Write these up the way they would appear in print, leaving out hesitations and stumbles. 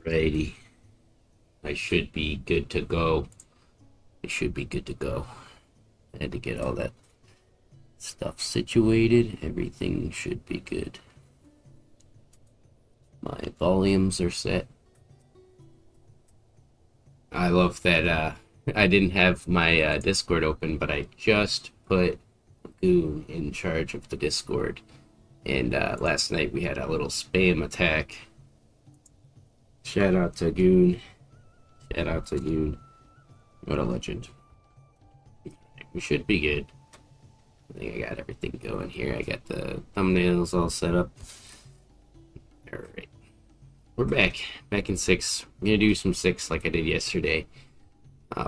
Alrighty. I should be good to go. I should be good to go. I had to get all that stuff situated. Everything should be good. My volumes are set. I love that I didn't have my Discord open, but I just put Goon in charge of the Discord. And last night we had a little spam attack. Shout out to Goon. Shout out to Goon. What a legend. We should be good. I think I got everything going here. I got the thumbnails all set up. Alright. We're back. Back in 6. I'm gonna do some 6 like I did yesterday.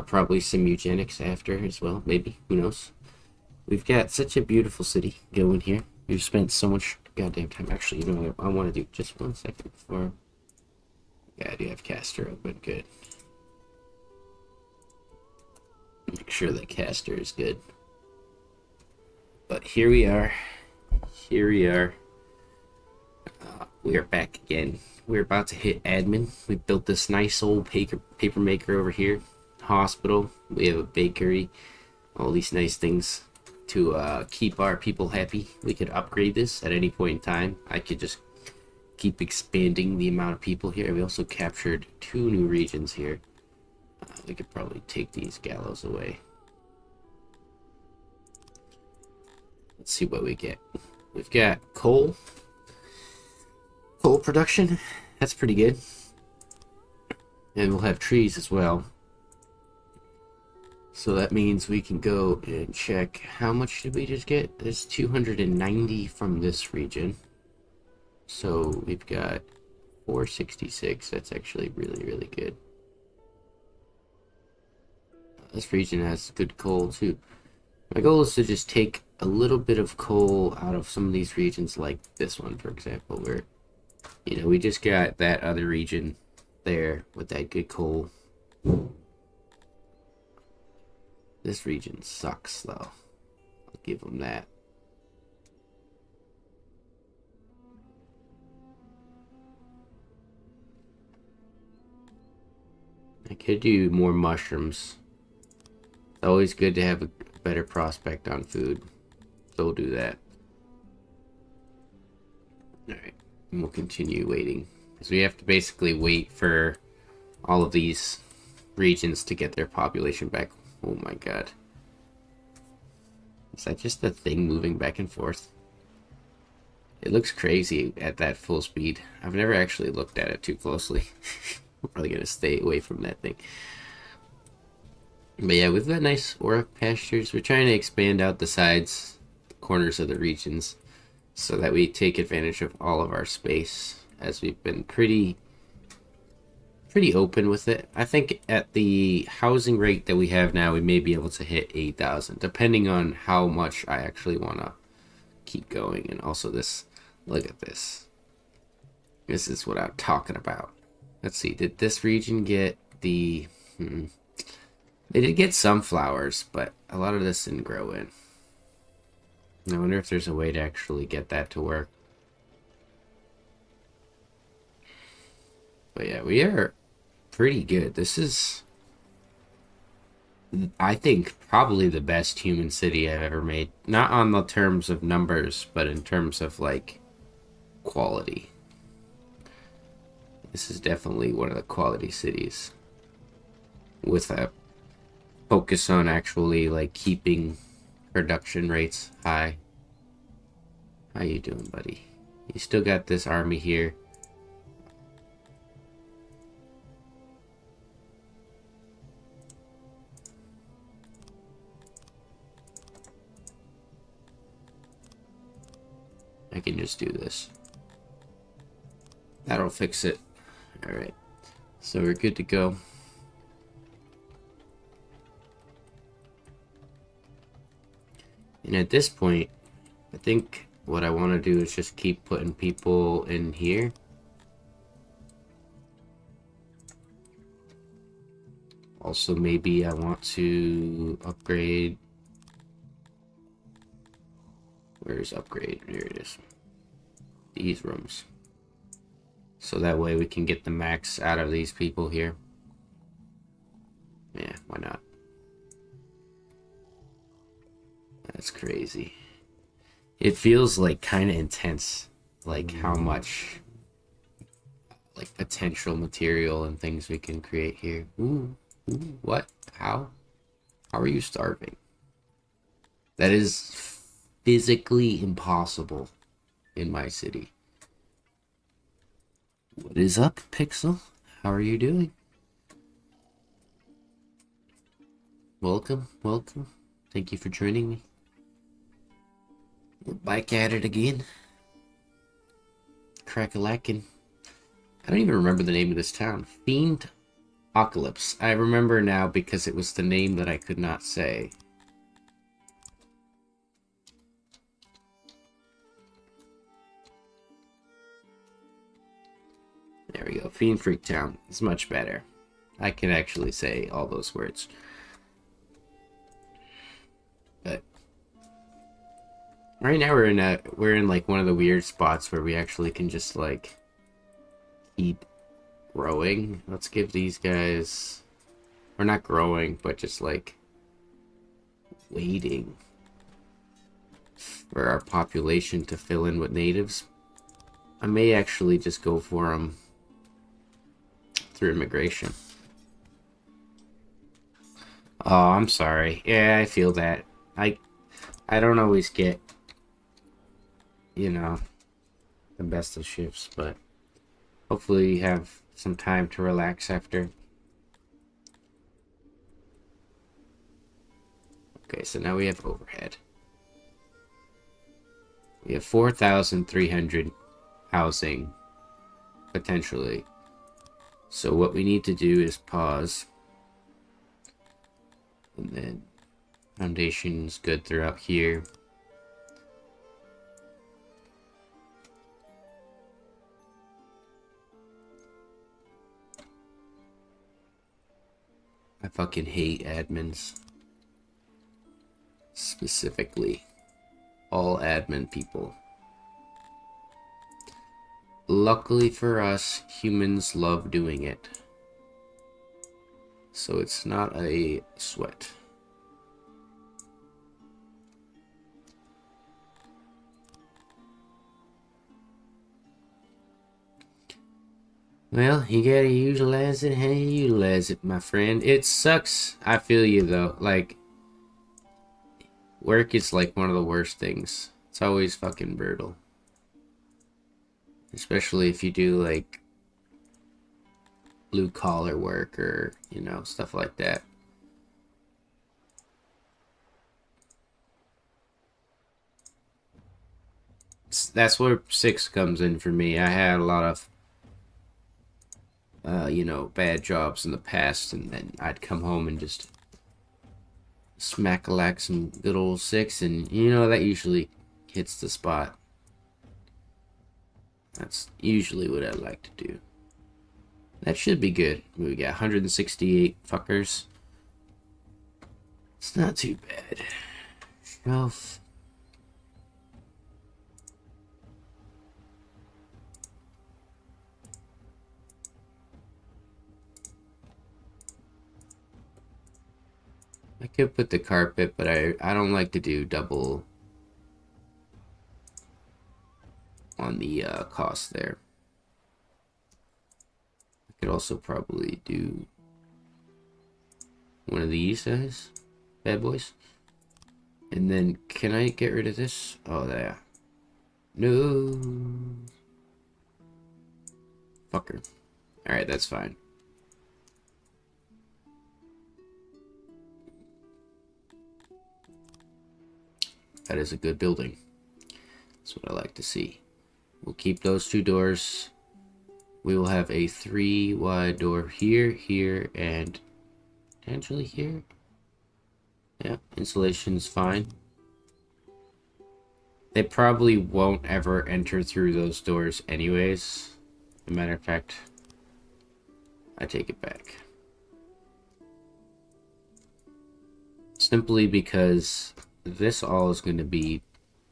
Probably some eugenics after as well. Maybe. Who knows? We've got such a beautiful city going here. We've spent so much goddamn time. Actually, you know what I want to do? Just 1 second before. Yeah, I do have caster open. Good. Make sure that caster is good. But here we are. Here we are. We are back again. We're about to hit admin. We built this nice old paper maker over here. Hospital. We have a bakery. All these nice things to keep our people happy. We could upgrade this at any point in time. I could just keep expanding the amount of people here. We also captured 2 new regions here. We could probably take these gallows away. Let's see what we get. We've got coal production. That's pretty good. And we'll have trees as well. So that means we can go and check how much did we just get? There's 290 from this region. So we've got 466. That's actually really, really good. This region has good coal too. My goal is to just take a little bit of coal out of some of these regions, like this one, for example, where, you know, we just got that other region there with that good coal. This region sucks, though. I'll give them that. I could do more mushrooms. It's always good to have a better prospect on food. So we'll do that. Alright. And we'll continue waiting. Because we have to basically wait for all of these regions to get their population back. Oh my god. Is that just a thing moving back and forth? It looks crazy at that full speed. I've never actually looked at it too closely. I'm probably going to stay away from that thing. But yeah, we've got nice Auroch pastures. We're trying to expand out the sides, the corners of the regions, so that we take advantage of all of our space, as we've been pretty open with it. I think at the housing rate that we have now, we may be able to hit 8,000, depending on how much I actually want to keep going. And also this, look at this. This is what I'm talking about. Let's see, did this region get the... They did get some flowers, but a lot of this didn't grow in. I wonder if there's a way to actually get that to work. But yeah, we are pretty good. This is, I think, probably the best human city I've ever made. Not on the terms of numbers, but in terms of, like, quality. This is definitely one of the quality cities. With a focus on actually, like, keeping production rates high. How you doing, buddy? You still got this army here. I can just do this. That'll fix it. Alright. So we're good to go. And at this point, I think what I want to do is just keep putting people in here. Also, maybe I want to upgrade. Where's upgrade? Here it is. These rooms. So that way we can get the max out of these people here. Yeah, why not? That's crazy. It feels like kind of intense, like how much like potential material and things we can create here. Ooh, what? How? How are you starving? That is physically impossible in my city. What is up, Pixel? How are you doing? Welcome, welcome. Thank you for joining me. We're back at it again. Crack-a-lackin'. I don't even remember the name of this town. Fiend Apocalypse. I remember now because it was the name that I could not say. There we go. Fiend Freak Town. It's much better. I can actually say all those words. But right now we're in like one of the weird spots where we actually can just like keep growing. Let's give these guys, or not growing, but just like waiting for our population to fill in with natives. I may actually just go for them through immigration. Oh, I'm sorry. Yeah, I feel that. I don't always get, you know, the best of shifts, but hopefully you have some time to relax after. Okay, so now we have overhead. We have 4,300 housing, potentially. So what we need to do is pause. And then foundation's good throughout here. I fucking hate admins. Specifically, all admin people. Luckily for us, humans love doing it. So it's not a sweat. Well, you gotta utilize it how you utilize it, my friend. It sucks. I feel you though. Like, work is like one of the worst things. It's always fucking brutal. Especially if you do like blue collar work or, you know, stuff like that. That's where 6 comes in for me. I had a lot of you know, bad jobs in the past, and then I'd come home and just smack-a-lack some good old 6, and you know, that usually hits the spot. That's usually what I like to do. That should be good. We got 168 fuckers. It's not too bad. Shelf. I could put the carpet, but I don't like to do double on the cost there. I could also probably do one of these guys, bad boys. And then, can I get rid of this? Oh, there. No. Fucker. Alright, that's fine. That is a good building. That's what I like to see. We'll keep those 2 doors. We will have a 3 wide door here, here, and potentially here. Yeah, insulation's fine. They probably won't ever enter through those doors anyways. As a matter of fact, I take it back. Simply because this all is going to be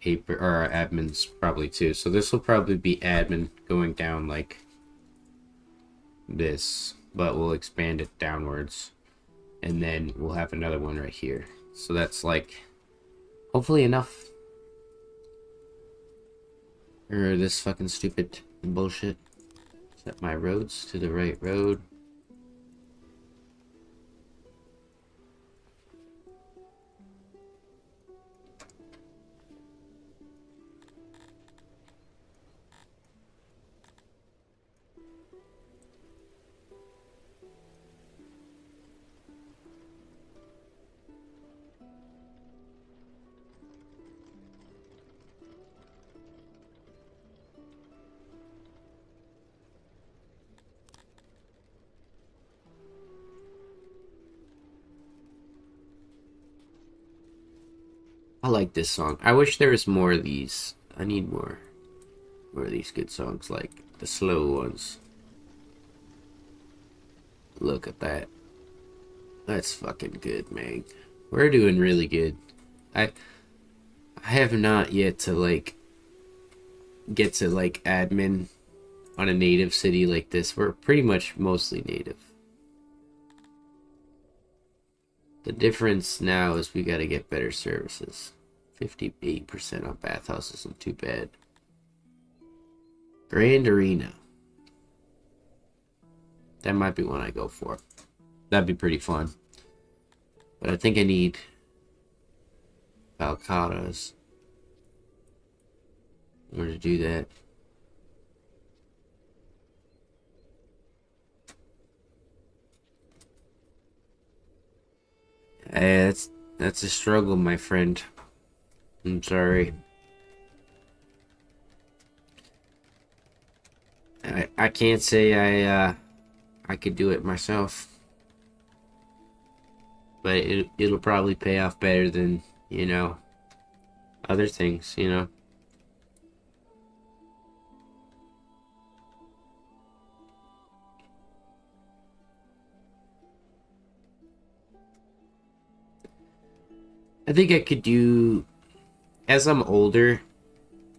paper, or admins probably too. So this will probably be admin going down like this, but we'll expand it downwards. And then we'll have another one right here. So that's like, hopefully enough. Or this fucking stupid bullshit. Set my roads to the right road. I like this song. I wish there was more of these. I need more of these good songs, like the slow ones. Look at that. That's fucking good, man. We're doing really good. I I have not yet to like get to like admin on a native city like this. We're pretty much mostly native. The difference now is we gotta get better services. 58% on bathhouse isn't too bad. Grand Arena. That might be one I go for. That'd be pretty fun. But I think I need Valcatas in order to do that. That's a struggle, my friend. I'm sorry. I can't say I could do it myself. But it'll probably pay off better than, other things. I think I could do, as I'm older,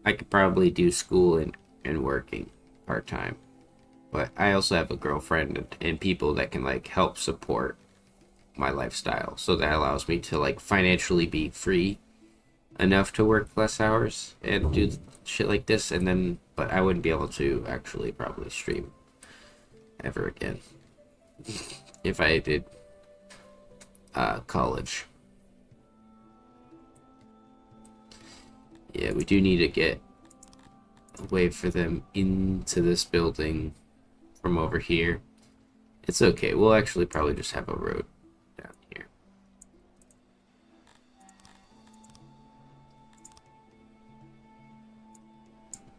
I could probably do school and working part-time. But I also have a girlfriend and people that can like help support my lifestyle. So that allows me to like financially be free enough to work less hours and do shit like this. And then, but I wouldn't be able to actually probably stream ever again if I did college. Yeah, we do need to get a way for them into this building from over here. It's okay. We'll actually probably just have a road down here.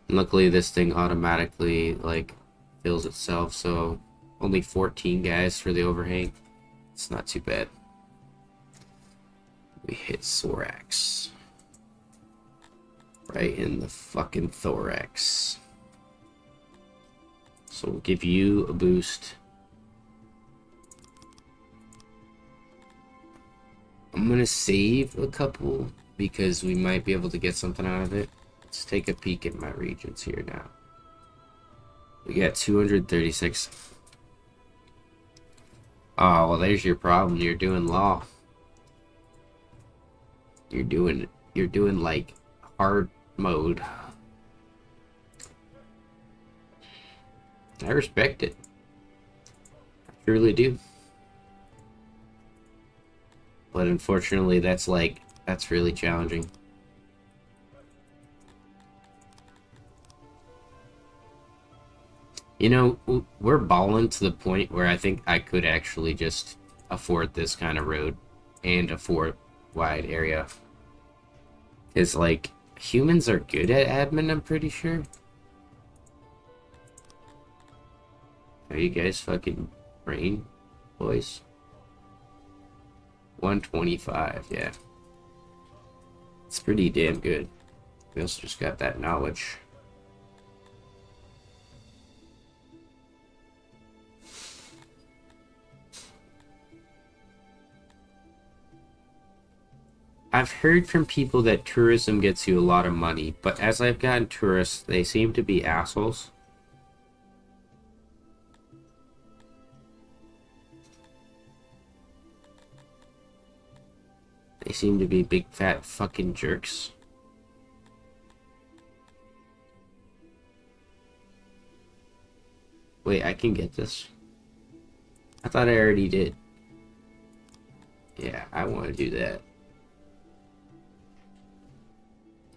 And luckily this thing automatically like fills itself, so only 14 guys for the overhang. It's not too bad. We hit Sorax. Right in the fucking thorax. So we'll give you a boost. I'm gonna save a couple because we might be able to get something out of it. Let's take a peek at my regions here now. We got 236. Oh, well, there's your problem. You're doing law. You're doing like hard mode. I respect it. I truly do. But unfortunately, that's really challenging. We're balling to the point where I think I could actually just afford this kind of road and a 4-wide area. Because, like, humans are good at admin, I'm pretty sure. Are you guys fucking brain boys? 125, yeah. It's pretty damn good. We also just got that knowledge. I've heard from people that tourism gets you a lot of money, but as I've gotten tourists, they seem to be assholes. They seem to be big fat fucking jerks. Wait, I can get this? I thought I already did. Yeah, I want to do that.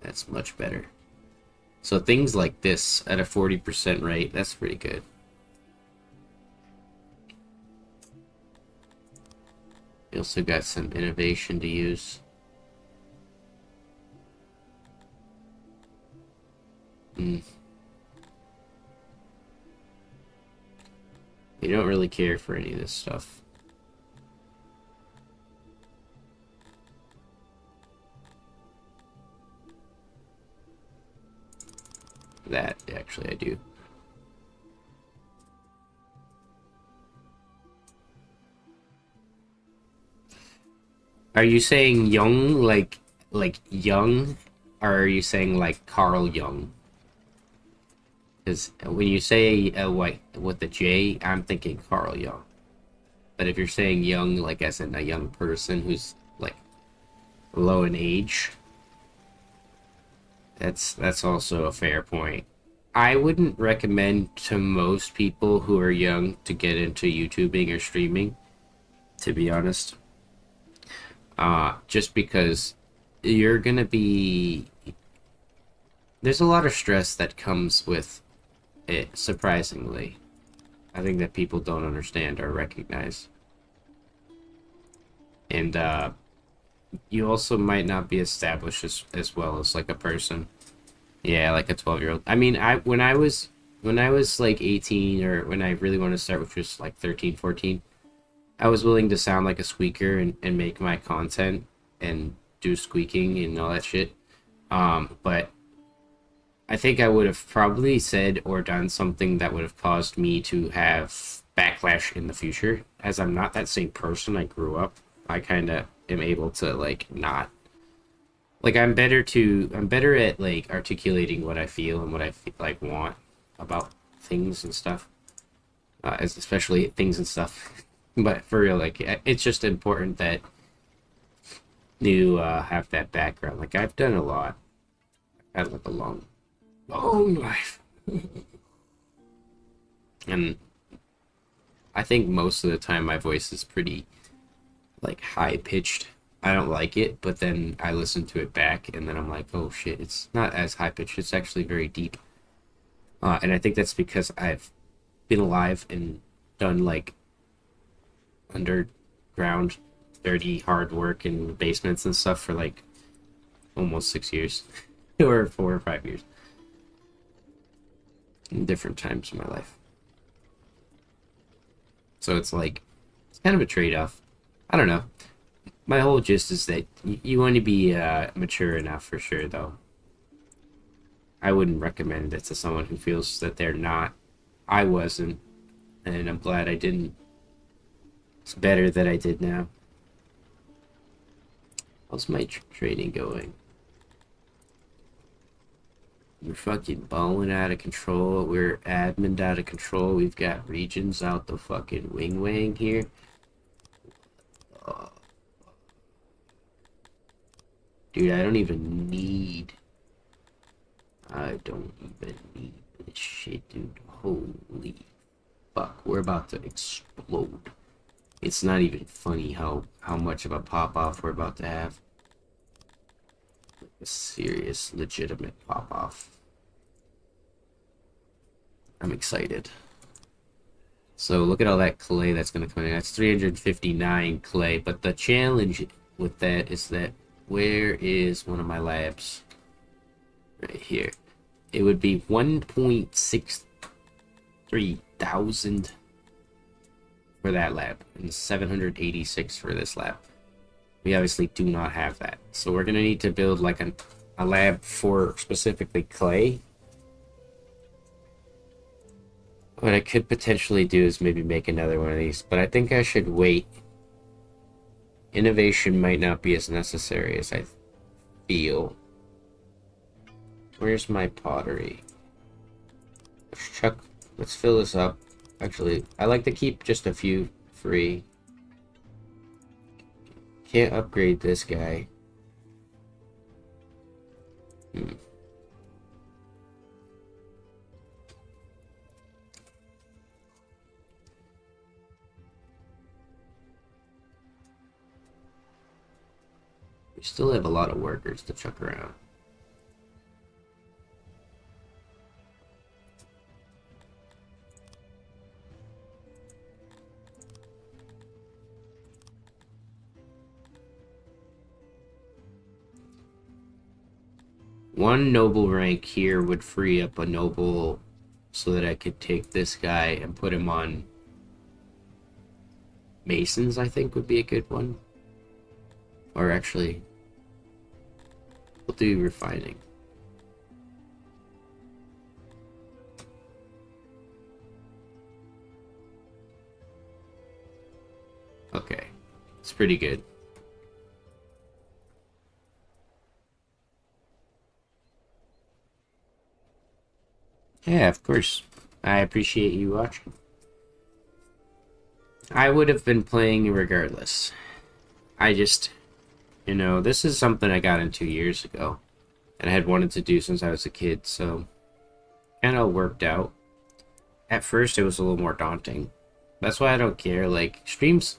That's much better. So things like this at a 40% rate, that's pretty good. We also got some innovation to use. You don't really care for any of this stuff. That, actually, I do. Are you saying Jung like young, or are you saying like Carl Jung? Because when you say what with the J, I'm thinking Carl Jung. But if you're saying young, like as in a young person who's like low in age, that's also a fair point. I wouldn't recommend to most people who are young to get into YouTubing or streaming, to be honest. Just because you're gonna be... There's a lot of stress that comes with it, surprisingly. I think that people don't understand or recognize. And, you also might not be established as well as, like, a person. Yeah, like a 12-year-old. I mean, when I was like 18, or when I really wanted to start, which was like 13, 14, I was willing to sound like a squeaker and make my content and do squeaking and all that shit. But I think I would have probably said or done something that would have caused me to have backlash in the future. As I'm not that same person I grew up, I kind of am able to, like, not... Like, I'm better at, like, articulating what I feel and what I like, want about things and stuff. Especially things and stuff. But for real, like, it's just important that you have that background. Like, I've done a lot. I've had, like, a long life. And I think most of the time my voice is pretty, like, high-pitched. I don't like it, but then I listen to it back, and then I'm like, oh shit, it's not as high-pitched. It's actually very deep. And I think that's because I've been alive and done, like, underground, dirty, hard work in basements and stuff for, like, almost 6 years. Or 4 or 5 years. In different times in my life. So it's like, it's kind of a trade-off. I don't know. My whole gist is that you want to be mature enough, for sure, though. I wouldn't recommend it to someone who feels that they're not. I wasn't, and I'm glad I didn't. It's better that I did now. How's my trading going? We're fucking balling out of control. We're admin out of control. We've got regions out the fucking wing here. Dude, I don't even need this shit, dude. Holy fuck. We're about to explode. It's not even funny how much of a pop-off we're about to have. A serious, legitimate pop-off. I'm excited. So look at all that clay that's going to come in. That's 359 clay. But the challenge with that is that, where is one of my labs? Right here. It would be 1.63 thousand for that lab, and 786 for this lab. We obviously do not have that. So we're going to need to build like a lab for specifically clay. What I could potentially do is maybe make another one of these, but I think I should wait. Innovation might not be as necessary as I feel. Where's my pottery? Let's fill this up. Actually, I like to keep just a few free. Can't upgrade this guy. Hmm. We still have a lot of workers to chuck around. One noble rank here would free up a noble so that I could take this guy and put him on Masons, I think would be a good one. Or actually, we'll do refining. Okay, it's pretty good. Yeah, of course. I appreciate you watching. I would have been playing regardless. I just, this is something I got into years ago. And I had wanted to do since I was a kid, so kind of worked out. At first, it was a little more daunting. That's why I don't care. Like, streams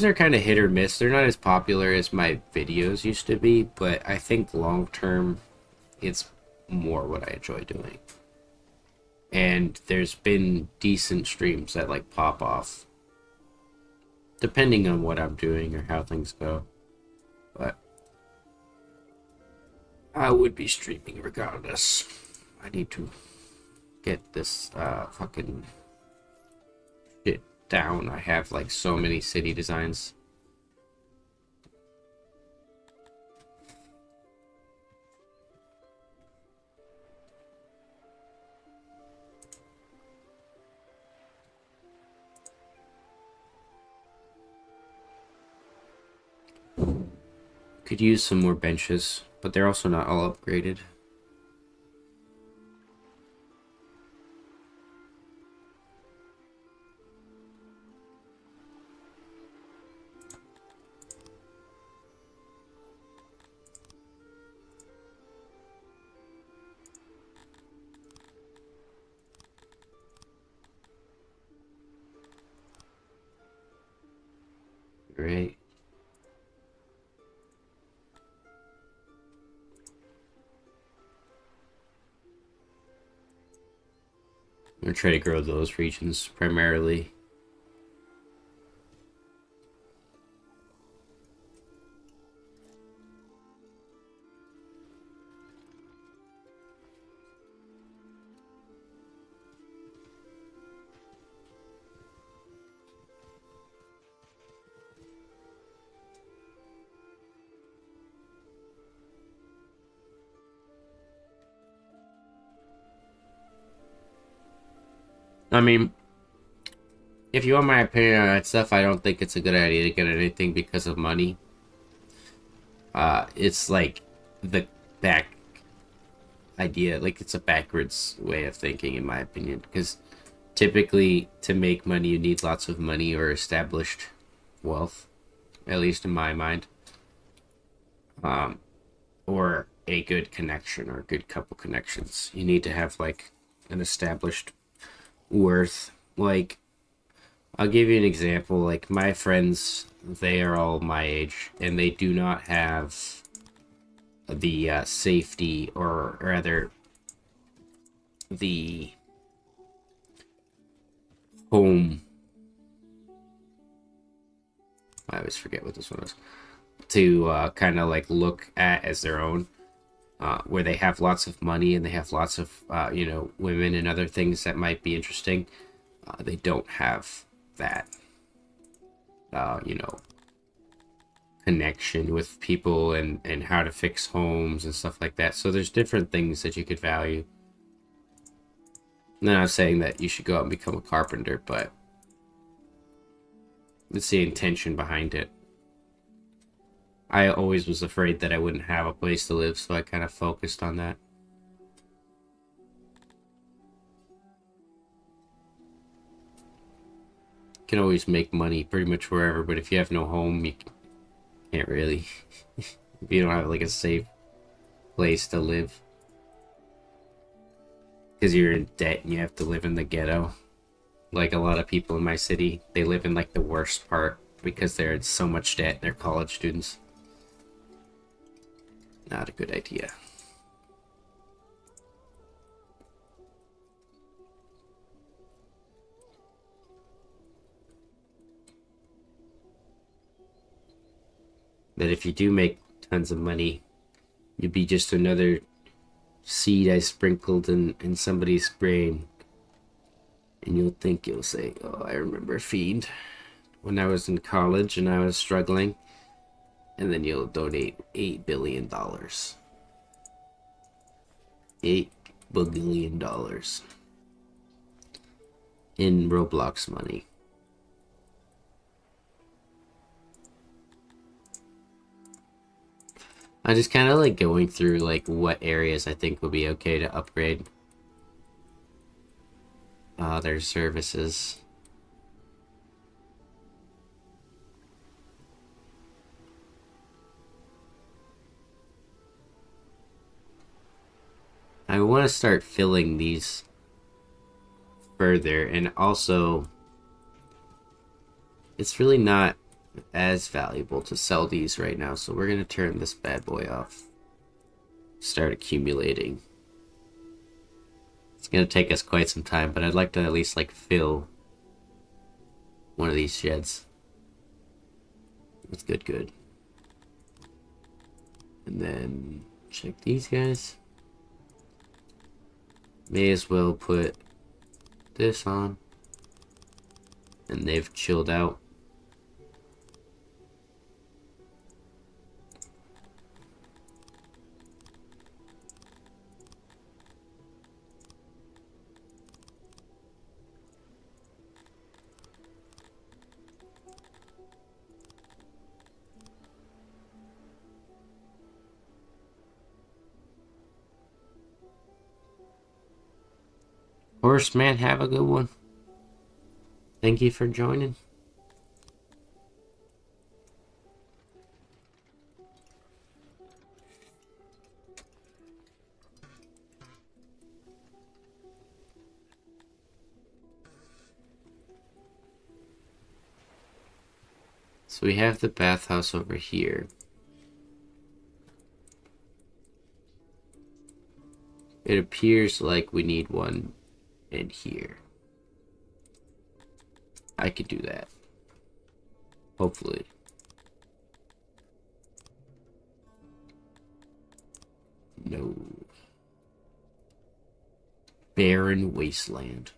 are kind of hit or miss. They're not as popular as my videos used to be, but I think long term, it's more what I enjoy doing. And there's been decent streams that like pop off, depending on what I'm doing or how things go. But I would be streaming regardless. I need to get this fucking shit down. I have like so many city designs. Could use some more benches, but they're also not all upgraded. Great. I'm gonna try to grow those regions primarily. I mean, if you want my opinion on that stuff, I don't think it's a good idea to get anything because of money. It's like the back idea, like it's a backwards way of thinking, in my opinion. Because typically, to make money, you need lots of money or established wealth, at least in my mind, or a good connection or a good couple connections. You need to have like an established worth. Like, I'll give you an example. Like, my friends, they are all my age, and they do not have the safety, or rather, the home. I always forget what this one is. To kind of like look at as their own, where they have lots of money and they have lots of, women and other things that might be interesting. They don't have that, connection with people and how to fix homes and stuff like that. So there's different things that you could value. I'm not saying that you should go out and become a carpenter, but it's the intention behind it. I always was afraid that I wouldn't have a place to live, so I kind of focused on that. You can always make money pretty much wherever, but if you have no home, Can't really. If you don't have like a safe place to live. Because you're in debt and you have to live in the ghetto. Like a lot of people in my city, they live in like the worst part because they're in so much debt and they're college students. Not a good idea. That if you do make tons of money, you'd be just another seed I sprinkled in somebody's brain. And you'll say, oh, I remember Fiend when I was in college and I was struggling. And then you'll donate $8 billion. $8 billion in Roblox money. I just kind of like going through like what areas I think would be okay to upgrade. Their services. I want to start filling these further, and also it's really not as valuable to sell these right now, so we're going to turn this bad boy off. Start accumulating. It's going to take us quite some time, but I'd like to at least like fill one of these sheds. That's good. And then check these guys. May as well put this on. And they've chilled out. Horseman, have a good one. Thank you for joining. So we have the bathhouse over here. It appears like we need one in here. I could do that. Hopefully. No. Barren wasteland.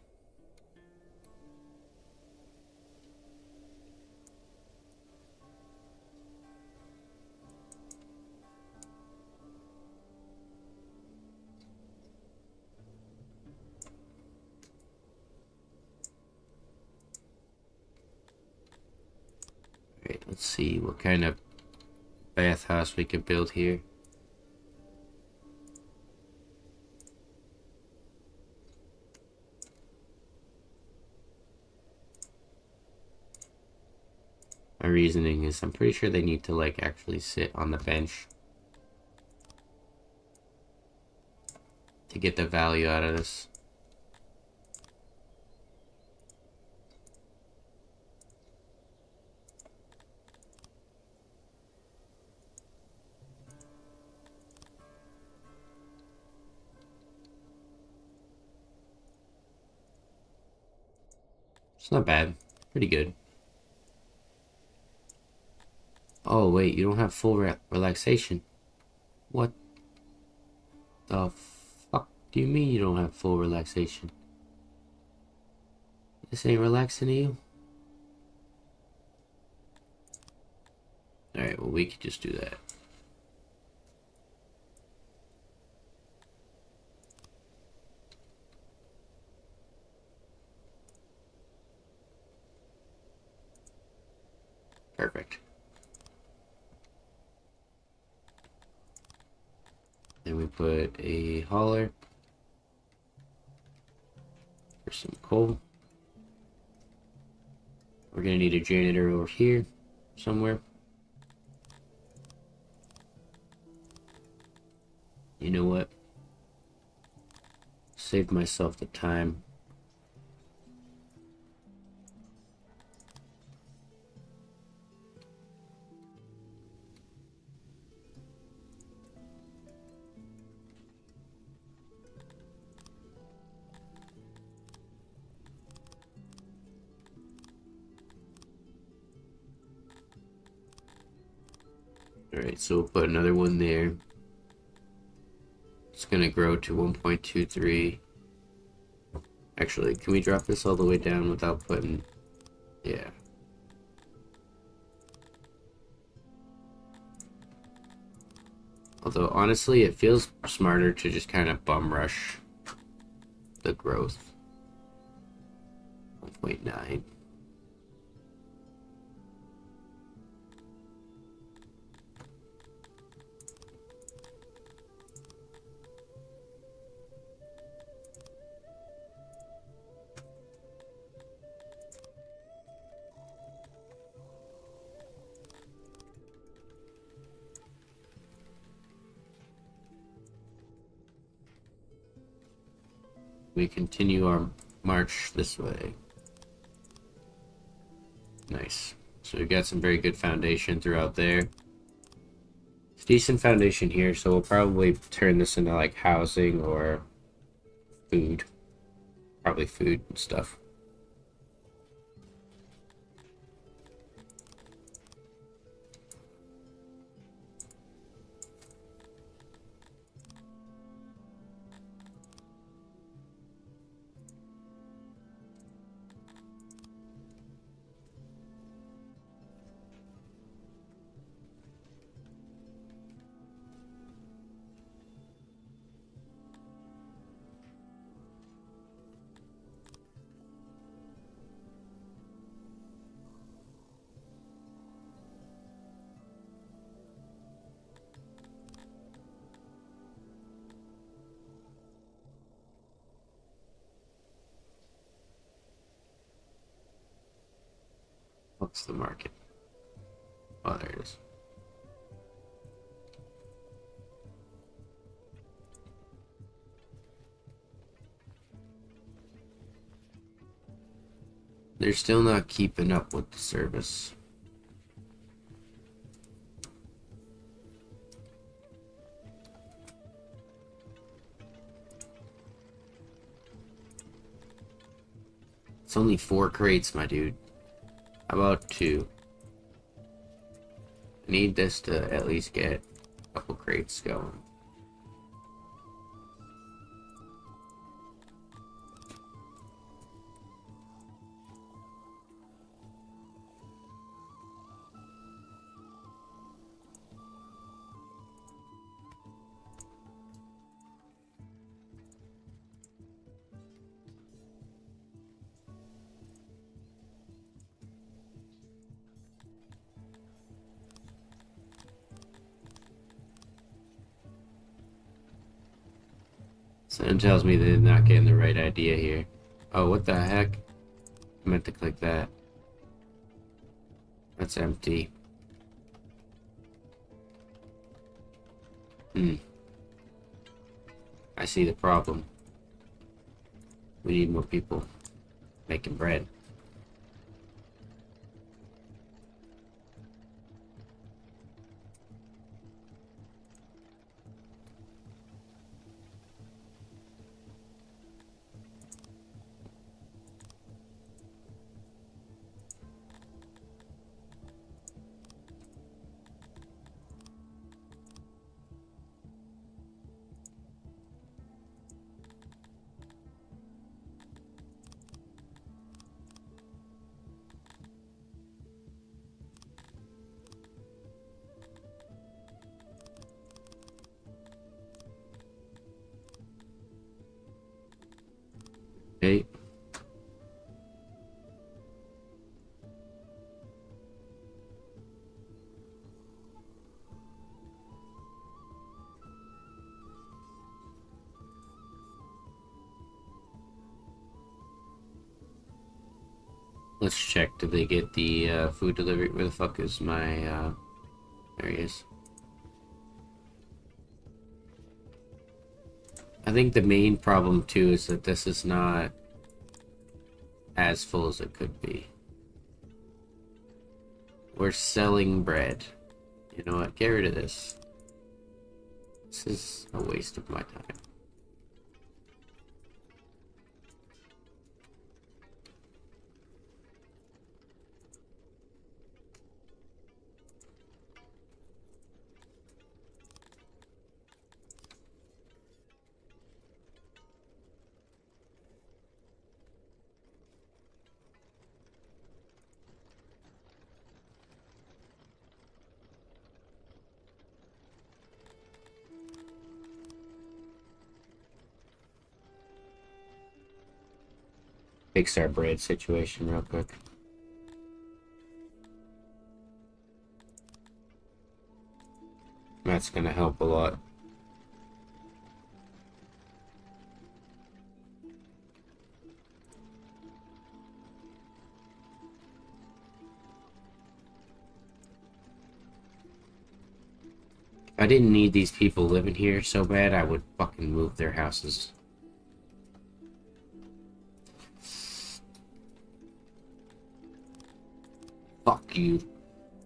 Alright, let's see what kind of bathhouse we can build here. My reasoning is I'm pretty sure they need to like actually sit on the bench to get the value out of this. It's not bad. Pretty good. Oh, wait, you don't have full relaxation. What the fuck do you mean you don't have full relaxation? This ain't relaxing to you? Alright, well, we could just do that. Perfect. Then we put a hauler for some coal. We're gonna need a janitor over here somewhere. You know what? Save myself the time. Alright, so we'll put another one there. It's gonna grow to 1.23. Actually, can we drop this all the way down without putting... Yeah. Although, honestly, it feels smarter to just kind of bum rush the growth. 1.9. We continue our march this way. Nice. So we've got some very good foundation throughout there. It's decent foundation here, so we'll probably turn this into like housing or food. Probably food and stuff. What's the market? Oh, there it is. They're still not keeping up with the service. It's only 4 crates, my dude. How about 2? I need this to at least get a couple crates going. Something tells me they're not getting the right idea here. Oh, what the heck? I meant to click that. That's empty. I see the problem. We need more people making bread. Okay. Let's check. Did they get the food delivery? Where the fuck is my there he is. I think the main problem too is that this is not as full as it could be. We're selling bread. You know what? Get rid of this. This is a waste of my time. Fix our bread situation real quick. That's gonna help a lot. If I didn't need these people living here so bad, I would fucking move their houses. Fuck you,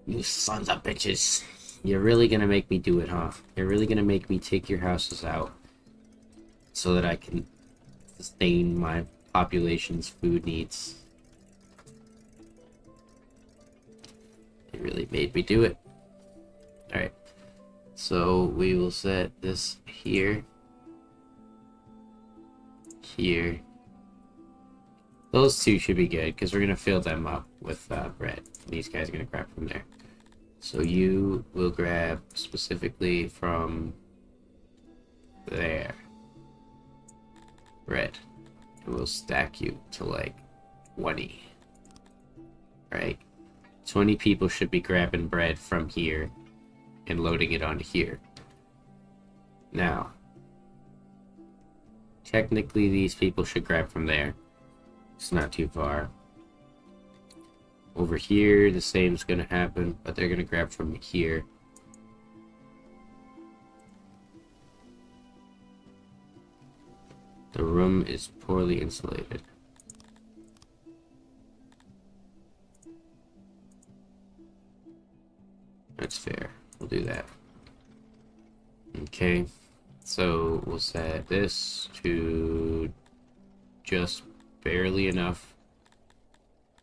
you sons of bitches. You're really gonna make me do it, huh? You're really gonna make me take your houses out so that I can sustain my population's food needs. You really made me do it. Alright. So we will set this here. Here. Those two should be good, because we're going to fill them up with bread. These guys are going to grab from there. So you will grab specifically from there. Bread. And we'll stack you to like 20. Right? 20 people should be grabbing bread from here and loading it onto here. Now, technically these people should grab from there. It's not too far. Over here, the same is going to happen, but they're going to grab from here. The room is poorly insulated. That's fair. We'll do that. Okay. So we'll set this to just barely enough.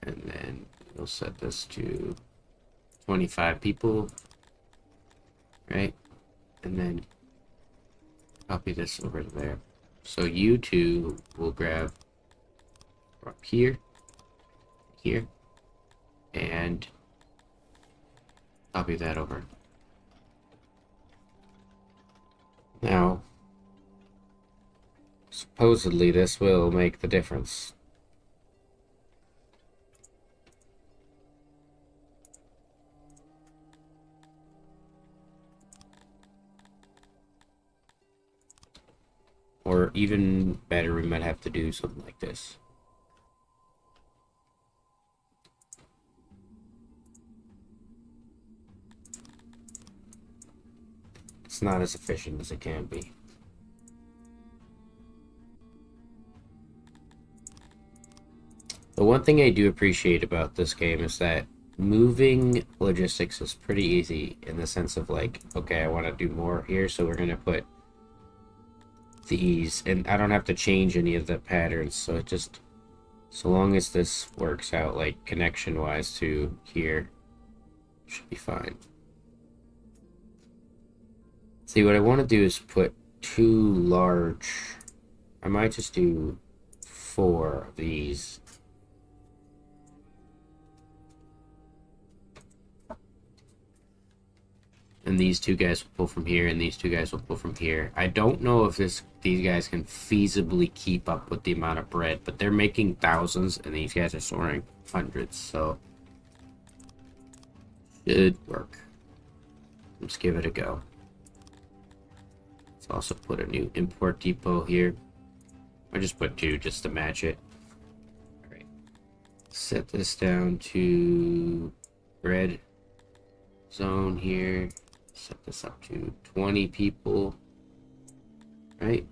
And then we'll set this to 25 people. Right? And then copy this over to there. So you two will grab up here, here, and copy that over. Now, supposedly this will make the difference. Or even better, we might have to do something like this. It's not as efficient as it can be. The one thing I do appreciate about this game is that moving logistics is pretty easy in the sense of like, okay, I want to do more here, so we're going to put these, and I don't have to change any of the patterns, so it just, so long as this works out like connection wise to here, should be fine. See, what I want to do is put 2 large, I might just do 4 of these. And these 2 guys will pull from here, and these 2 guys will pull from here. I don't know if these guys can feasibly keep up with the amount of bread, but they're making thousands, and these guys are soaring hundreds, so should work. Let's give it a go. Let's also put a new import depot here. I just put 2 just to match it. Alright. Set this down to bread zone here. Set this up to 20 people, right?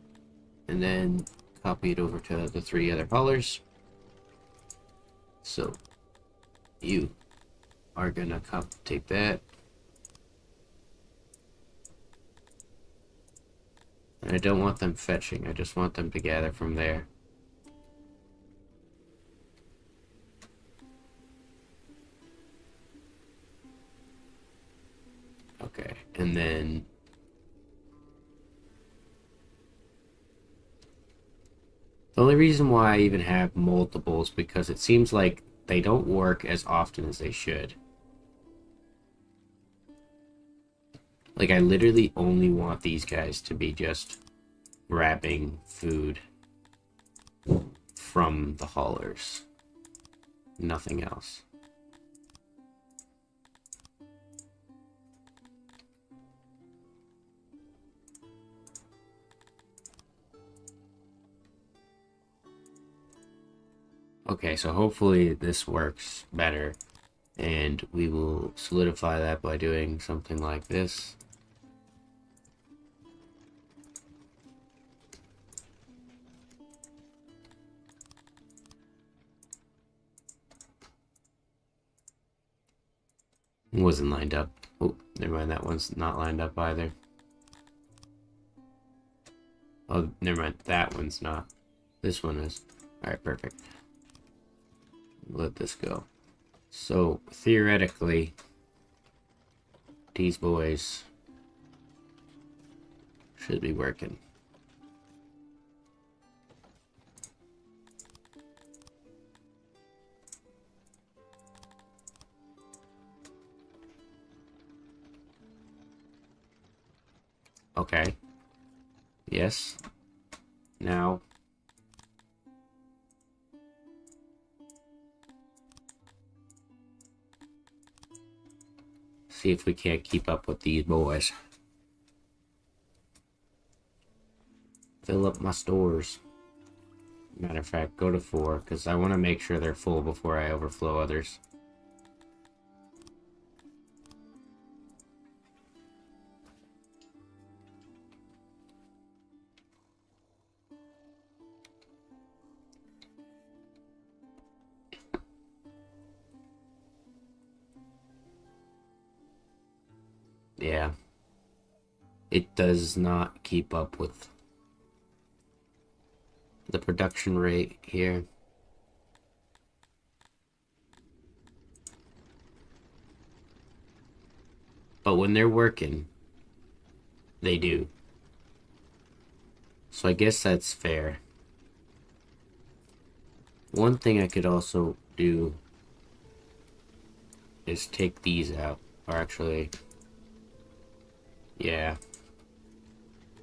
and then copy it over to the 3 other haulers. So you are gonna take that. And I don't want them fetching, I just want them to gather from there. Okay, and then the only reason why I even have multiples because it seems like they don't work as often as they should. Like, I literally only want these guys to be just grabbing food from the haulers. Nothing else. Okay, so hopefully this works better, and we will solidify that by doing something like this. It wasn't lined up. Oh, never mind, that one's not lined up either. Oh, never mind, that one's not. This one is. Alright, perfect. Let this go. So, theoretically, these boys should be working. Okay. Yes. Now. See if we can't keep up with these boys. Fill up my stores. Matter of fact, go to 4, because I want to make sure they're full before I overflow others. Yeah. It does not keep up with the production rate here. But when they're working, they do. So I guess that's fair. One thing I could also do is take these out. Or actually, yeah.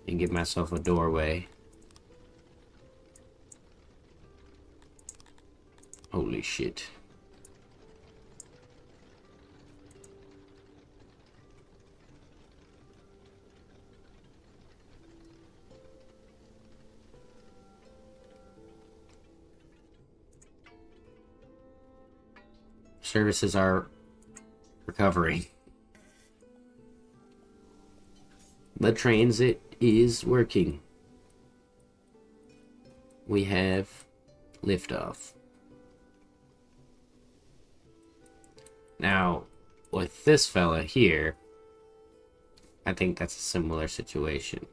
And give myself a doorway. Holy shit. Services are recovering. The transit is working. We have liftoff. Now, with this fella here, I think that's a similar situation.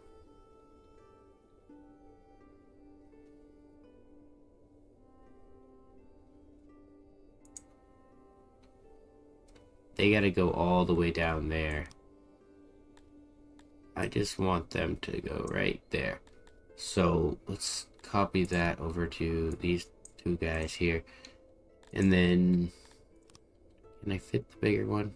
They gotta go all the way down there. I just want them to go right there. So let's copy that over to these 2 guys here. And then, can I fit the bigger one?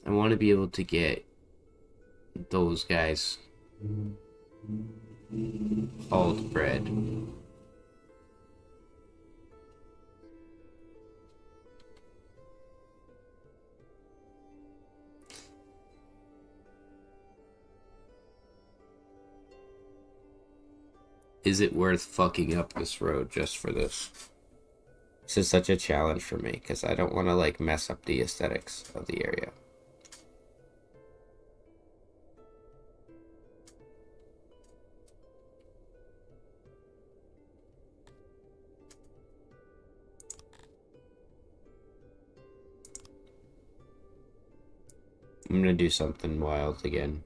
I want to be able to get those guys hauled bread. Is it worth fucking up this road just for this? This is such a challenge for me because I don't want to like mess up the aesthetics of the area. I'm gonna do something wild again.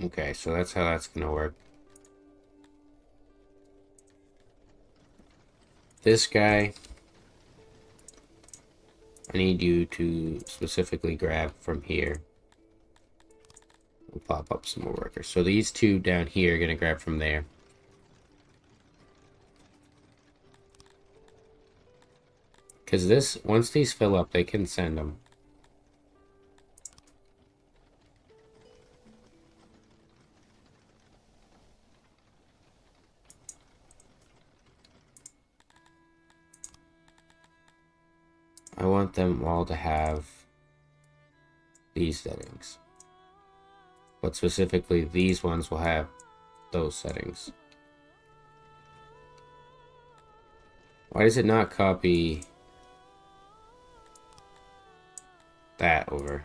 Okay, so that's how that's gonna work. This guy, I need you to specifically grab from here. We'll pop up some more workers. So these two down here are gonna grab from there. Because this, once these fill up, they can send them. I want them all to have these settings. But specifically, these ones will have those settings. Why does it not copy that over?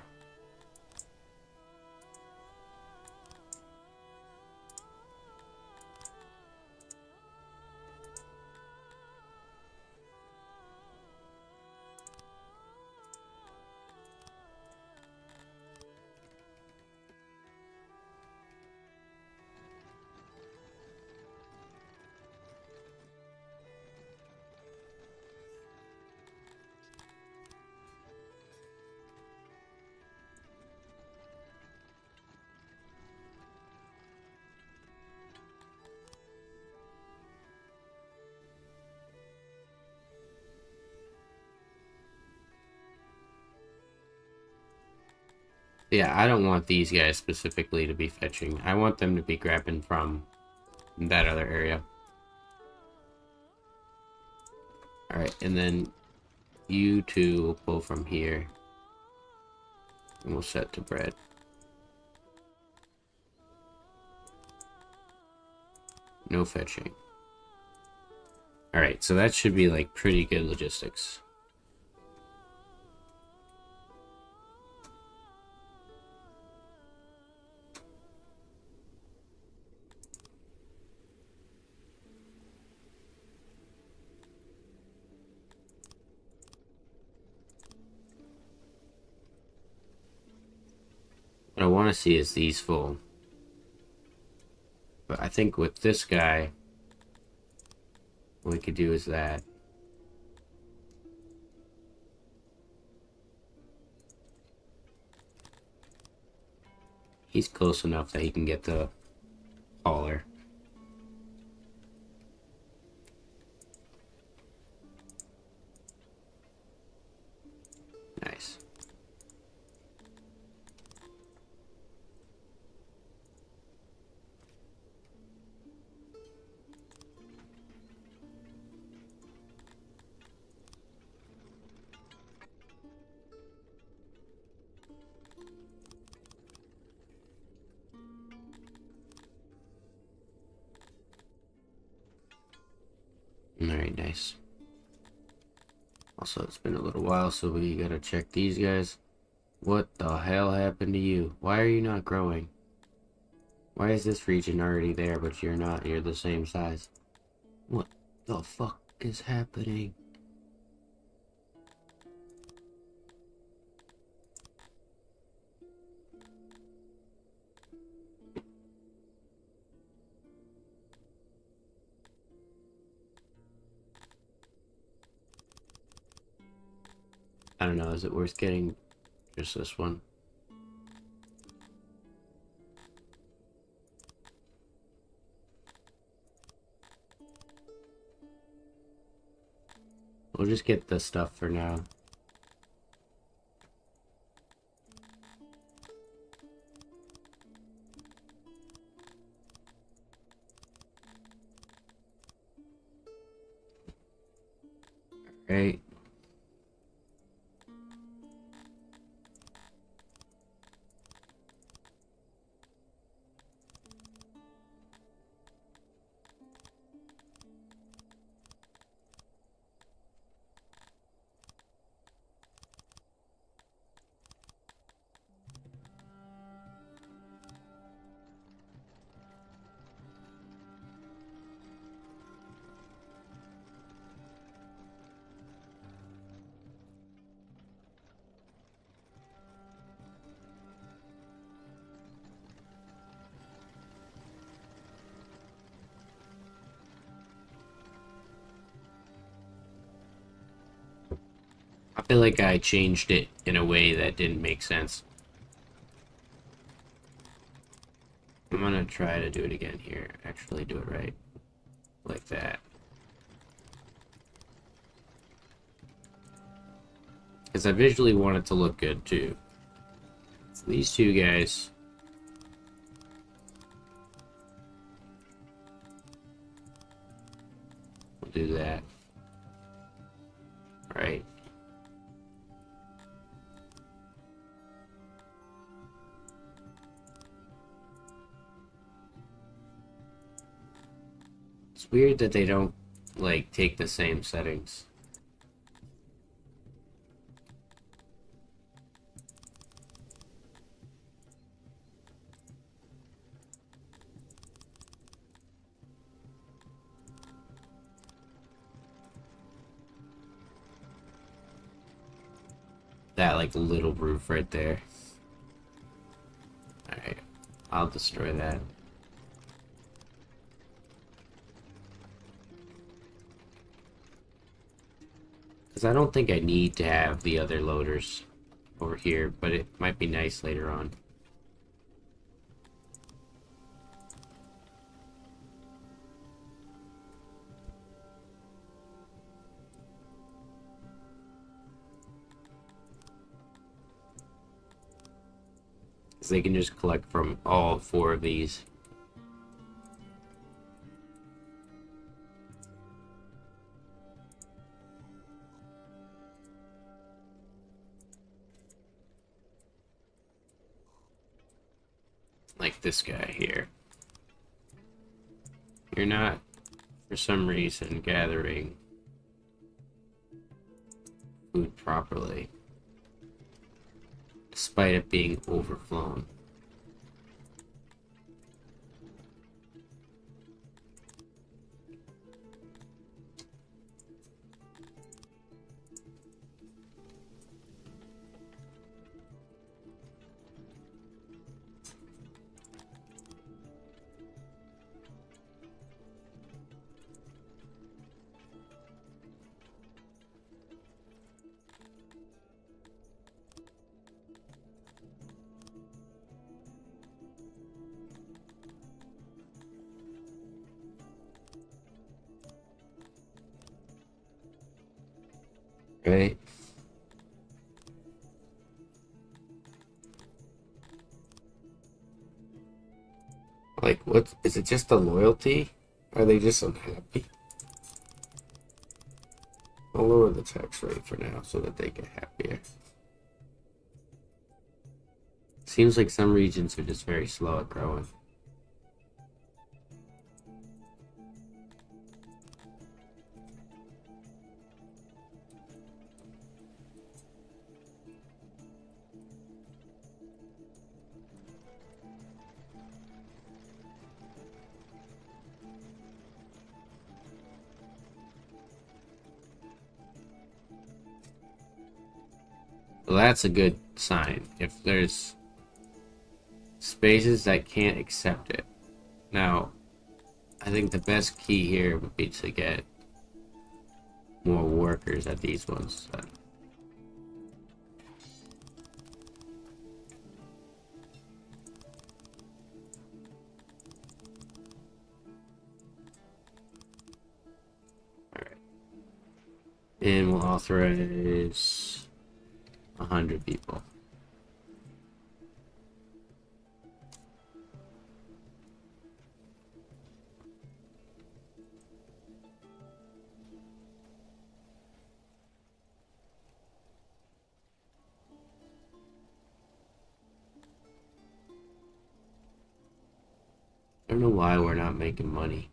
Yeah, I don't want these guys specifically to be fetching. I want them to be grabbing from that other area. Alright, and then you two will pull from here. And we'll set to bread. No fetching. Alright, so that should be like pretty good logistics. What I want to see is these full. But I think with this guy, what we could do is that. He's close enough that he can get the hauler. Nice. Alright, nice. Also, it's been a little while, so we gotta check these guys. What the hell happened to you? Why are you not growing? Why is this region already there, but you're not? You're the same size. What the fuck is happening? I don't know, is it worth getting just this one? We'll just get the stuff for now. Right? I feel like I changed it in a way that didn't make sense. I'm gonna try to do it again here. Actually do it right. Like that. Because I visually want it to look good too. So these two guys. We'll do that. Right. It's weird that they don't, like, take the same settings. That, like, little roof right there. Alright. I'll destroy that. Because I don't think I need to have the other loaders over here, but it might be nice later on. Because they can just collect from all four of these. Like this guy here. You're not, for some reason, gathering food properly, despite it being overflown. Right? Like, what? Is it just the loyalty? Are they just unhappy? I'll lower the tax rate for now so that they get happier. Seems like some regions are just very slow at growing. Well, that's a good sign. If there's spaces that can't accept it. Now, I think the best key here would be to get more workers at these ones. Alright. And we'll authorize 100 people. don't know why we're not making money.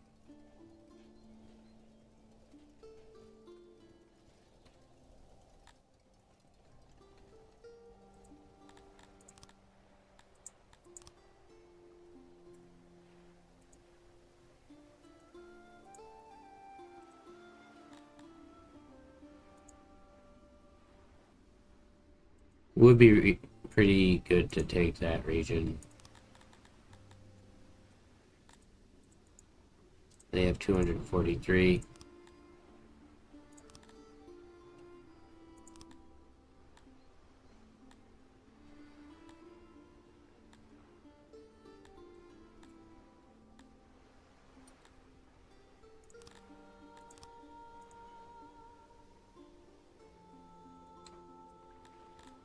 Would be pretty good to take that region. They have 243.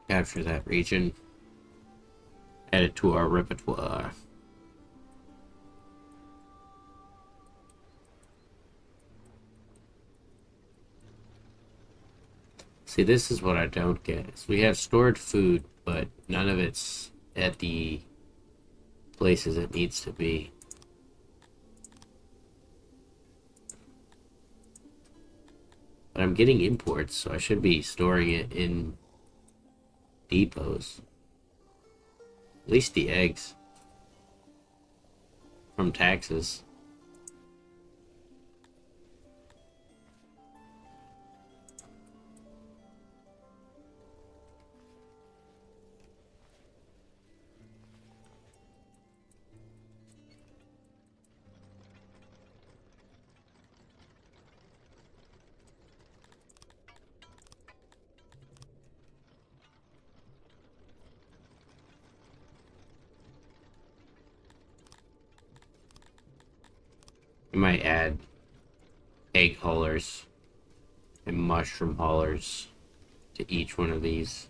Capture that region. Add it to our repertoire. See, this is what I don't get. Is we have stored food, but none of it's at the places it needs to be. But I'm getting imports, so I should be storing it in depots. At least the eggs. From taxes. I might add egg haulers and mushroom haulers to each one of these.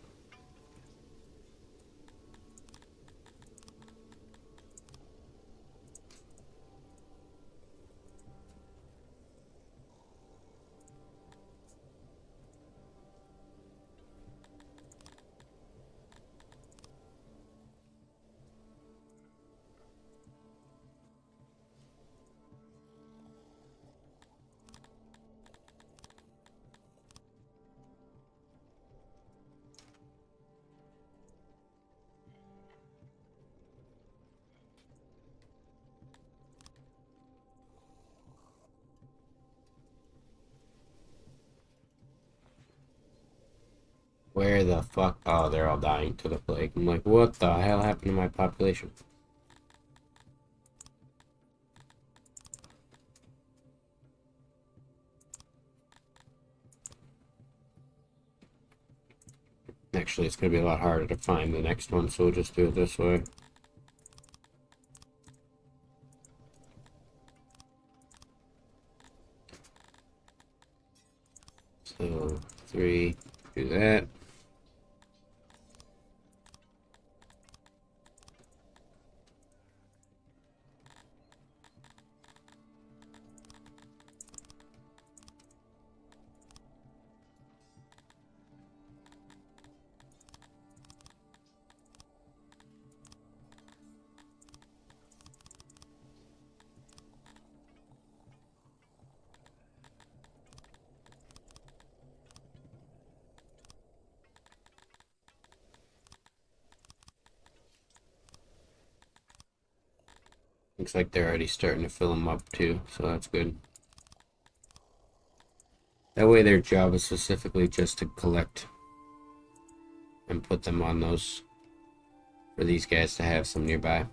Where the fuck? Oh, they're all dying to the plague. I'm like, what the hell happened to my population? Actually, it's going to be a lot harder to find the next one, so we'll just do it this way. So, 3, do that. Looks like they're already starting to fill them up too, so that's good. That way their job is specifically just to collect and put them on those for these guys to have some nearby.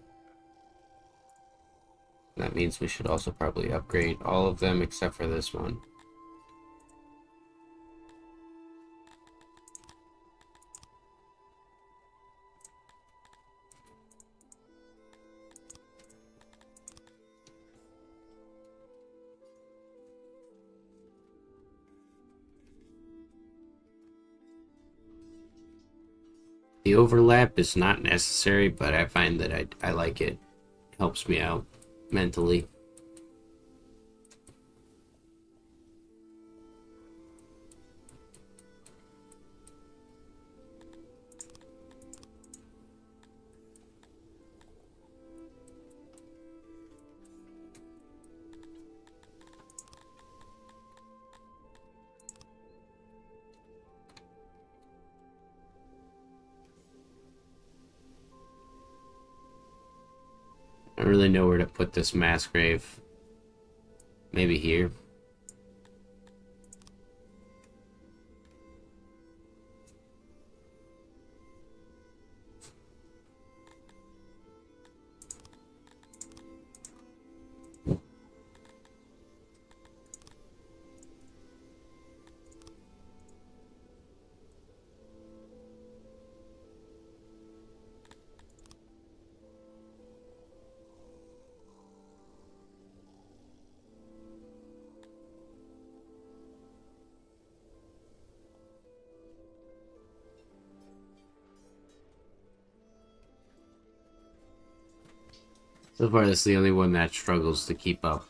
That means we should also probably upgrade all of them except for this one. The overlap is not necessary, but I find that I like it. It helps me out mentally. don't really know where to put this mass grave. Maybe here. So far, this is the only one that struggles to keep up.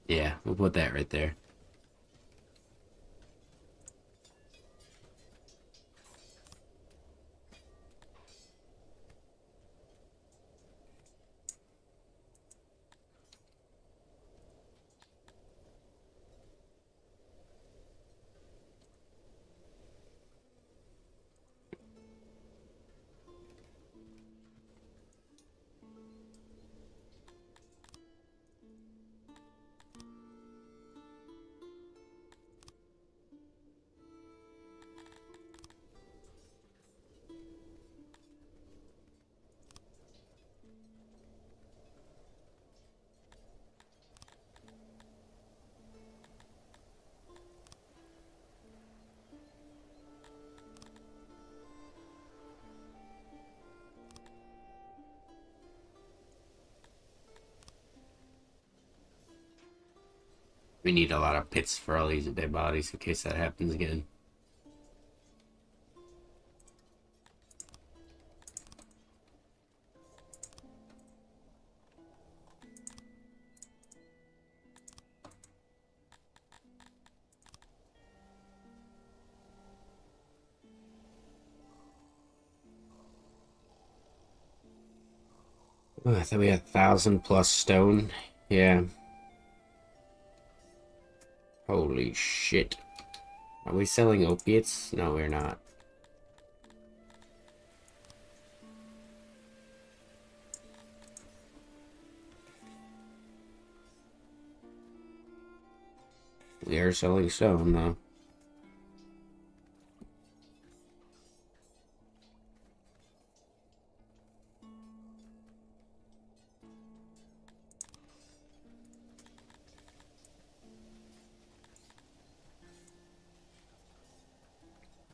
Yeah, we'll put that right there. We need a lot of pits for all these dead bodies in case that happens again. Oh, I thought we had 1,000 plus stone. Yeah. Holy shit. Are we selling opiates? No, we're not. We are selling stone, though.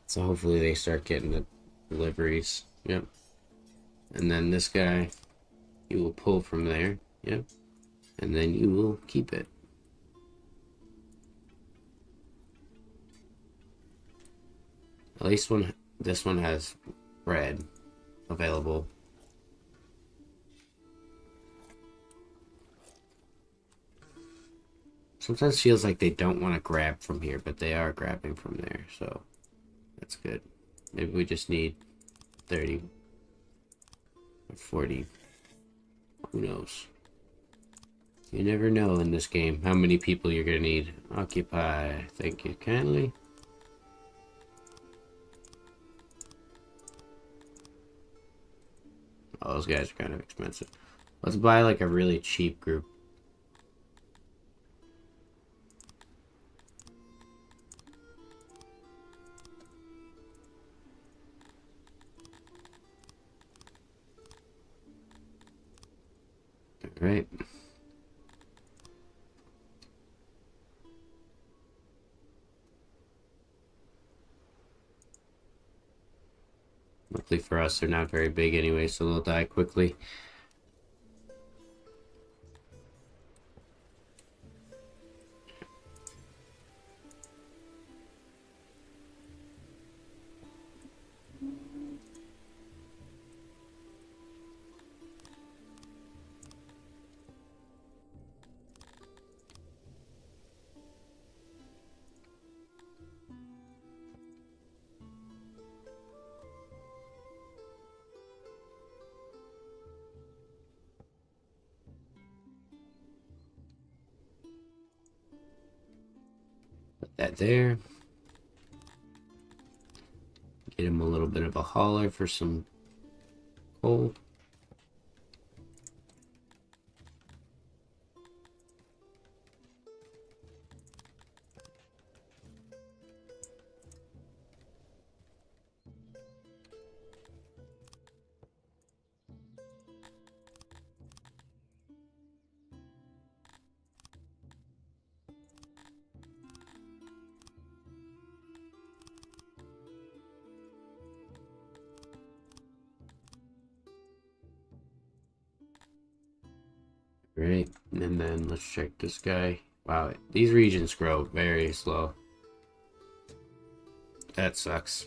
So hopefully they start getting the deliveries. Yep. And then this guy, you will pull from there. Yep. And then you will keep it. At least this one has bread available. Sometimes feels like they don't want to grab from here, but they are grabbing from there, so that's good. Maybe we just need 30 or 40. Who knows? You never know in this game how many people you're gonna need. Occupy. Thank you kindly. Oh, those guys are kind of expensive. Let's buy like a really cheap group. Alright. Luckily for us, they're not very big anyway, so they'll die quickly. That there. Get him a little bit of a hauler for some coal. Right, and then let's check this guy. Wow, these regions grow very slow. That sucks.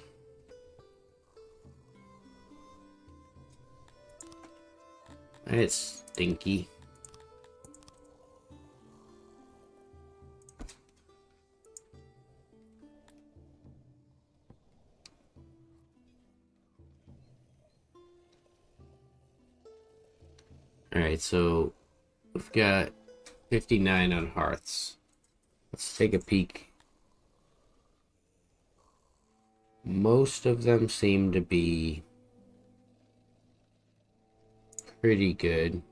It's stinky. Alright, so we've got 59 on hearths. Let's take a peek. Most of them seem to be pretty good.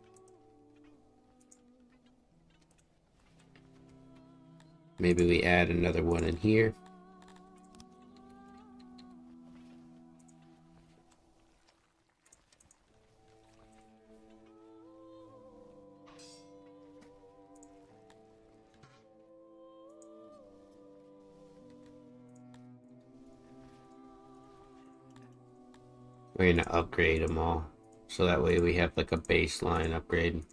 Maybe we add another one in here. We're gonna upgrade them all, so that way we have like a baseline upgrade.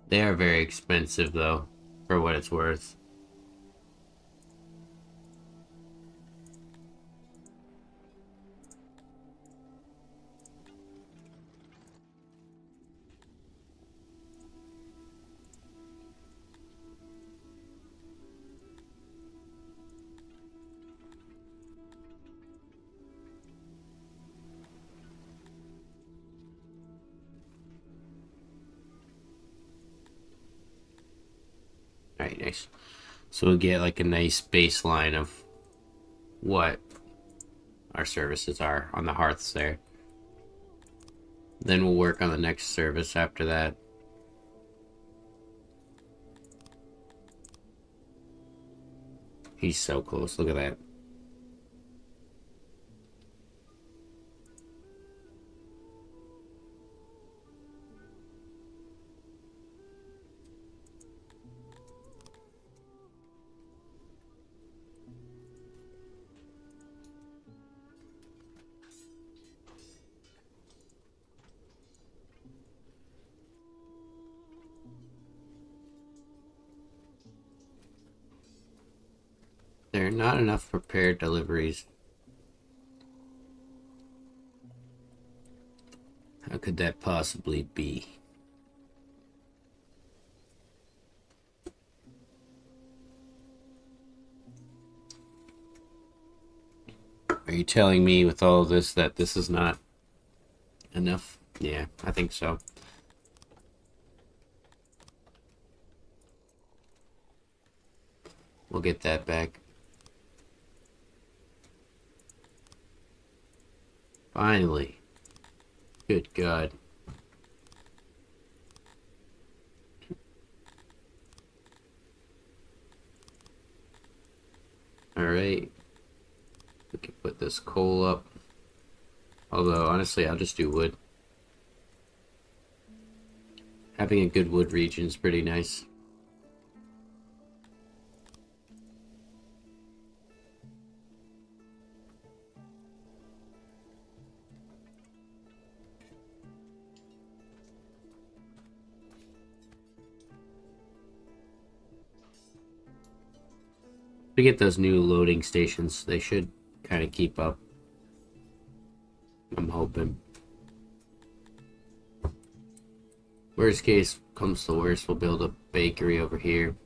They are very expensive though, for what it's worth. Alright, nice. So we'll get like a nice baseline of what our services are on the hearths there. Then we'll work on the next service after that. He's so close, look at that. There are not enough prepared deliveries. How could that possibly be? Are you telling me with all of this that this is not enough? Yeah, I think so. We'll get that back. Finally. Good God. Alright. We can put this coal up. Although, honestly, I'll just do wood. Having a good wood region is pretty nice. We get those new loading stations, they should kind of keep up. I'm hoping. Worst case comes to worst, we'll build a bakery over here.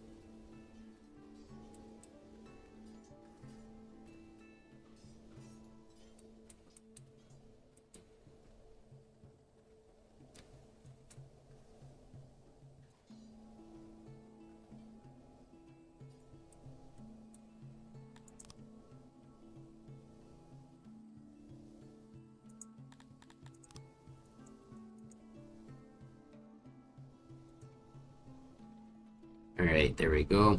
Alright, there we go.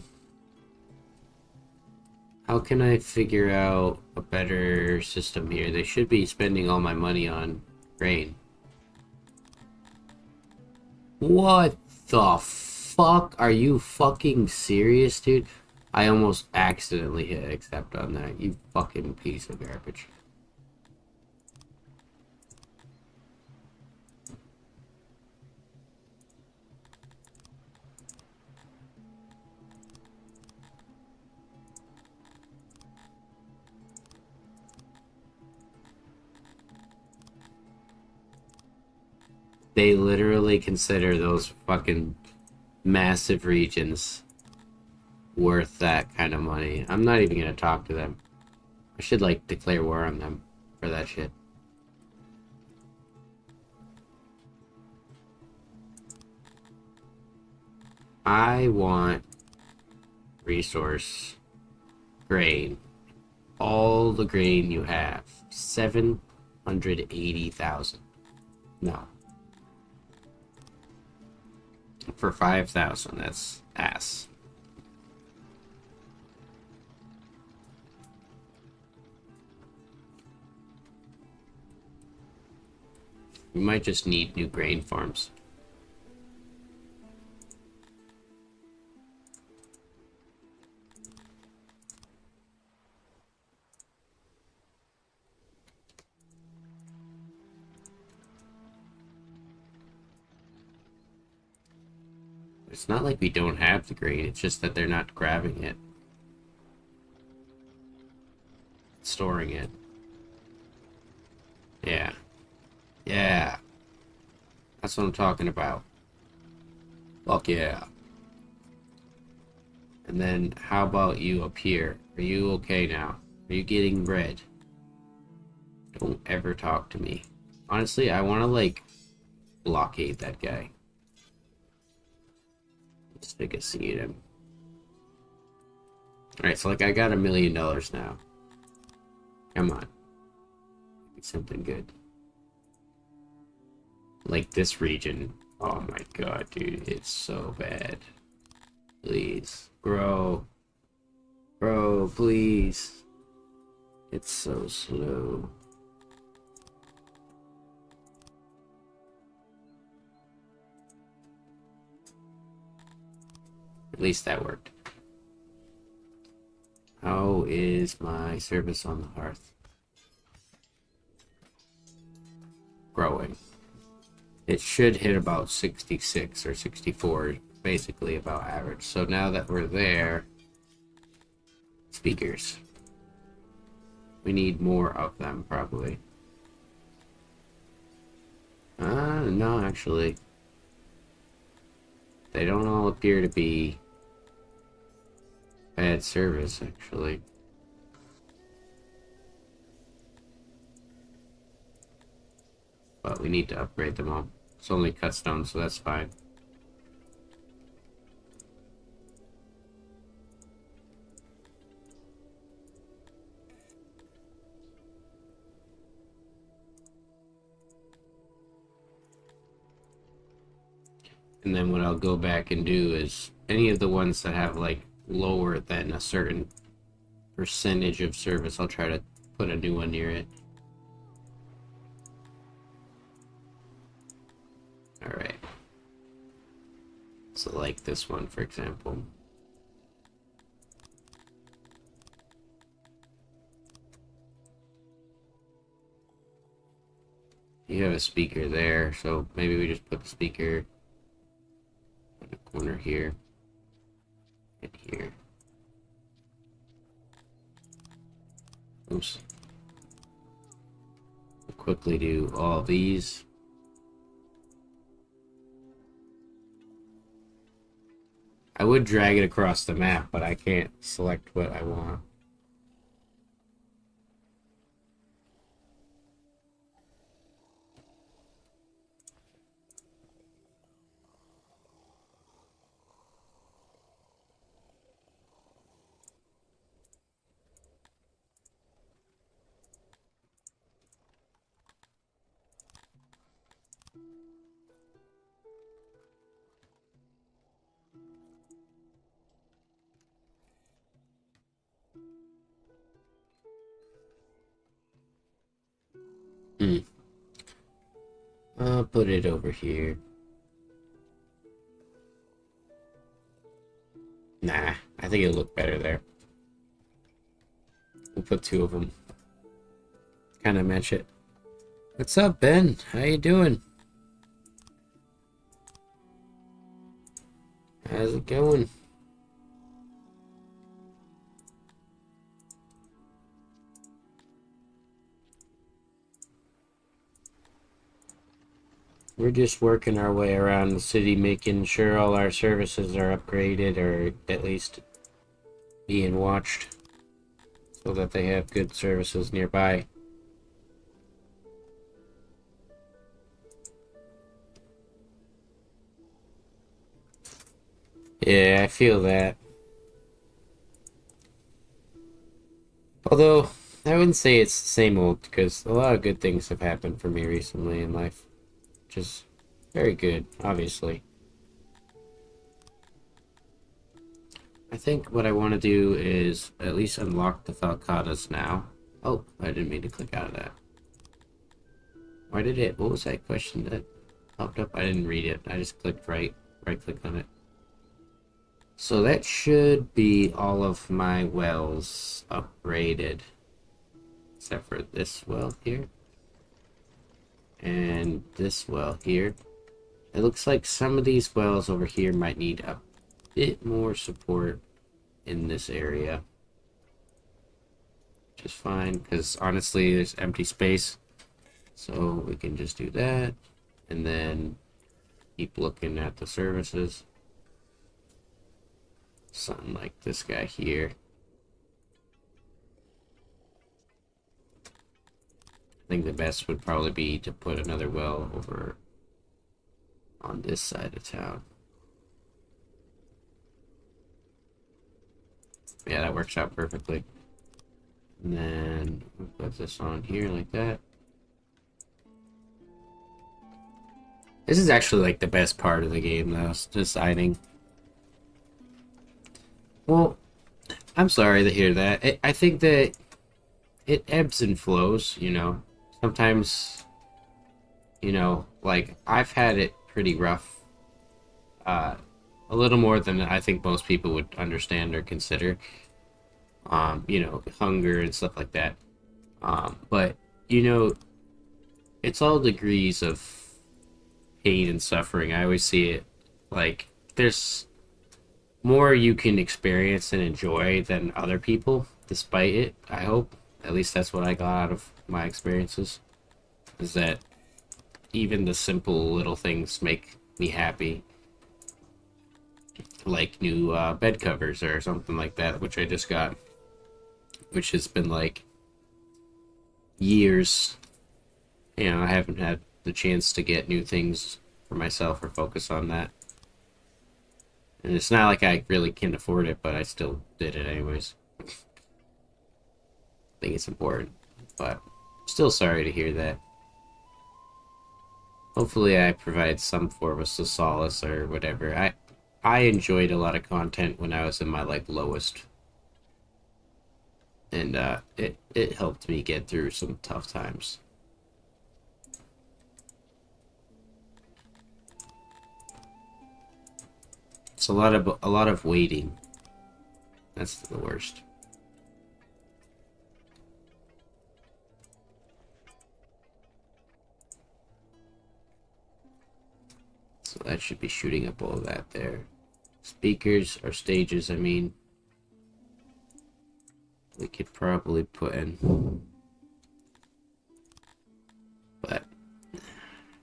How can I figure out a better system here? They should be spending all my money on grain. What the fuck? Are you fucking serious, dude? I almost accidentally hit accept on that, you fucking piece of garbage. They literally consider those fucking massive regions worth that kind of money. I'm not even gonna talk to them. I should, like, declare war on them for that shit. I want resource grain. All the grain you have. 780,000. No. For 5,000, that's ass. We might just need new grain farms. It's not like we don't have the grain, it's just that they're not grabbing it. Storing it. Yeah. Yeah. That's what I'm talking about. Fuck yeah. And then, how about you up here? Are you okay now? Are you getting bread? Don't ever talk to me. Honestly, I want to, like, blockade that guy. Let's take a seat at him. Alright, so, like, I got $1 million now. Come on. It's something good. Like, this region. Oh my god, dude. It's so bad. Please. Bro. Bro, please. It's so slow. At least that worked. How is my service on the hearth? Growing. It should hit about 66 or 64, basically about average. So now that we're there, speakers. We need more of them, probably. No, actually. They don't all appear to be bad service, actually. But we need to upgrade them all. It's only cut stone, so that's fine. And then what I'll go back and do is any of the ones that have like lower than a certain percentage of service, I'll try to put a new one near it. Alright. So like this one, for example. You have a speaker there, so maybe we just put the speaker in the corner here and here. Oops. We'll quickly do all these. I would drag it across the map, but I can't select what I want. Hmm. I'll put it over here. Nah, I think it'll look better there. We'll put two of them. Kind of match it. What's up, Ben? How you doing? How's it going? We're just working our way around the city, making sure all our services are upgraded, or at least being watched, so that they have good services nearby. Yeah, I feel that. Although, I wouldn't say it's the same old, because a lot of good things have happened for me recently in life. Which is very good, obviously. I think what I want to do is at least unlock the Falcatas now. Oh, I didn't mean to click out of that. Why did it? What was that question that popped up? I didn't read it. I just clicked right click on it. So that should be all of my wells upgraded. Except for this well here. And this well here. It looks like some of these wells over here might need a bit more support in this area. Which is fine, because honestly there's empty space. So we can just do that. And then keep looking at the services. Something like this guy here. I think the best would probably be to put another well over on this side of town. Yeah, that works out perfectly. And then we'll put this on here like that. This is actually like the best part of the game, though, deciding. Well, I'm sorry to hear that. I think that it ebbs and flows, you know. Sometimes, you know, like, I've had it pretty rough. A little more than I think most people would understand or consider. You know, hunger and stuff like that. But, you know, it's all degrees of pain and suffering. I always see it like there's more you can experience and enjoy than other people, despite it, I hope. At least that's what I got out of my experiences. Is that even the simple little things make me happy. Like new bed covers or something like that, which I just got. Which has been like years. You know, I haven't had the chance to get new things for myself or focus on that. And it's not like I really can afford it, but I still did it anyways. I think it's important. But still sorry to hear that. Hopefully I provide some form of solace or whatever. I enjoyed a lot of content when I was in my like lowest. And it helped me get through some tough times. It's a lot of waiting. That's the worst. So that should be shooting up all of that there. Speakers or stages, I mean. We could probably put in. But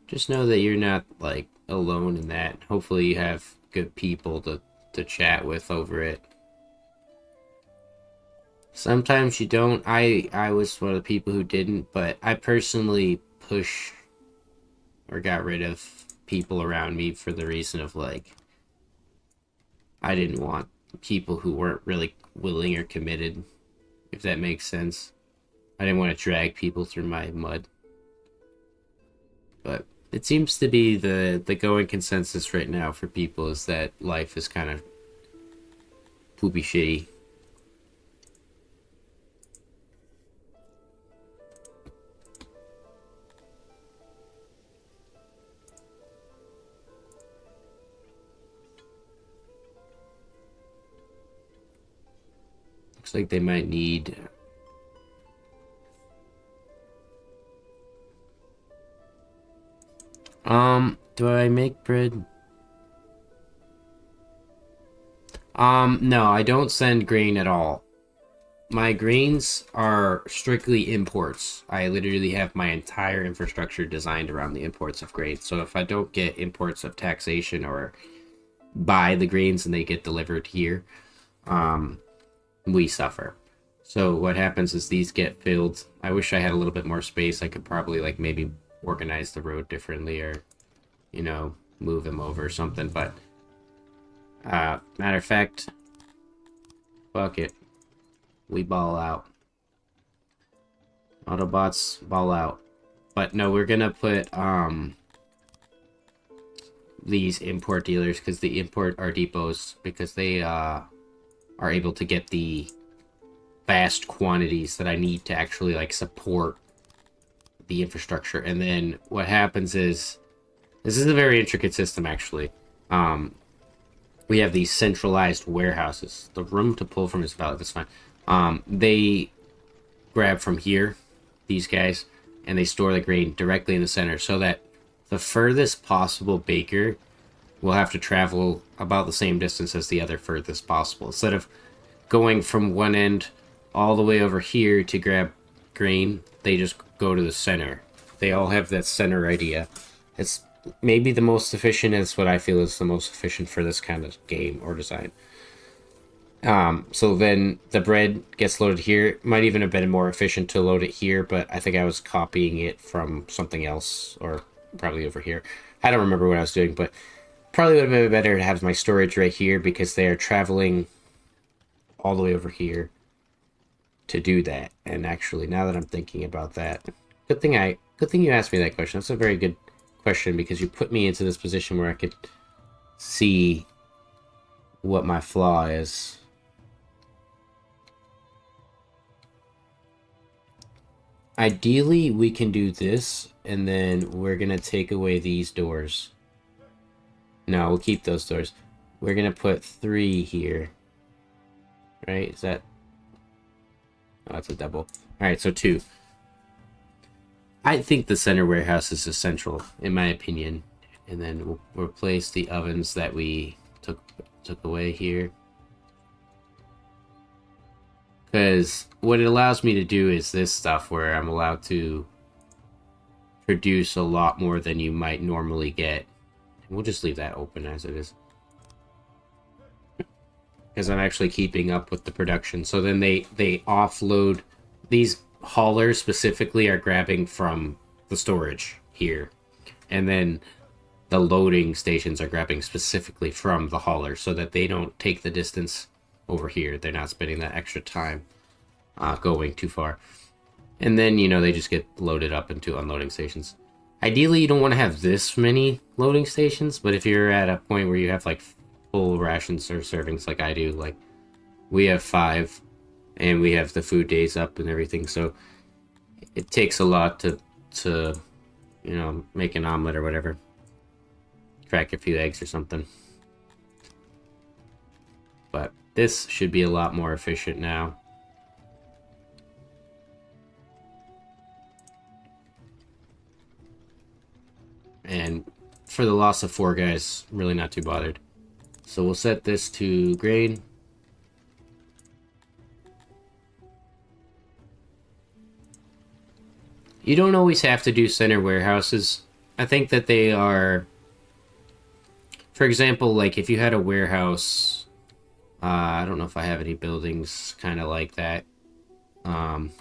just know that you're not like alone in that. Hopefully you have good people to chat with over it. Sometimes you don't. I was one of the people who didn't, but I personally push or got rid of people around me for the reason of like I didn't want people who weren't really willing or committed, if that makes sense. I didn't want to drag people through my mud. But it seems to be the going consensus right now for people is that life is kind of poopy shitty. Looks like they might need... do I make bread? No, I don't send grain at all. My grains are strictly imports. I literally have my entire infrastructure designed around the imports of grain. So if I don't get imports of taxation or buy the grains and they get delivered here, we suffer. So what happens is these get filled. I wish I had a little bit more space. I could probably like maybe organize the road differently or, you know, move them over or something. But matter of fact, fuck it. We ball out. Autobots ball out. But no, we're gonna put these import dealers because the import our depots because they are able to get the vast quantities that I need to actually like support the infrastructure. And then what happens is this is a very intricate system actually. We have these centralized warehouses. The room to pull from is valid. That's fine. They grab from here, these guys, and they store the grain directly in the center so that the furthest possible baker will have to travel about the same distance as the other furthest possible. Instead of going from one end all the way over here to grab grain, they just go to the center. They all have that center idea. It's maybe the most efficient. It's what I feel is the most efficient for this kind of game or design. So then the bread gets loaded here. It might even have been more efficient to load it here, but I think I was copying it from something else, or probably over here. I don't remember what I was doing, but probably would have been better to have my storage right here because they are traveling all the way over here to do that. And actually, now that I'm thinking about that, good thing you asked me that question. That's a very good question because you put me into this position where I could see what my flaw is. Ideally, we can do this, and then we're going to take away these doors. No, we'll keep those doors. We're going to put 3 here. Right? Is that... Oh, that's a double. Alright, so 2. I think the center warehouse is essential, in my opinion. And then we'll replace the ovens that we took away here. Because what it allows me to do is this stuff where I'm allowed to produce a lot more than you might normally get. We'll just leave that open as it is. Because I'm actually keeping up with the production. So then they offload. These haulers specifically are grabbing from the storage here. And then the loading stations are grabbing specifically from the hauler so that they don't take the distance over here. They're not spending that extra time going too far. And then, you know, they just get loaded up into unloading stations. Ideally, you don't want to have this many loading stations, but if you're at a point where you have like full rations or servings like I do, like we have 5 and we have the food days up and everything, so it takes a lot to you know, make an omelet or whatever, crack a few eggs or something. But this should be a lot more efficient now. And for the loss of 4 guys, I'm really not too bothered. So we'll set this to grain. You don't always have to do center warehouses. I think that they are... For example, like if you had a warehouse... I don't know if I have any buildings kind of like that.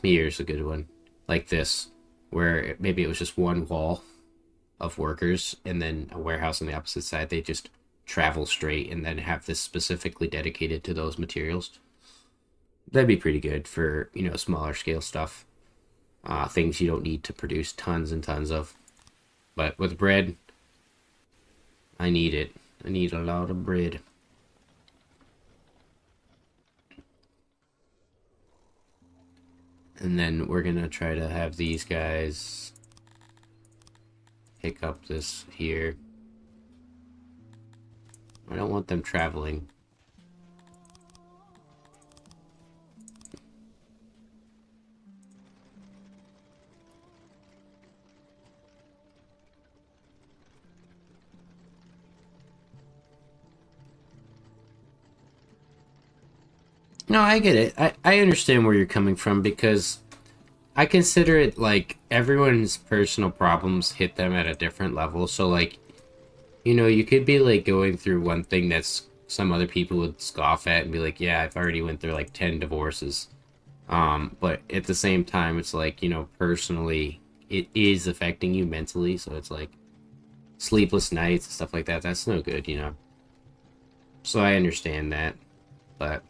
Here's a good one. Like this. Where maybe it was just one wall of workers and then a warehouse on the opposite side. They just travel straight and then have this specifically dedicated to those materials. That'd be pretty good for, you know, smaller scale stuff. Things you don't need to produce tons and tons of. But with bread, I need it. I need a lot of bread. And then we're gonna try to have these guys pick up this here. I don't want them traveling. No, I get it. I understand where you're coming from because I consider it like everyone's personal problems hit them at a different level. So like, you could be like going through one thing that's some other people would scoff at and be like, "Yeah, I've already went through like 10 divorces." But at the same time, it's like, personally, it is affecting you mentally. So it's like sleepless nights and stuff like that. That's no good. So I understand that. But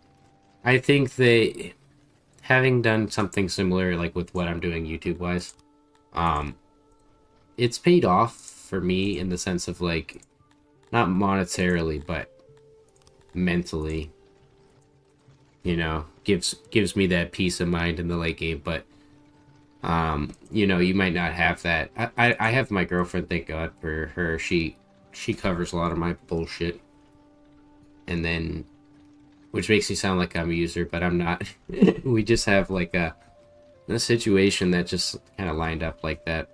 I think that having done something similar, like with what I'm doing YouTube wise, um, it's paid off for me in the sense of like, not monetarily, but mentally, gives me that peace of mind in the late game. But you might not have that. I have my girlfriend, thank God for her. She covers a lot of my bullshit, and then which makes me sound like I'm a user, but I'm not. We just have like a situation that just kind of lined up like that.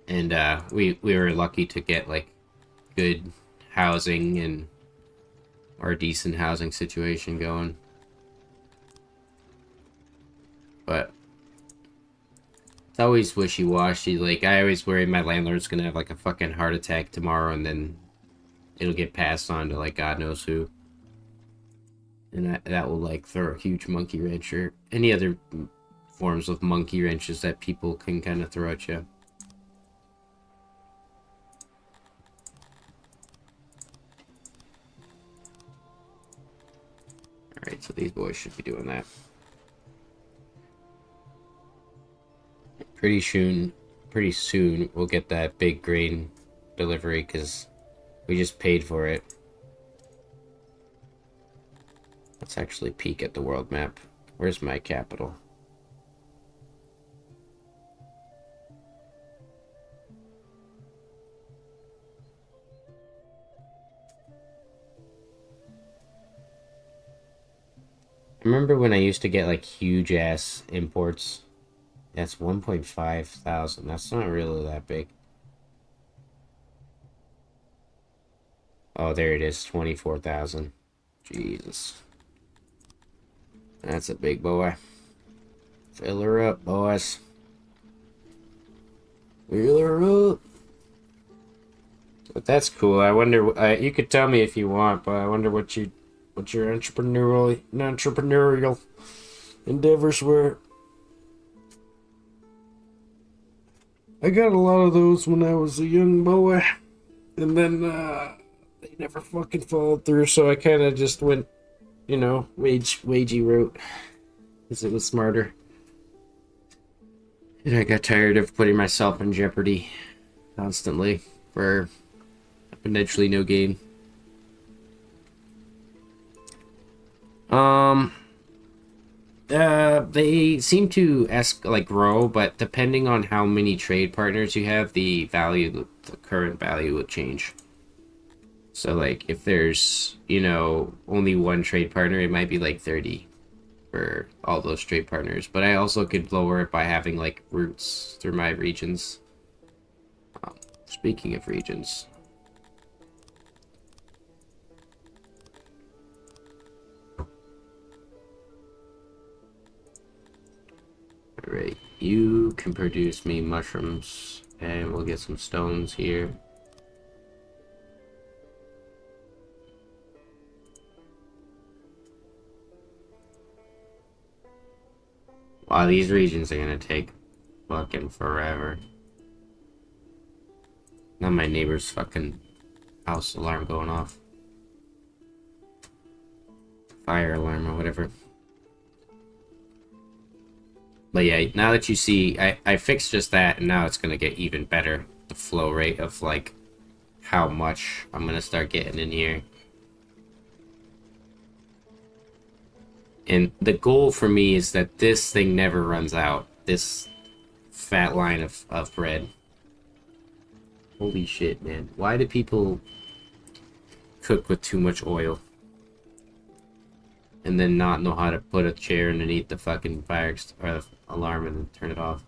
And we were lucky to get like good housing and or a decent housing situation going. But it's always wishy-washy. Like, I always worry my landlord's gonna have like a fucking heart attack tomorrow, and then it'll get passed on to like God knows who. And that will like throw a huge monkey wrench, or any other forms of monkey wrenches that people can kind of throw at you. Alright, so these boys should be doing that. Pretty soon we'll get that big grain delivery because we just paid for it. Let's actually peek at the world map. Where's my capital? I remember when I used to get like huge ass imports. That's 1.5 thousand. That's not really that big. Oh, there it is. 24,000. Jesus. That's a big boy. Fill her up, boys. Fill her up. But that's cool. I wonder. You could tell me if you want, but I wonder what your entrepreneurial endeavors were. I got a lot of those when I was a young boy, and then they never fucking followed through. So I kind of just went, wagey route, because it was smarter. And I got tired of putting myself in jeopardy constantly for potentially no gain. They seem to grow, but depending on how many trade partners you have, the current value will change. So, like, if there's, only one trade partner, it might be like 30 for all those trade partners. But I also could lower it by having, like, routes through my regions. Speaking of regions. Alright, you can produce me mushrooms, and we'll get some stones here. Wow, these regions are gonna take fucking forever. Now my neighbor's fucking house alarm going off. Fire alarm or whatever. But yeah, now that you see, I fixed just that, and now it's gonna get even better. The flow rate of, like, how much I'm gonna start getting in here. And the goal for me is that this thing never runs out. This fat line of bread. Holy shit, man. Why do people cook with too much oil? And then not know how to put a chair underneath the fucking fire or the alarm and then turn it off.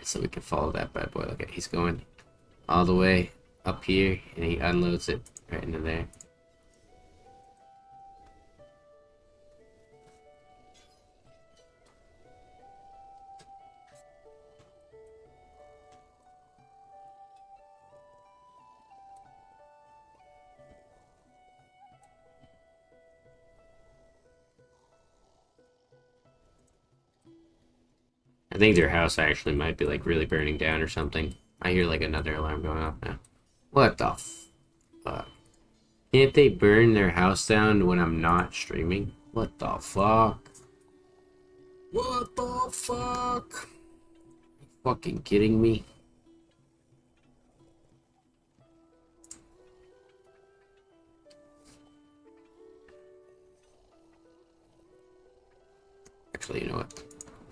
so we can follow that bad boy. Look at, he's going all the way up here, and he unloads it right into there. I think their house actually might be like really burning down or something. I hear like another alarm going off now. What the fuck? Can't they burn their house down when I'm not streaming? What the fuck? What the fuck? Fucking kidding me? Actually, you know what?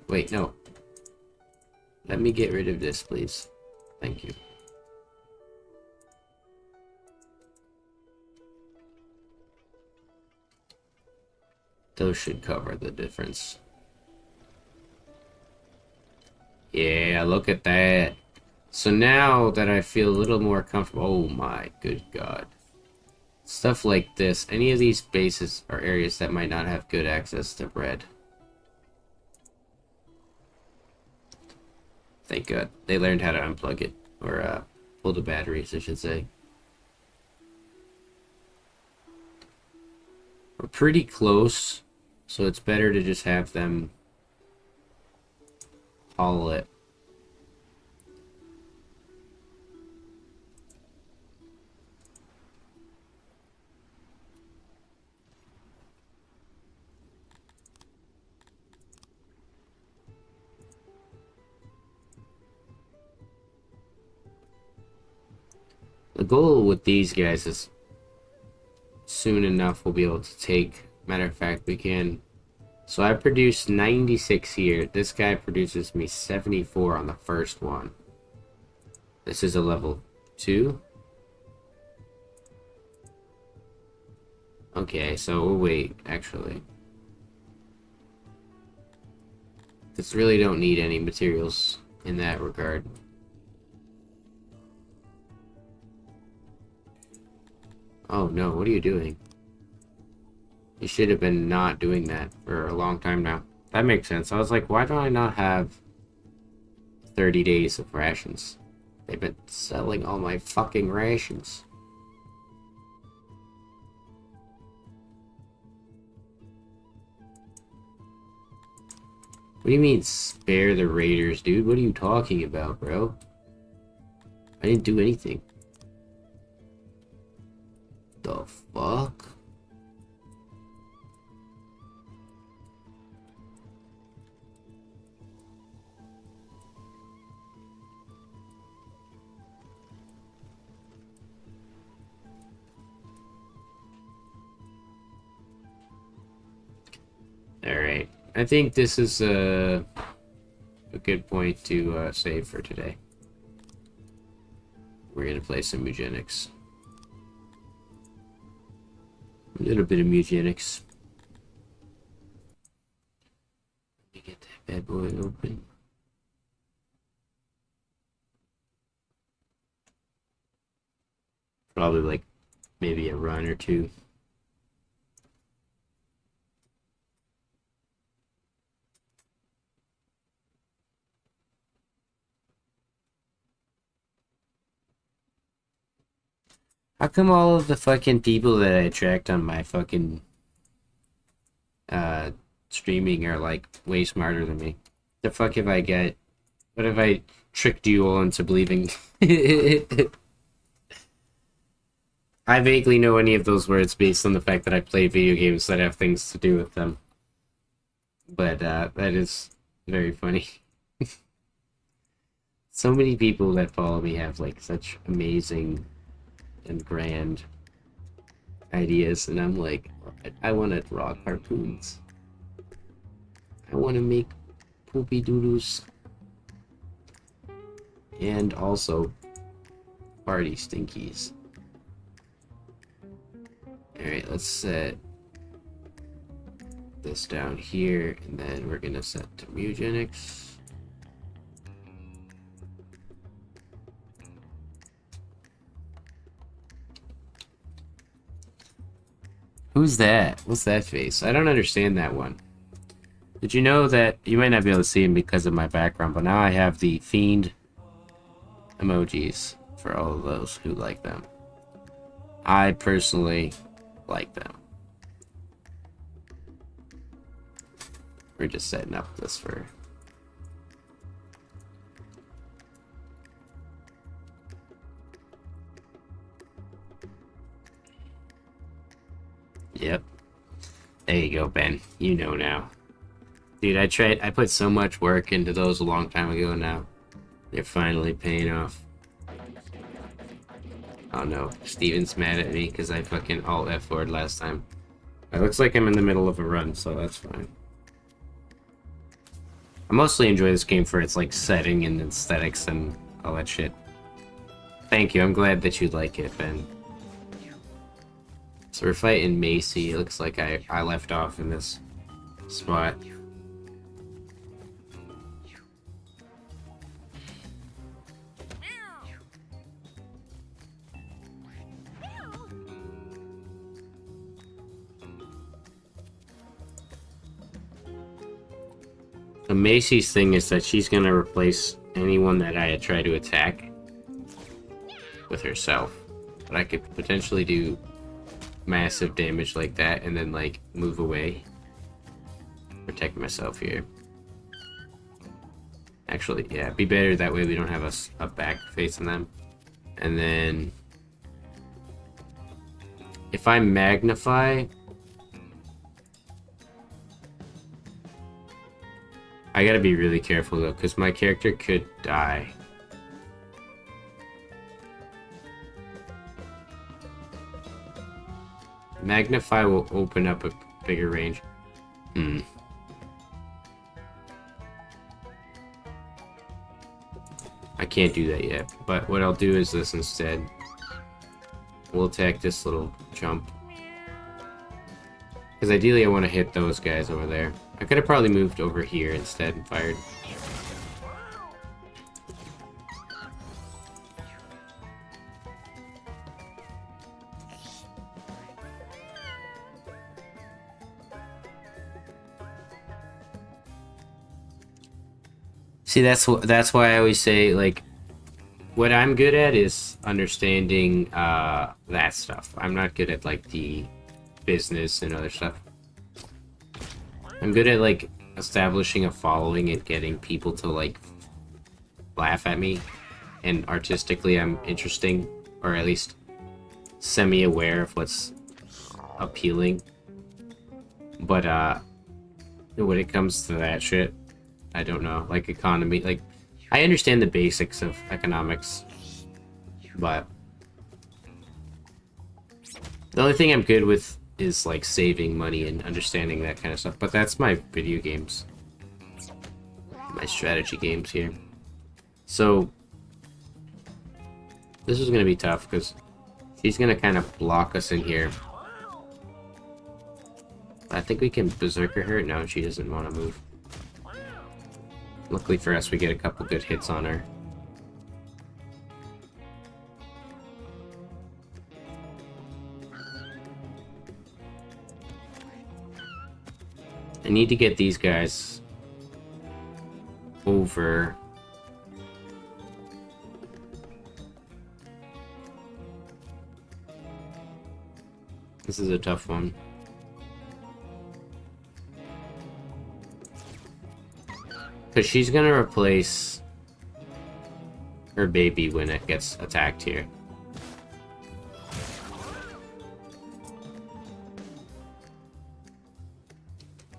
Wait, no. Let me get rid of this, please. Thank you. Those should cover the difference. Yeah, look at that. So now that I feel a little more comfortable... Oh my good god. Stuff like this. Any of these bases are areas that might not have good access to bread. Thank god. They learned how to unplug it. Or, pull the batteries, I should say. We're pretty close, so it's better to just have them haul it. The goal with these guys is soon enough we'll be able to take. Matter of fact, we can. So I produced 96 here. This guy produces me 74 on the first one. This is a level 2. Okay, so we'll wait, actually. This really don't need any materials in that regard. Oh no, what are you doing? You should have been not doing that for a long time now. That makes sense. I was like, why do I not have 30 days of rations? They've been selling all my fucking rations. What do you mean, spare the raiders, dude? What are you talking about, bro? I didn't do anything. The fuck? Alright. I think this is a good point to save for today. We're gonna play some eugenics. A little bit of eugenics. Let me get that bad boy open. Probably like maybe a run or two. How come all of the fucking people that I attract on my fucking streaming are like way smarter than me? The fuck have I got? What have I tricked you all into believing? I vaguely know any of those words based on the fact that I play video games that have things to do with them. But that is very funny. So many people that follow me have like such amazing and grand ideas, and I'm like, I want to draw cartoons. I want to make poopy doodles. And also party stinkies. Alright, let's set this down here, and then we're gonna set to eugenics. Who's that? What's that face? I don't understand that one. Did you know that you might not be able to see him because of my background, but now I have the fiend emojis for all of those who like them. I personally like them. We're just setting up this for... Yep. There you go, Ben. You know now. Dude, I put so much work into those a long time ago now. They're finally paying off. Oh no, Steven's mad at me because I fucking alt F4'd last time. It looks like I'm in the middle of a run, so that's fine. I mostly enjoy this game for its like setting and aesthetics and all that shit. Thank you, I'm glad that you like it, Ben. So we're fighting Macy. It looks like I left off in this spot. So Macy's thing is that she's gonna replace anyone that I had tried to attack with herself. But I could potentially do massive damage like that and then like move away. Protect myself here. Actually, yeah, it'd be better that way we don't have a back facing them. And then if I magnify, I gotta be really careful though, because my character could die. Magnify will open up a bigger range. I can't do that yet, but what I'll do is this instead. We'll attack this little jump. Because ideally I want to hit those guys over there. I could have probably moved over here instead and fired. See, that's why I always say, like, what I'm good at is understanding that stuff. I'm not good at, like, the business and other stuff. I'm good at, like, establishing a following and getting people to, like, laugh at me. And artistically, I'm interesting, or at least semi-aware of what's appealing. But, when it comes to that shit, I don't know, like economy, like, I understand the basics of economics, but the only thing I'm good with is, like, saving money and understanding that kind of stuff, but that's my video games, my strategy games here. So, this is going to be tough, because she's going to kind of block us in here. I think we can berserker her. No, she doesn't want to move. Luckily for us, we get a couple good hits on her. I need to get these guys over. This is a tough one. Because she's going to replace her baby when it gets attacked here.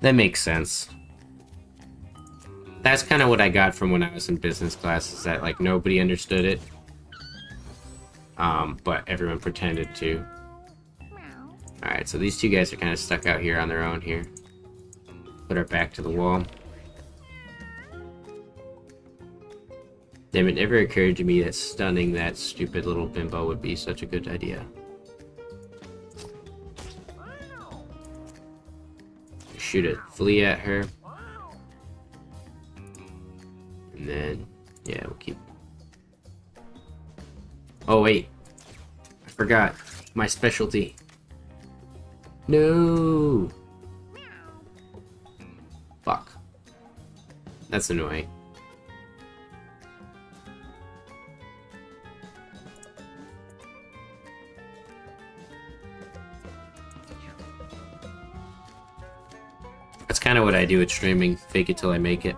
That makes sense. That's kind of what I got from when I was in business class, is that, like, nobody understood it. But everyone pretended to. Alright, so these two guys are kind of stuck out here on their own here. Put our back to the wall. Damn, it never occurred to me that stunning that stupid little bimbo would be such a good idea. Shoot a flea at her. And then, yeah, we'll keep... Oh, wait. I forgot. My specialty. No! Fuck. That's annoying. That's kind of what I do with streaming. Fake it till I make it.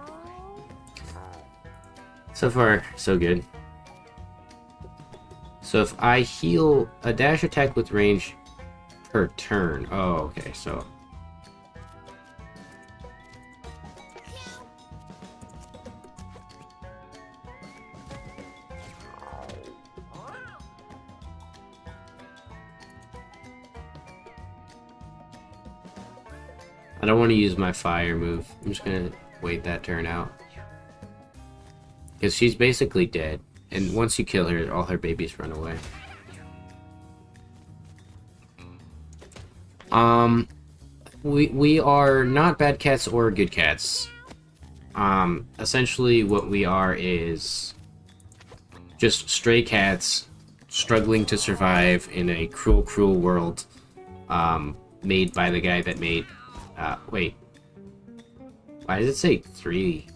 So far, so good. So if I heal a dash attack with range per turn. Oh, okay, so... I don't want to use my fire move. I'm just gonna wait that turn out. Because she's basically dead. And once you kill her, all her babies run away. We are not bad cats or good cats. Essentially what we are is just stray cats struggling to survive in a cruel, cruel world, made by the guy that made, wait. Why does it say 3?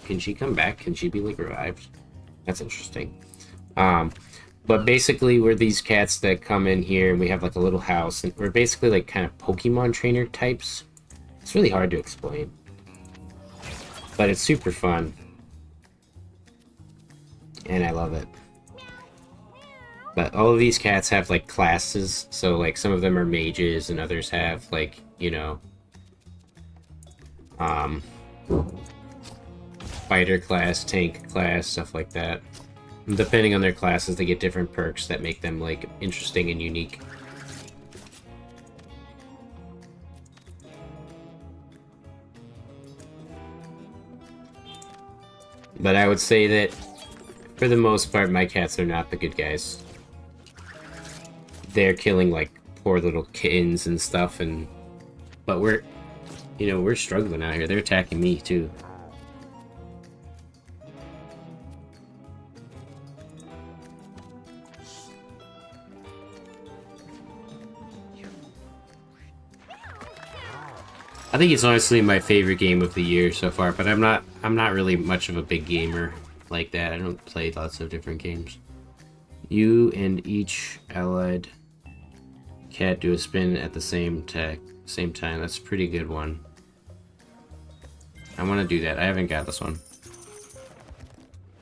Can she come back? Can she be, like, revived? That's interesting. But basically, we're these cats that come in here, and we have, like, a little house, and we're basically, like, kind of Pokemon trainer types. It's really hard to explain. But it's super fun. And I love it. But all of these cats have, like, classes, so, like, some of them are mages, and others have, like, you know, fighter class, tank class, stuff like that. And depending on their classes, they get different perks that make them, like, interesting and unique. But I would say that, for the most part, my cats are not the good guys. They're killing, like, poor little kittens and stuff, and... But we're... You know, we're struggling out here. They're attacking me, too. I think it's honestly my favorite game of the year so far, but I'm not really much of a big gamer like that. I don't play lots of different games. You and each allied cat do a spin at the same time. That's a pretty good one. I want to do that. I haven't got this one.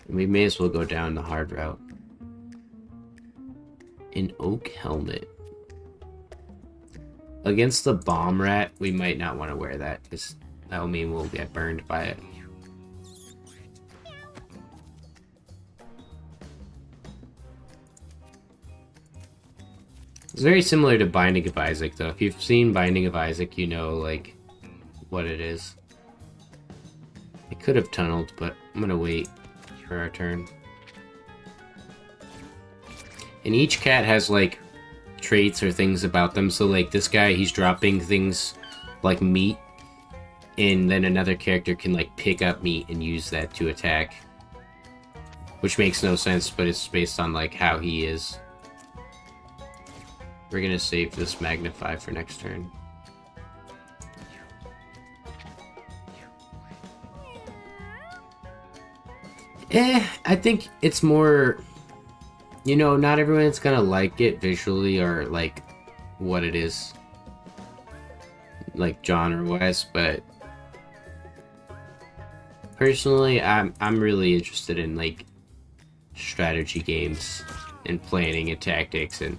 We may as well go down the hard route. An oak helmet. Against the bomb rat, we might not want to wear that, because that will mean we'll get burned by it. It's very similar to Binding of Isaac, though. If you've seen Binding of Isaac, you know, like, what it is. I could have tunneled, but I'm gonna wait for our turn. And each cat has, like, traits or things about them. So, like, this guy, he's dropping things like meat, and then another character can, like, pick up meat and use that to attack. Which makes no sense, but it's based on, like, how he is. We're gonna save this Magnify for next turn. I think it's more... You know, not everyone's gonna like it visually or, like, what it is. Like, genre-wise, but... Personally, I'm really interested in, like, strategy games and planning and tactics and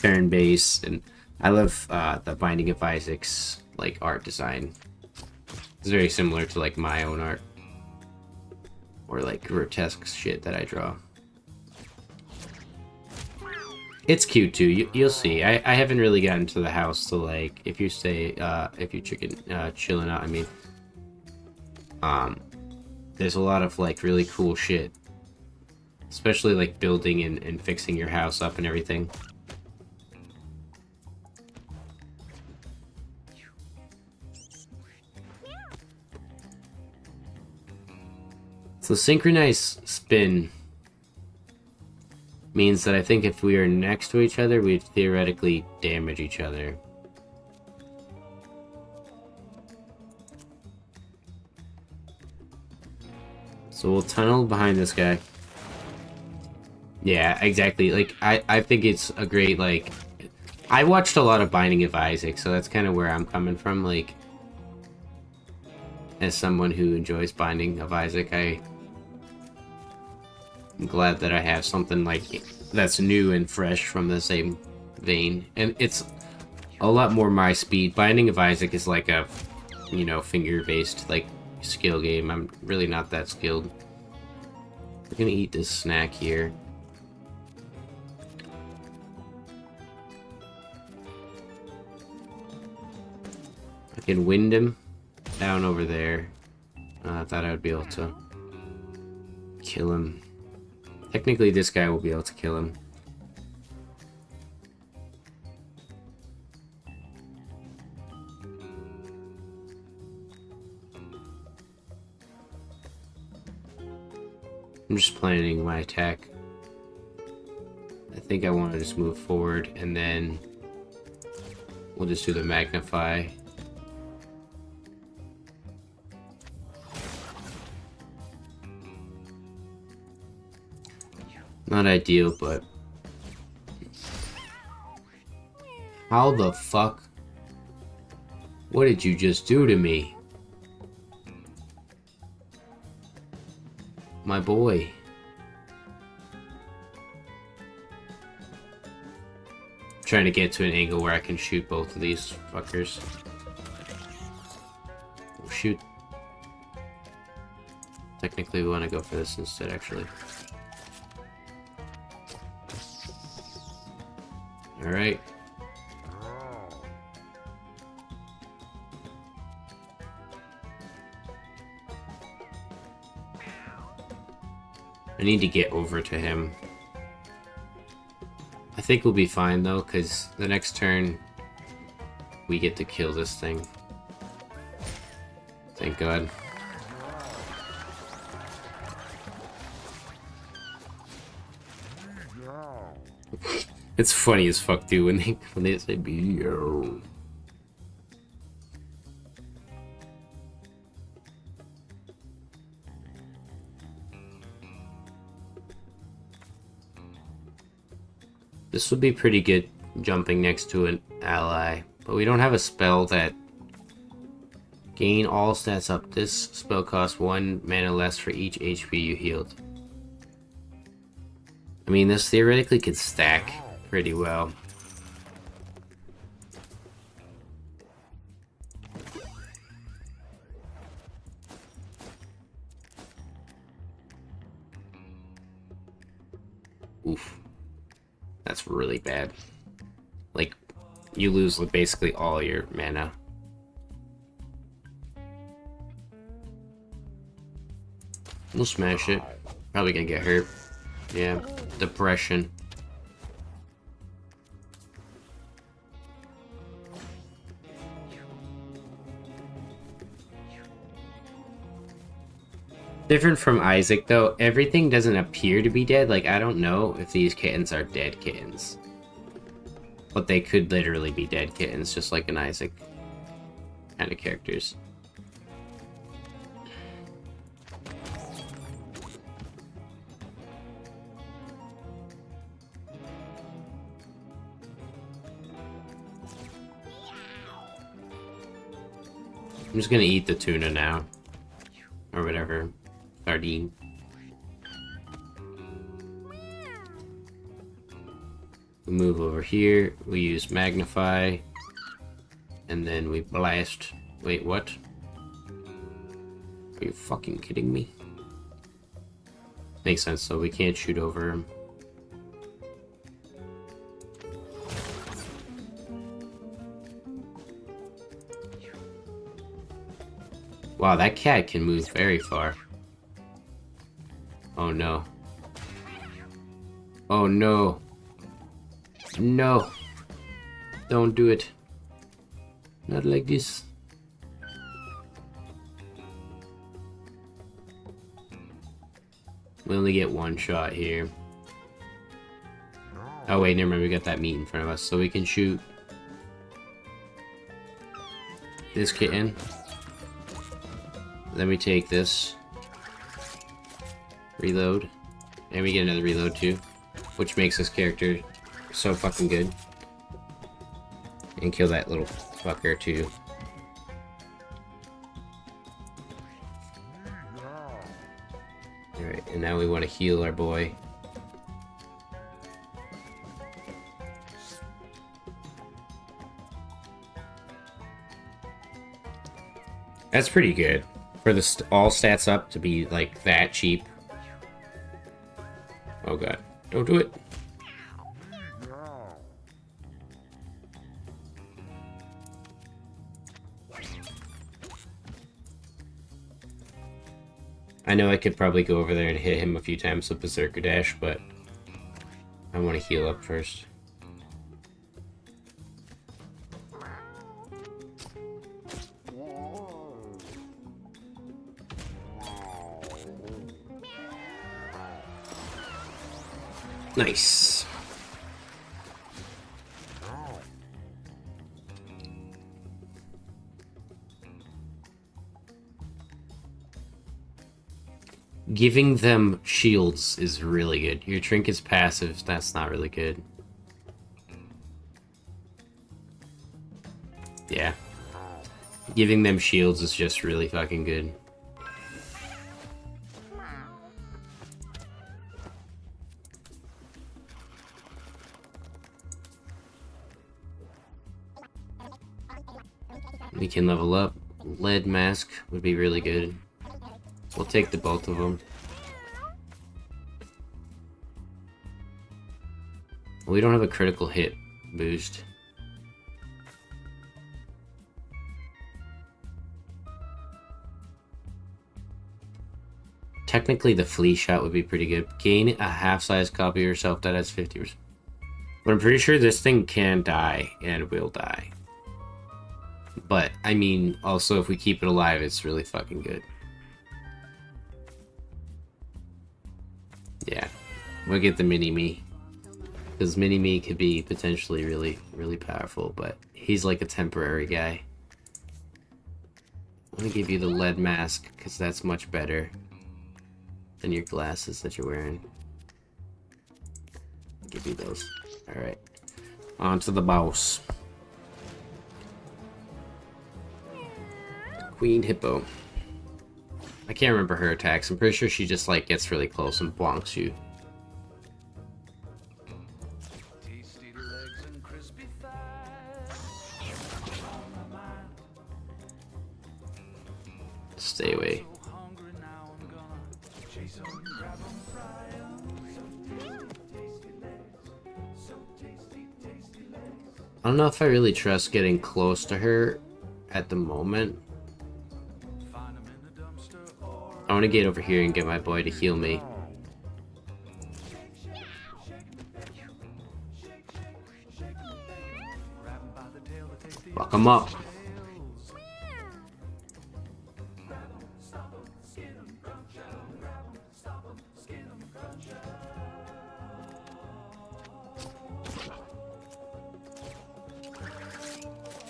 turn-based, and I love the Binding of Isaac's, like, art design. It's very similar to, like, my own art. Or, like, grotesque shit that I draw. It's cute, too. You'll see. I haven't really gotten to the house to, like, if you stay, if you chilling out, I mean. There's a lot of, like, really cool shit. Especially, like, building and fixing your house up and everything. So synchronized spin. means that I think if we are next to each other, we'd theoretically damage each other. So we'll tunnel behind this guy. Yeah, exactly. Like, I think it's a great, like... I watched a lot of Binding of Isaac, so that's kind of where I'm coming from, like... As someone who enjoys Binding of Isaac, I'm glad that I have something, like, that's new and fresh from the same vein. And it's a lot more my speed. Binding of Isaac is like a, you know, finger-based, like, skill game. I'm really not that skilled. We're gonna eat this snack here. I can wind him down over there. I thought I would be able to kill him. Technically, this guy will be able to kill him. I'm just planning my attack. I think I want to just move forward, and then we'll just do the magnify. Not ideal, but... How the fuck? What did you just do to me? My boy. I'm trying to get to an angle where I can shoot both of these fuckers. Oh, shoot. Technically, we want to go for this instead, actually. Alright. I need to get over to him. I think we'll be fine though, because the next turn we get to kill this thing. Thank God. It's funny as fuck too when they say "yo." This would be pretty good jumping next to an ally, but we don't have a spell that gain all stats up. This spell costs 1 mana less for each HP you healed. I mean, this theoretically could stack pretty well. Oof. That's really bad. Like, you lose basically all your mana. We'll smash it. Probably gonna get hurt. Yeah, depression. Different from Isaac, though, everything doesn't appear to be dead. Like, I don't know if these kittens are dead kittens. But they could literally be dead kittens, just like an Isaac kind of characters. I'm just gonna eat the tuna now. Or whatever. Sardine. We move over here, we use magnify, and then we blast. Wait, what? Are you fucking kidding me? Makes sense, so we can't shoot over him. Wow, that cat can move very far. Oh no. Oh no. No. Don't do it. Not like this. We only get one shot here. Oh wait, never mind, we got that meat in front of us, so we can shoot this kitten. Then we take this, reload, and we get another reload too, which makes this character so fucking good. And kill that little fucker too. Alright, and now we want to heal our boy. That's pretty good. For the all stats up to be like that cheap. Oh god. Don't do it. I know I could probably go over there and hit him a few times with Berserker Dash, but I want to heal up first. Nice. Giving them shields is really good. Your trinket's passive, that's not really good. Yeah. Giving them shields is just really fucking good. We can level up. Lead mask would be really good. We'll take the both of them. We don't have a critical hit boost. Technically, the flea shot would be pretty good. Gain a half-size copy of yourself that has 50%. But I'm pretty sure this thing can die and will die. But, I mean, also if we keep it alive, it's really fucking good. Yeah, we'll get the Mini-Me. Because Mini-Me could be potentially really, really powerful, but he's like a temporary guy. I'm gonna give you the lead mask, because that's much better than your glasses that you're wearing. Give you those. Alright. On to the boss. Queen Hippo. I can't remember her attacks. I'm pretty sure she just like gets really close and bonks you. Stay away. I don't know if I really trust getting close to her at the moment. I want to get over here and get my boy to heal me. Fuck him up.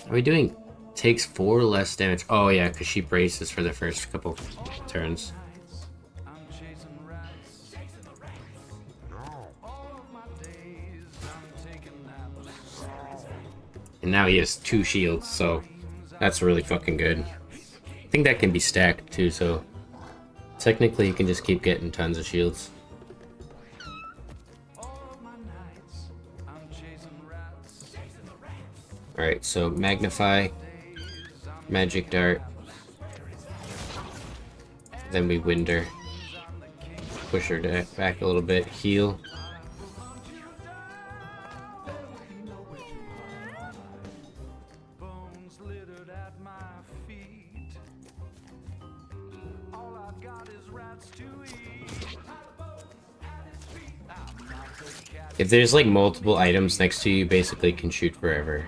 Are we doing? Takes 4 less damage. Oh yeah, because she braces for the first couple turns. And now he has 2 shields, so that's really fucking good. I think that can be stacked too, so technically you can just keep getting tons of shields. Alright, so Magnify, Magic Dart, then we wind her, push her back a little bit, heal. If there's like multiple items next to you, basically can shoot forever.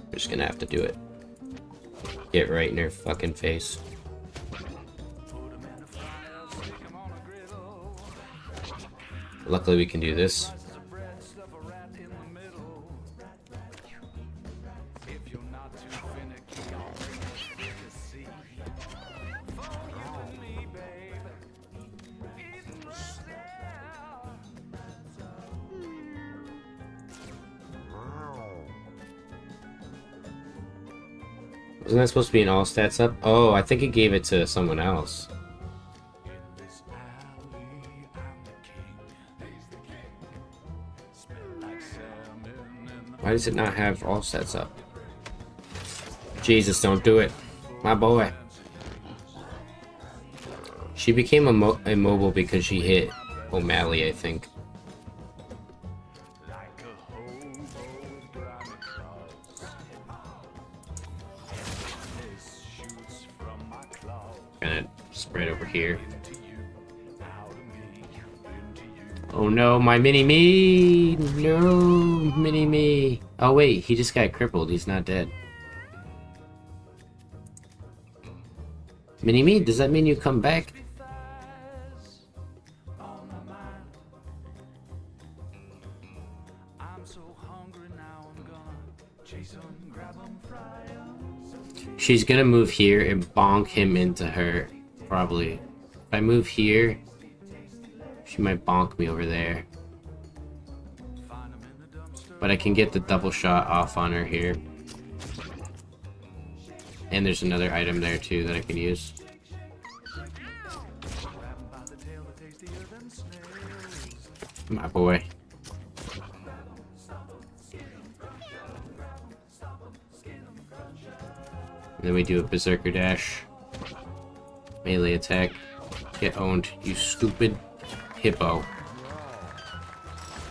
We're just gonna have to do it. Get right in her fucking face. Luckily we can do this. Wasn't that supposed to be an all stats up? Oh, I think it gave it to someone else. Why does it not have all stats up? Jesus, don't do it. My boy. She became immobile because she hit O'Malley, I think. Gonna spread over here. Oh no, my mini-me! No, mini-me! Oh wait, he just got crippled. He's not dead. Mini-me, does that mean you come back? She's gonna move here and bonk him into her, probably. If I move here, she might bonk me over there. But I can get the double shot off on her here. And there's another item there too that I can use. My boy. And then we do a berserker dash. Melee attack. Get owned, you stupid hippo.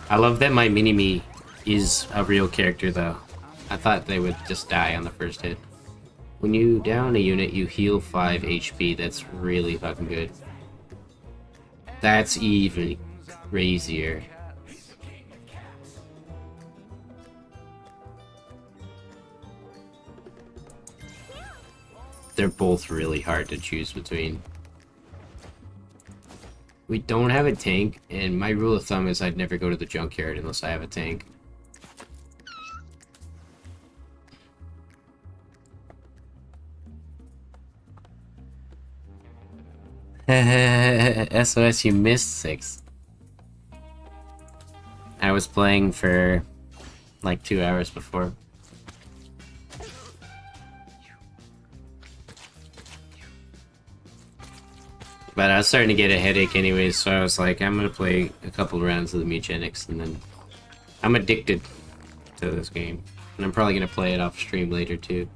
I love that my mini-me is a real character though. I thought they would just die on the first hit. When you down a unit, you heal 5 HP. That's really fucking good. That's even crazier. They're both really hard to choose between. We don't have a tank, and my rule of thumb is I'd never go to the junkyard unless I have a tank. SOS, you missed 6. I was playing for like 2 hours before. But I was starting to get a headache anyways, so I was like, I'm gonna play a couple rounds of the Mugenics, and then I'm addicted to this game. And I'm probably gonna play it off stream later too.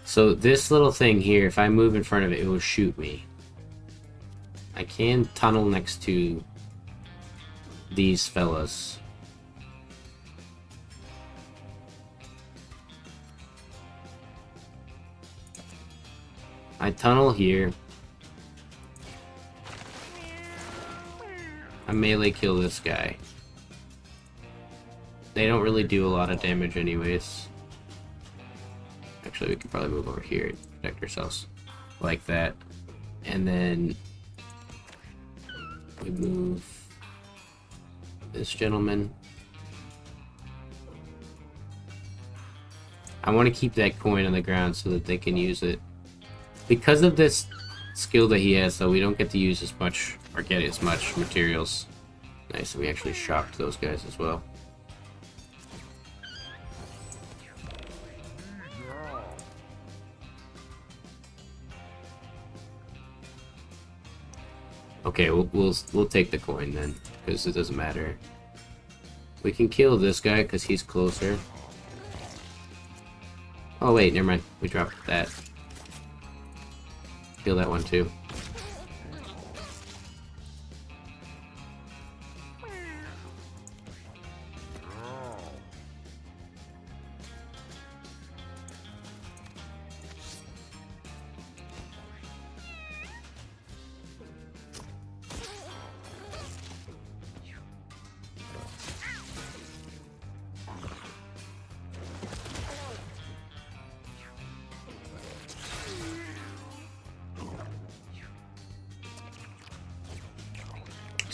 So this little thing here, if I move in front of it, it will shoot me. I can tunnel next to these fellas. I tunnel here. I melee kill this guy. They don't really do a lot of damage anyways. Actually, we could probably move over here and protect ourselves. Like that. And then we move this gentleman. I want to keep that coin on the ground so that they can use it. Because of this skill that he has, though, we don't get to use as much or get as much materials. Nice, we actually shocked those guys as well. Okay, we'll take the coin then, because it doesn't matter. We can kill this guy because he's closer. Oh wait, never mind. We dropped that. Kill that one too.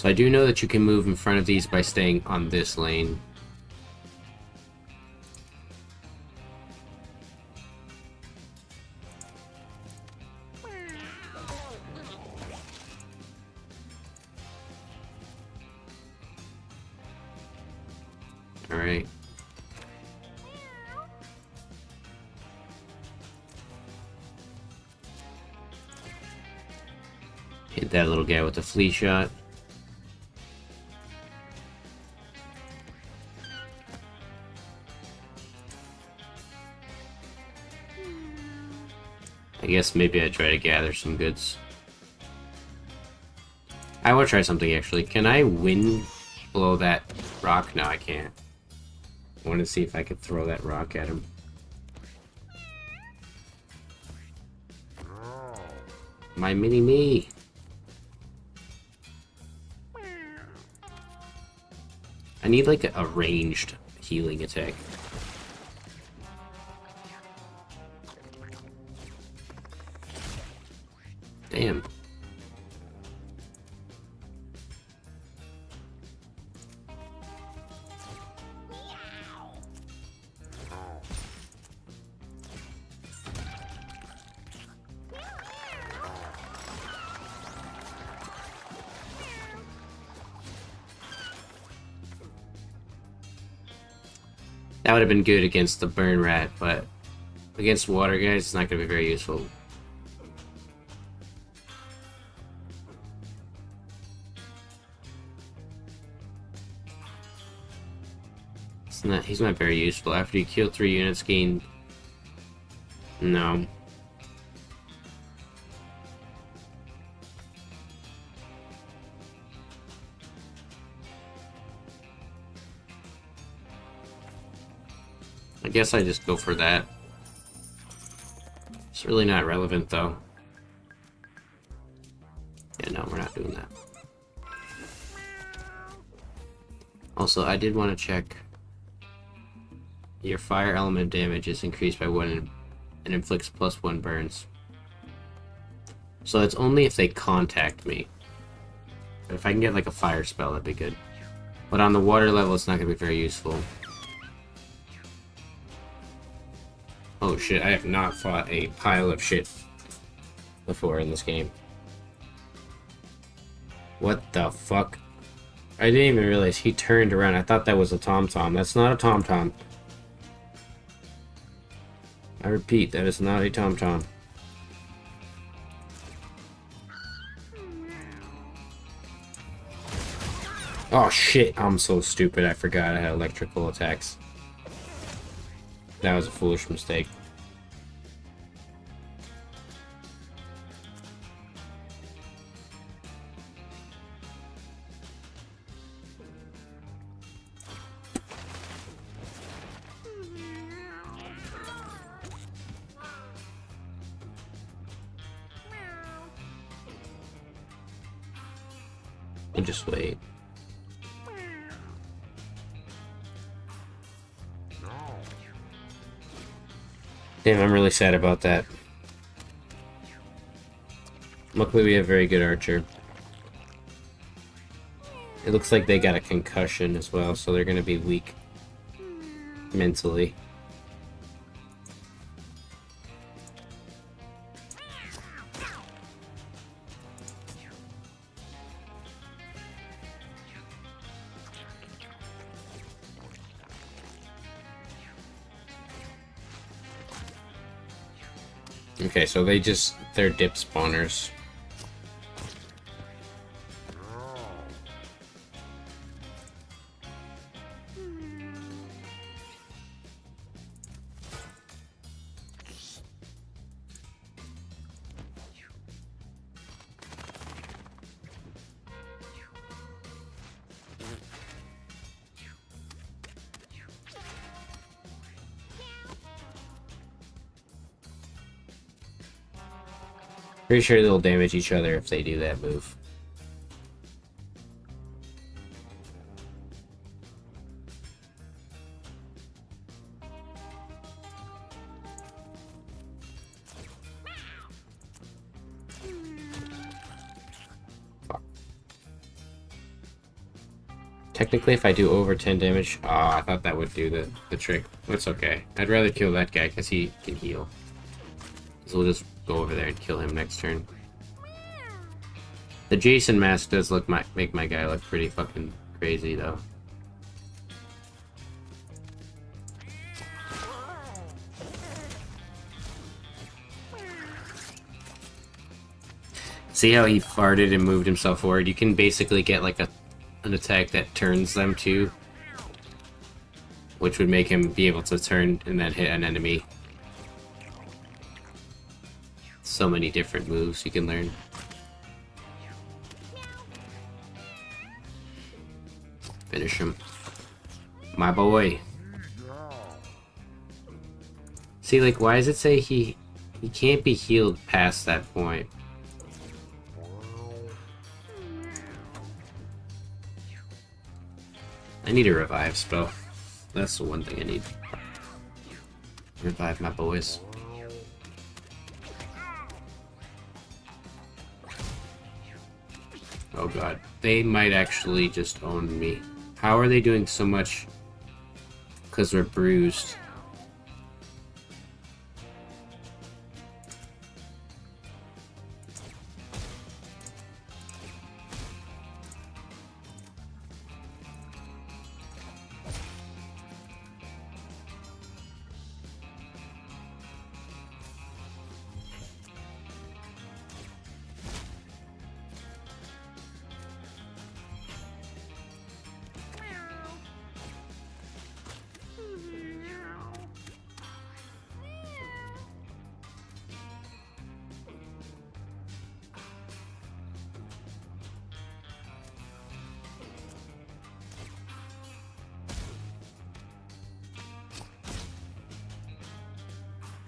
So I do know that you can move in front of these by staying on this lane. Alright. Hit that little guy with the flea shot. I guess maybe I try to gather some goods. I want to try something actually. Can I wind blow that rock? No, I can't. I want to see if I could throw that rock at him. My mini-me! I need like a ranged healing attack. Damn. That would have been good against the burn rat, but against water guys, it's not going to be very useful. He's not very useful. After you kill 3 units, gain... No. I guess I just go for that. It's really not relevant, though. Yeah, no, we're not doing that. Also, I did want to check... Your fire element damage is increased by 1 and inflicts +1 burns. So it's only if they contact me. But if I can get like a fire spell, that'd be good. But on the water level, it's not going to be very useful. Oh shit, I have not fought a pile of shit before in this game. What the fuck? I didn't even realize he turned around. I thought that was a TomTom. That's not a TomTom. I repeat, that is not a TomTom. Oh shit, I'm so stupid. I forgot I had electrical attacks. That was a foolish mistake. And just wait. Damn, I'm really sad about that. Luckily we have a very good archer. It looks like they got a concussion as well, so they're gonna be weak mentally. Okay, so they're dip spawners. Pretty sure they'll damage each other if they do that move. Fuck. Technically, if I do over 10 damage... Oh, I thought that would do the trick. It's okay. I'd rather kill that guy because he can heal. So we'll just go over there and kill him next turn. The Jason mask does make my guy look pretty fucking crazy, though. See how he farted and moved himself forward? You can basically get like an attack that turns them too, which would make him be able to turn and then hit an enemy. So many different moves you can learn. Finish him. My boy. See, like, why does it say he can't be healed past that point? I need a revive spell. That's the one thing I need. Revive my boys. Oh god. They might actually just own me. How are they doing so much? Because we're bruised.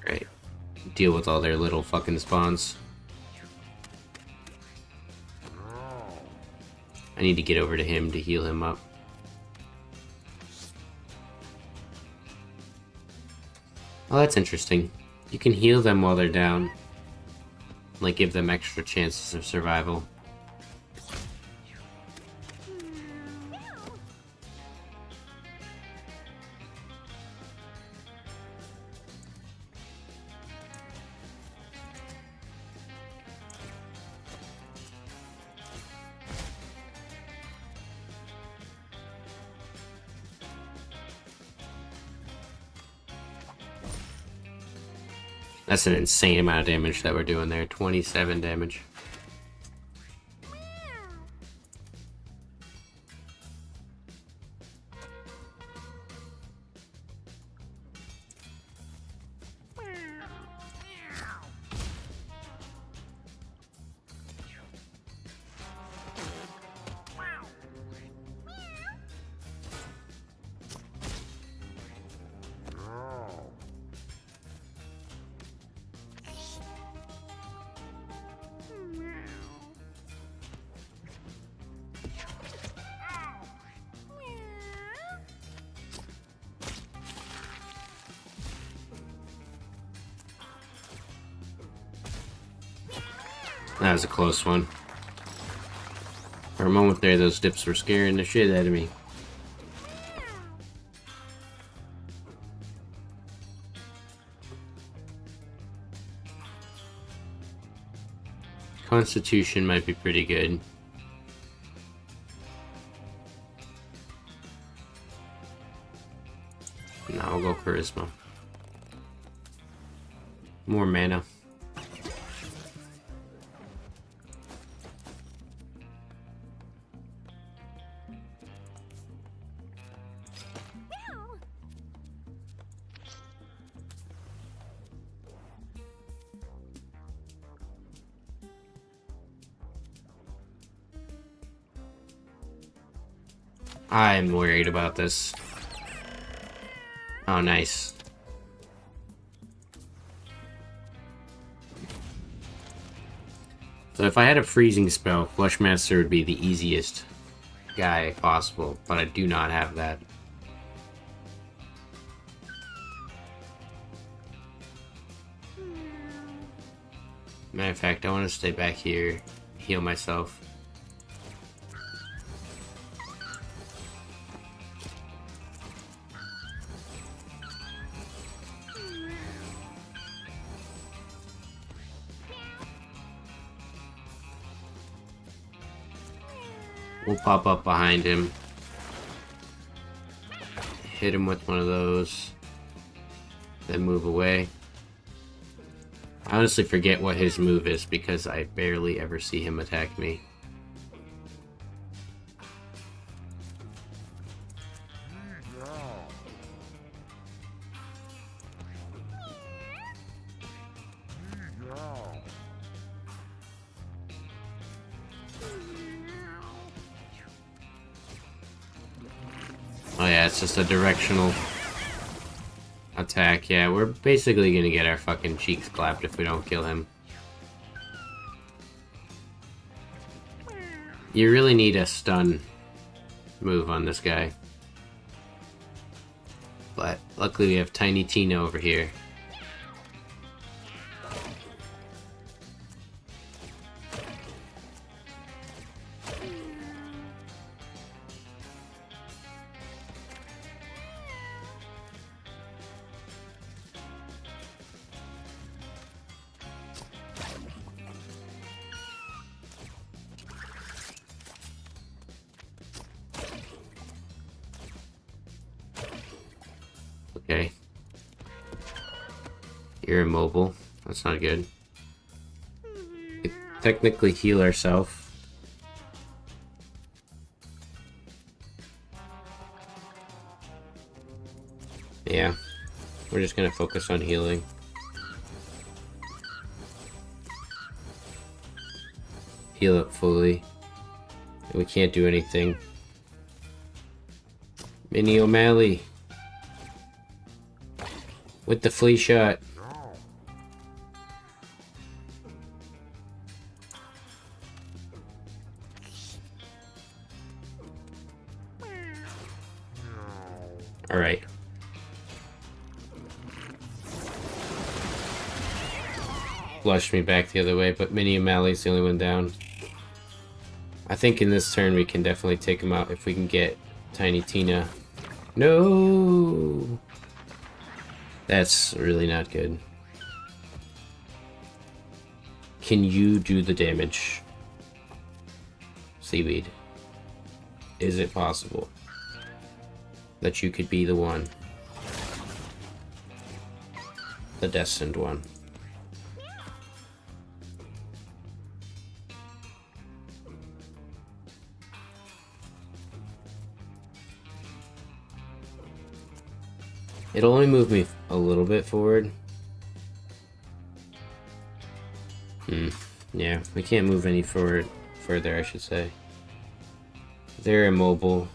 Right. Deal with all their little fucking spawns. I need to get over to him to heal him up. Oh, that's interesting. You can heal them while they're down. Like, give them extra chances of survival. That's an insane amount of damage that we're doing there. 27 damage. That was a close one. For a moment there, those dips were scaring the shit out of me. Constitution might be pretty good. Now we'll go Charisma. More mana. I'm worried about this. Oh, nice. So if I had a freezing spell, Flushmaster would be the easiest guy possible, but I do not have that. Matter of fact, I want to stay back here, heal myself. We'll pop up behind him. Hit him with one of those. Then move away. I honestly forget what his move is because I barely ever see him attack me. Oh yeah, it's just a directional attack. Yeah, we're basically gonna get our fucking cheeks clapped if we don't kill him. You really need a stun move on this guy. But luckily we have Tiny Tina over here. Okay. You're immobile. That's not good. We could technically heal ourselves. Yeah. We're just gonna focus on healing. Heal up fully. We can't do anything. Mini O'Malley. With the flea shot. Alright. Flushed me back the other way, but Mini O'Malley's the only one down. I think in this turn we can definitely take him out if we can get Tiny Tina. No! That's really not good. Can you do the damage? Seaweed. Is it possible that you could be the one? The destined one. It'll only move me a little bit forward. Yeah, we can't move any further, I should say. They're immobile.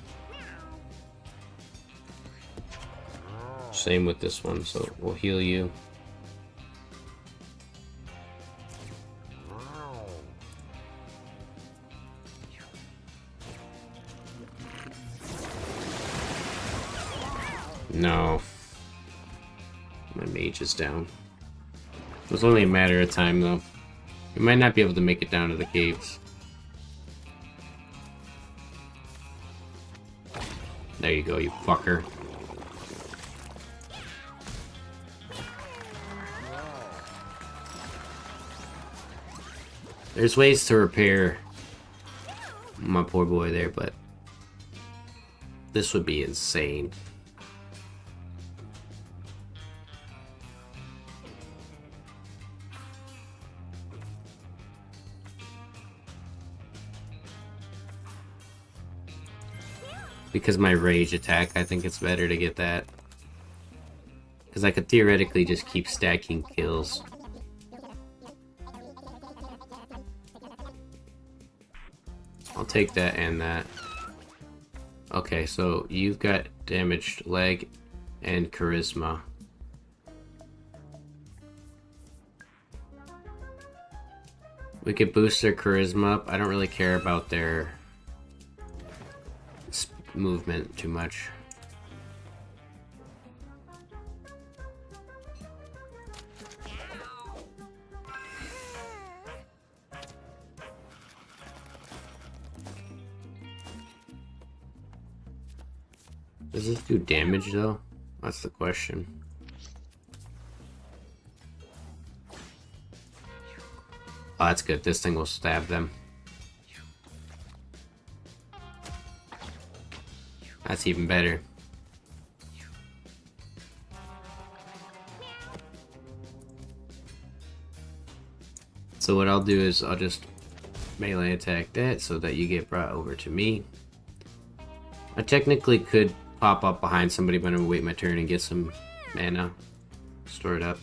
Same with this one, so we'll heal you. No. My mage is down. It was only a matter of time, though. We might not be able to make it down to the caves. There you go, you fucker. There's ways to repair my poor boy there, but this would be insane. Because my rage attack, I think it's better to get that. Because I could theoretically just keep stacking kills. I'll take that and that. Okay, so you've got damaged leg and charisma. We could boost their charisma up. I don't really care about their movement too much. Does this do damage though? That's the question. Oh, that's good. This thing will stab them. That's even better. So what I'll do is I'll just melee attack that so that you get brought over to me. I technically could pop up behind somebody, but I'm gonna wait my turn and get some mana. Store it up.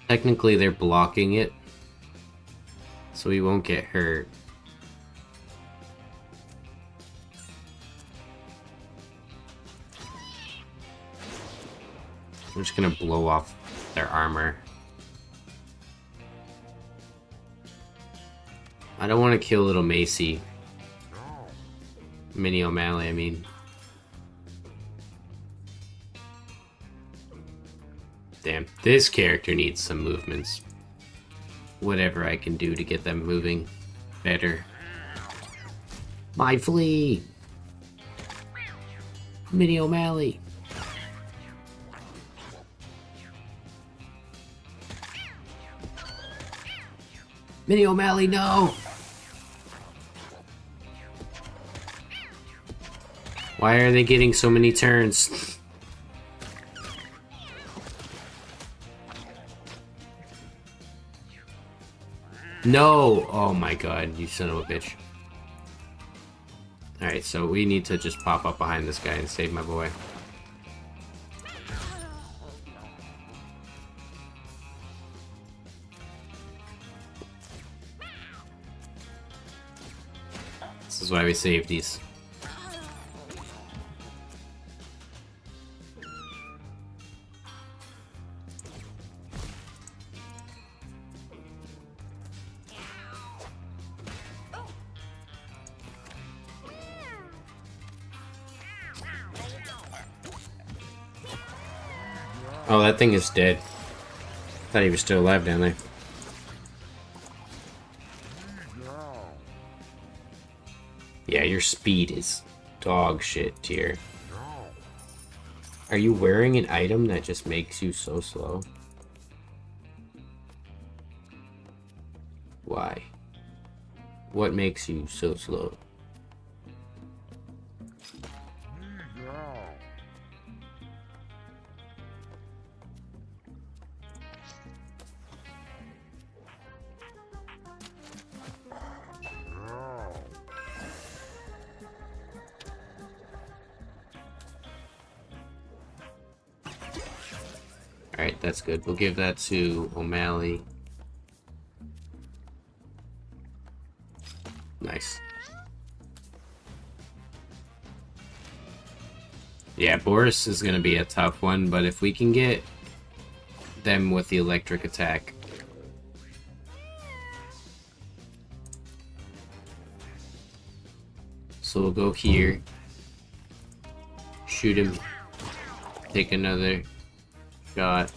Technically, they're blocking it, so he won't get hurt. I'm just gonna blow off their armor. I don't want to kill little Macy. Mini O'Malley, I mean. Damn, this character needs some movements. Whatever I can do to get them moving better. My flea! Mini O'Malley! Mini O'Malley, no! Why are they getting so many turns? No! Oh my god, you son of a bitch. Alright, so we need to just pop up behind this guy and save my boy. This is why we save these. Oh, that thing is dead. Thought he was still alive down there. Yeah, your speed is dog shit tier. Are you wearing an item that just makes you so slow? Why? What makes you so slow? Alright, that's good. We'll give that to O'Malley. Nice. Yeah, Boris is going to be a tough one, but if we can get them with the electric attack. So we'll go here. Shoot him. Take another shot.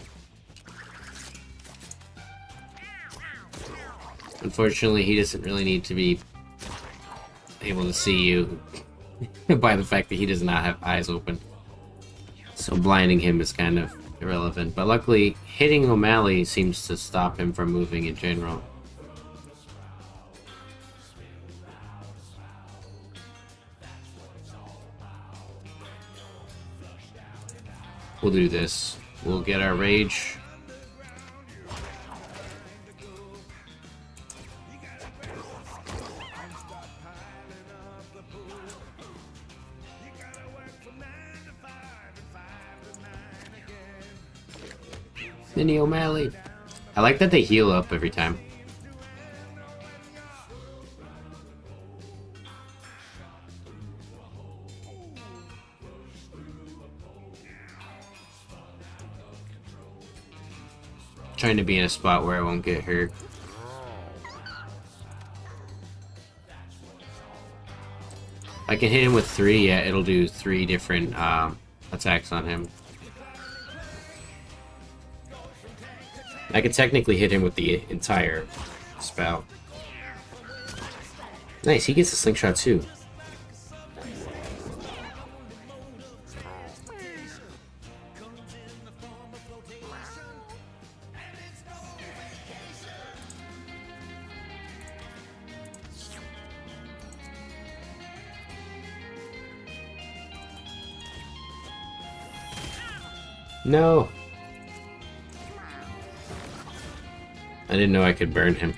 Unfortunately, he doesn't really need to be able to see you by the fact that he does not have eyes open. So blinding him is kind of irrelevant. But luckily, hitting O'Malley seems to stop him from moving in general. We'll do this. We'll get our rage. Mini O'Malley. I like that they heal up every time. Trying to be in a spot where I won't get hurt. I can hit him with 3, yeah, it'll do 3 different attacks on him. I could technically hit him with the entire spell. Nice, he gets a slingshot too. No! I didn't know I could burn him.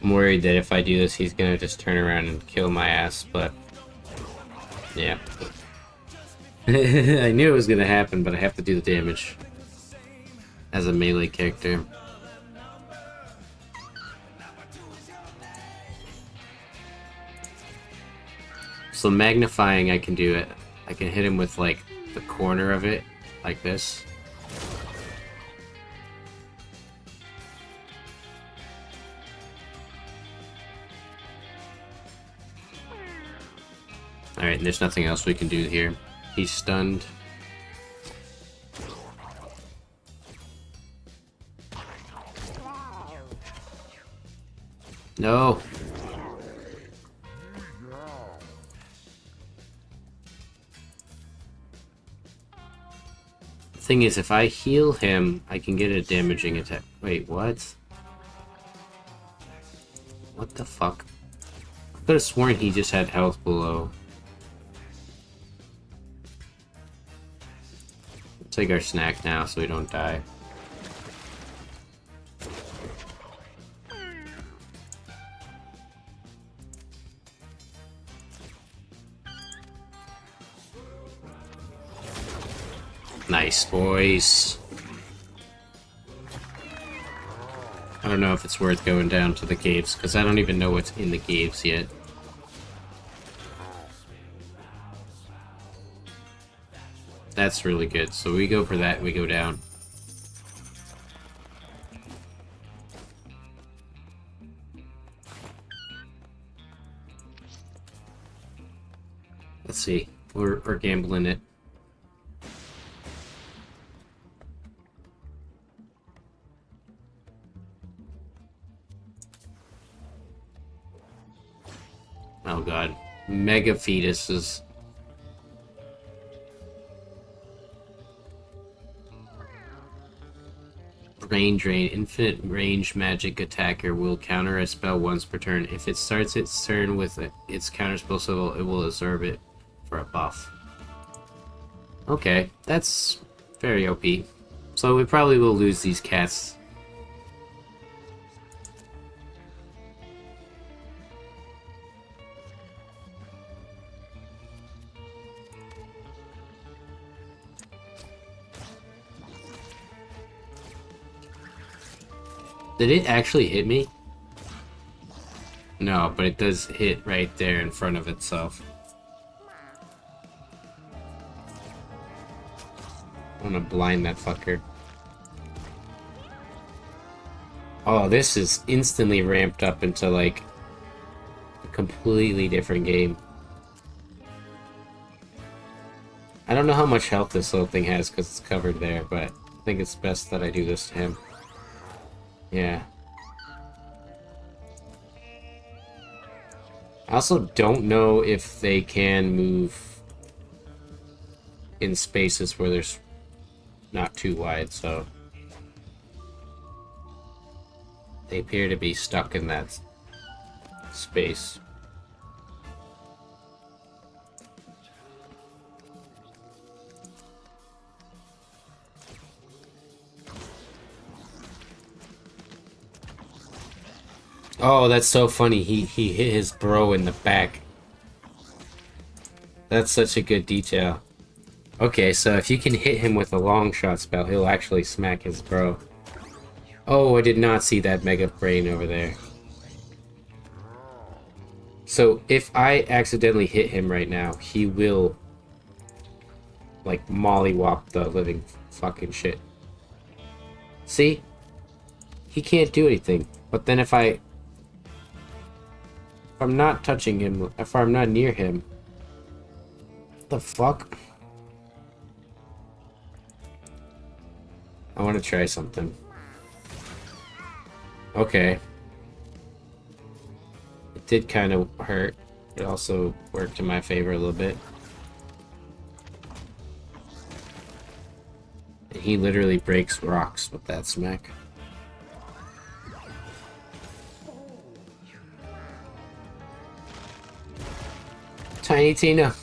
I'm worried that if I do this, he's gonna just turn around and kill my ass, but... yeah. I knew it was gonna happen, but I have to do the damage. As a melee character. So magnifying, I can do it. I can hit him with, like, the corner of it, like this. Alright, and there's nothing else we can do here. He's stunned. No! The thing is, if I heal him, I can get a damaging attack. Wait, what? What the fuck? I could have sworn he just had health below. Take our snack now so we don't die. Nice, boys. I don't know if it's worth going down to the caves, because I don't even know what's in the caves yet. That's really good. So we go for that and we go down. Let's see. We're gambling it. Oh god. Mega fetuses. Brain Drain. Infinite range magic attacker will counter a spell once per turn. If it starts its turn with its counter spell symbol, it will absorb it for a buff. Okay, that's very OP. So we probably will lose these cats. Did it actually hit me? No, but it does hit right there in front of itself. I want to blind that fucker. Oh, this is instantly ramped up into, like, a completely different game. I don't know how much health this little thing has because it's covered there, but I think it's best that I do this to him. Yeah. I also don't know if they can move in spaces where there's not too wide, so they appear to be stuck in that space. Oh, that's so funny. He hit his bro in the back. That's such a good detail. Okay, so if you can hit him with a long shot spell, he'll actually smack his bro. Oh, I did not see that Mega Brain over there. So if I accidentally hit him right now, he will like mollywop the living fucking shit. See? He can't do anything. But then if I'm not touching him, if I'm not near him, what the fuck? I want to try something. Okay. It did kind of hurt. It also worked in my favor a little bit. And he literally breaks rocks with that smack. Tiny Tina.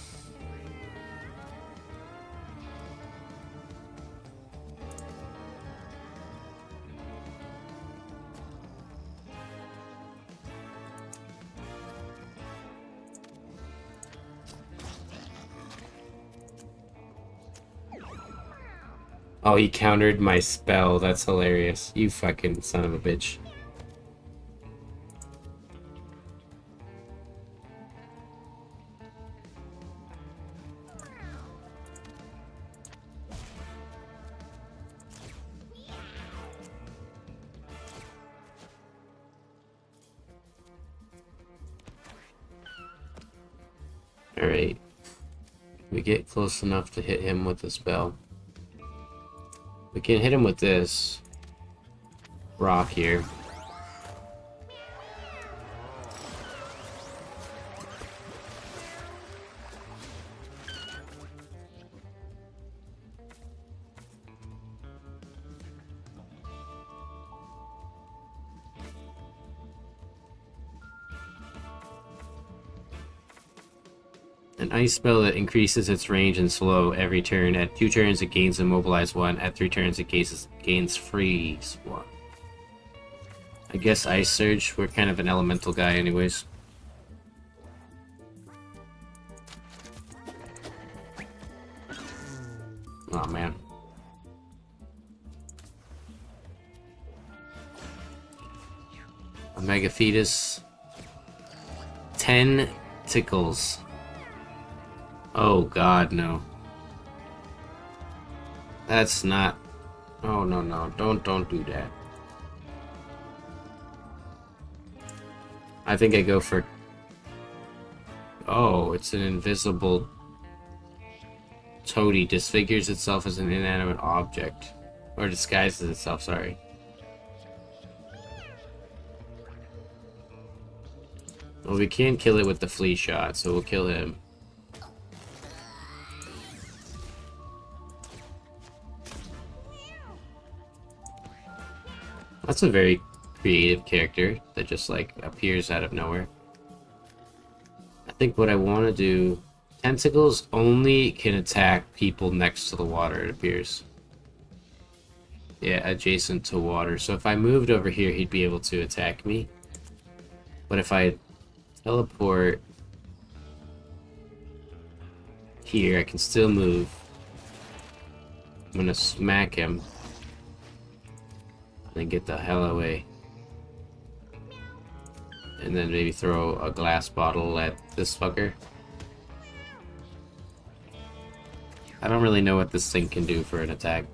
Oh, he countered my spell. That's hilarious. You fucking son of a bitch. Alright. We get close enough to hit him with the spell. We can hit him with this rock here. An ice spell that increases its range and slow every turn. At 2 turns, it gains Immobilize 1. At 3 turns, it gains Freeze 1. I guess Ice Surge. We're kind of an elemental guy anyways. Oh man. Omega Fetus. 10 tickles. Oh god, no. That's not... Oh, no. Don't do that. I think I go for... Oh, it's an invisible... Toady disfigures itself as an inanimate object. Or disguises itself, sorry. Well, we can't kill it with the flea shot, so we'll kill him. That's a very creative character that just like appears out of nowhere. I think what I want to do... Tentacles only can attack people next to the water, it appears. Yeah, adjacent to water. So if I moved over here, he'd be able to attack me. But if I teleport here, I can still move. I'm gonna smack him. And get the hell away. And then maybe throw a glass bottle at this fucker. I don't really know what this thing can do for an attack.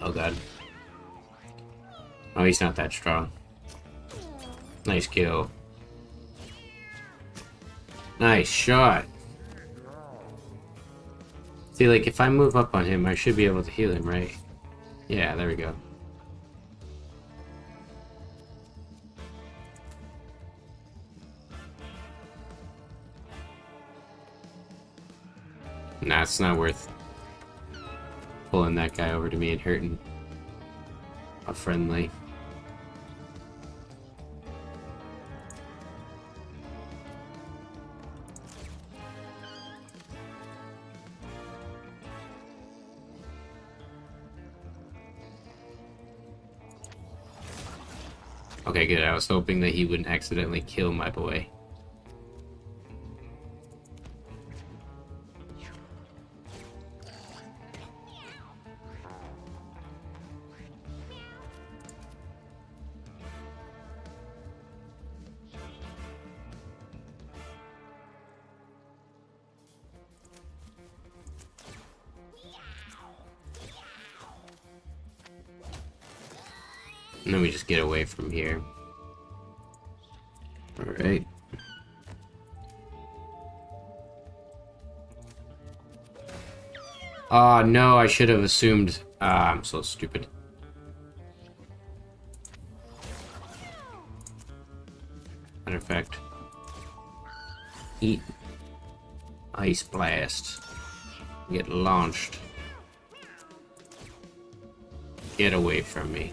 Oh god. Oh, he's not that strong. Nice kill. Nice shot. See, like, if I move up on him, I should be able to heal him, right? Yeah, there we go. Nah, it's not worth pulling that guy over to me and hurting a friendly. Okay, good. I was hoping that he wouldn't accidentally kill my boy. And then we just get away from here. Alright. No, I should have assumed... I'm so stupid. Matter of fact... Eat. Ice Blast. Get launched. Get away from me.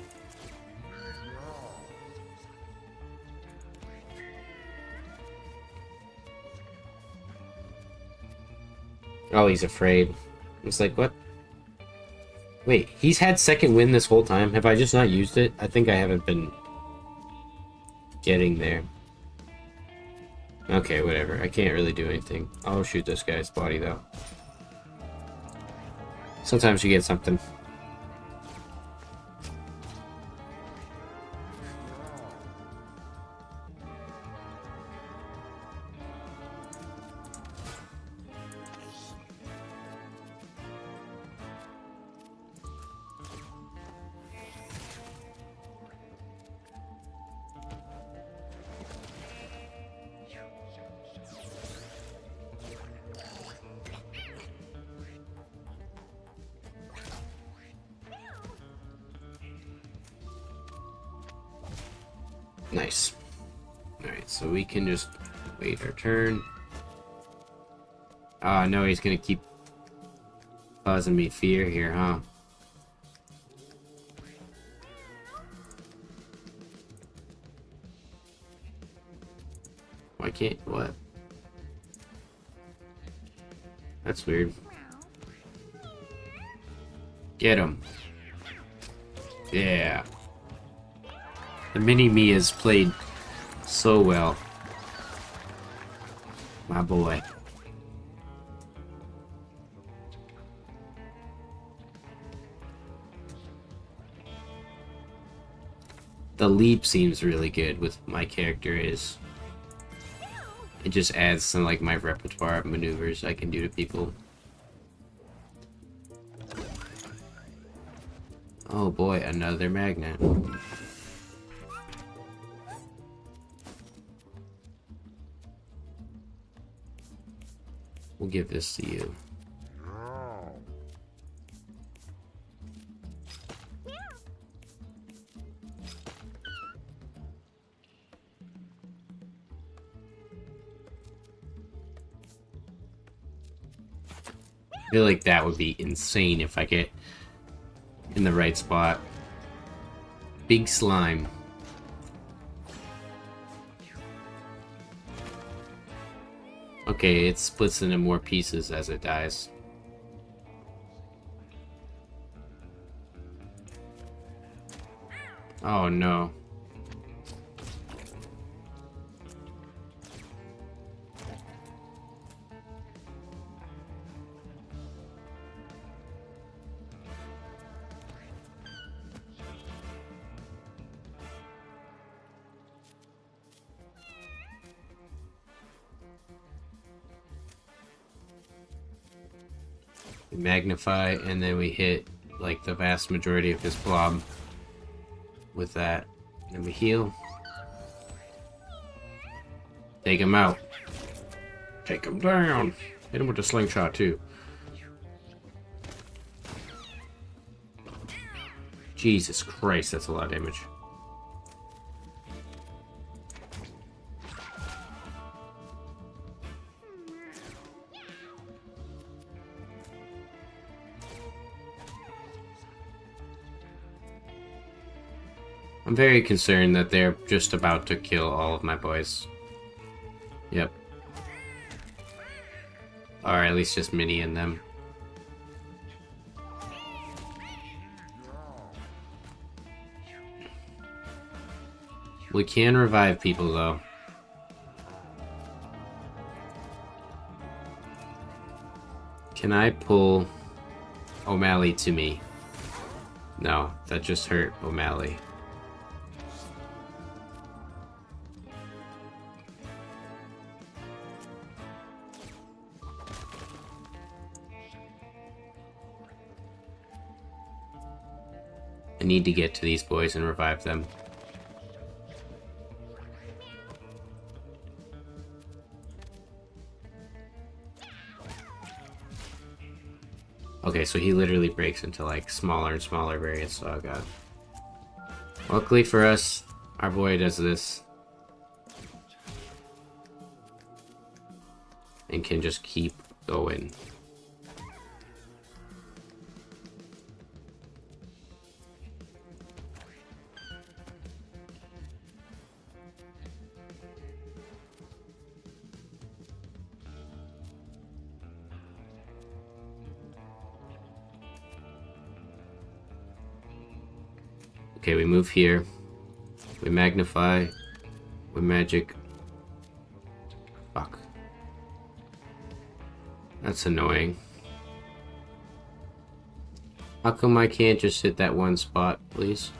Oh, he's afraid. It's like, what? Wait, he's had second wind this whole time? Have I just not used it? I think I haven't been getting there. Okay, whatever. I can't really do anything. I'll shoot this guy's body, though. Sometimes you get something. Nice. Alright, so we can just wait our turn. No, he's gonna keep causing me fear here, huh? Why can't... what? That's weird. Get him. Yeah. The mini-me has played so well. My boy. The leap seems really good with my character is. It just adds some like my repertoire of maneuvers I can do to people. Oh boy, another magnet. We'll give this to you. I feel like that would be insane if I get in the right spot. Big slime. Okay, it splits into more pieces as it dies. Oh no. We magnify, and then we hit like the vast majority of his blob with that. And we heal. Take him out. Take him down. Hit him with the slingshot too. Jesus Christ, that's a lot of damage. I'm very concerned that they're just about to kill all of my boys. Yep. Or at least just Minnie and them. We can revive people though. Can I pull O'Malley to me? No, that just hurt O'Malley. I need to get to these boys and revive them. Okay, so he literally breaks into like smaller and smaller areas, so I got. Luckily for us, our boy does this. And can just keep going. Okay, we move here. We magnify. We magic. Fuck. That's annoying. How come I can't just hit that one spot, please?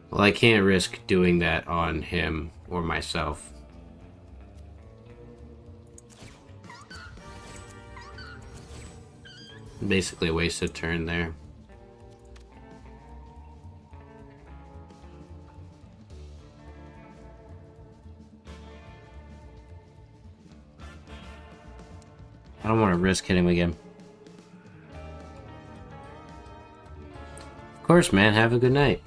Well, I can't risk doing that on him or myself. Basically a wasted turn there. I don't want to risk hitting him again. Of course, man. Have a good night.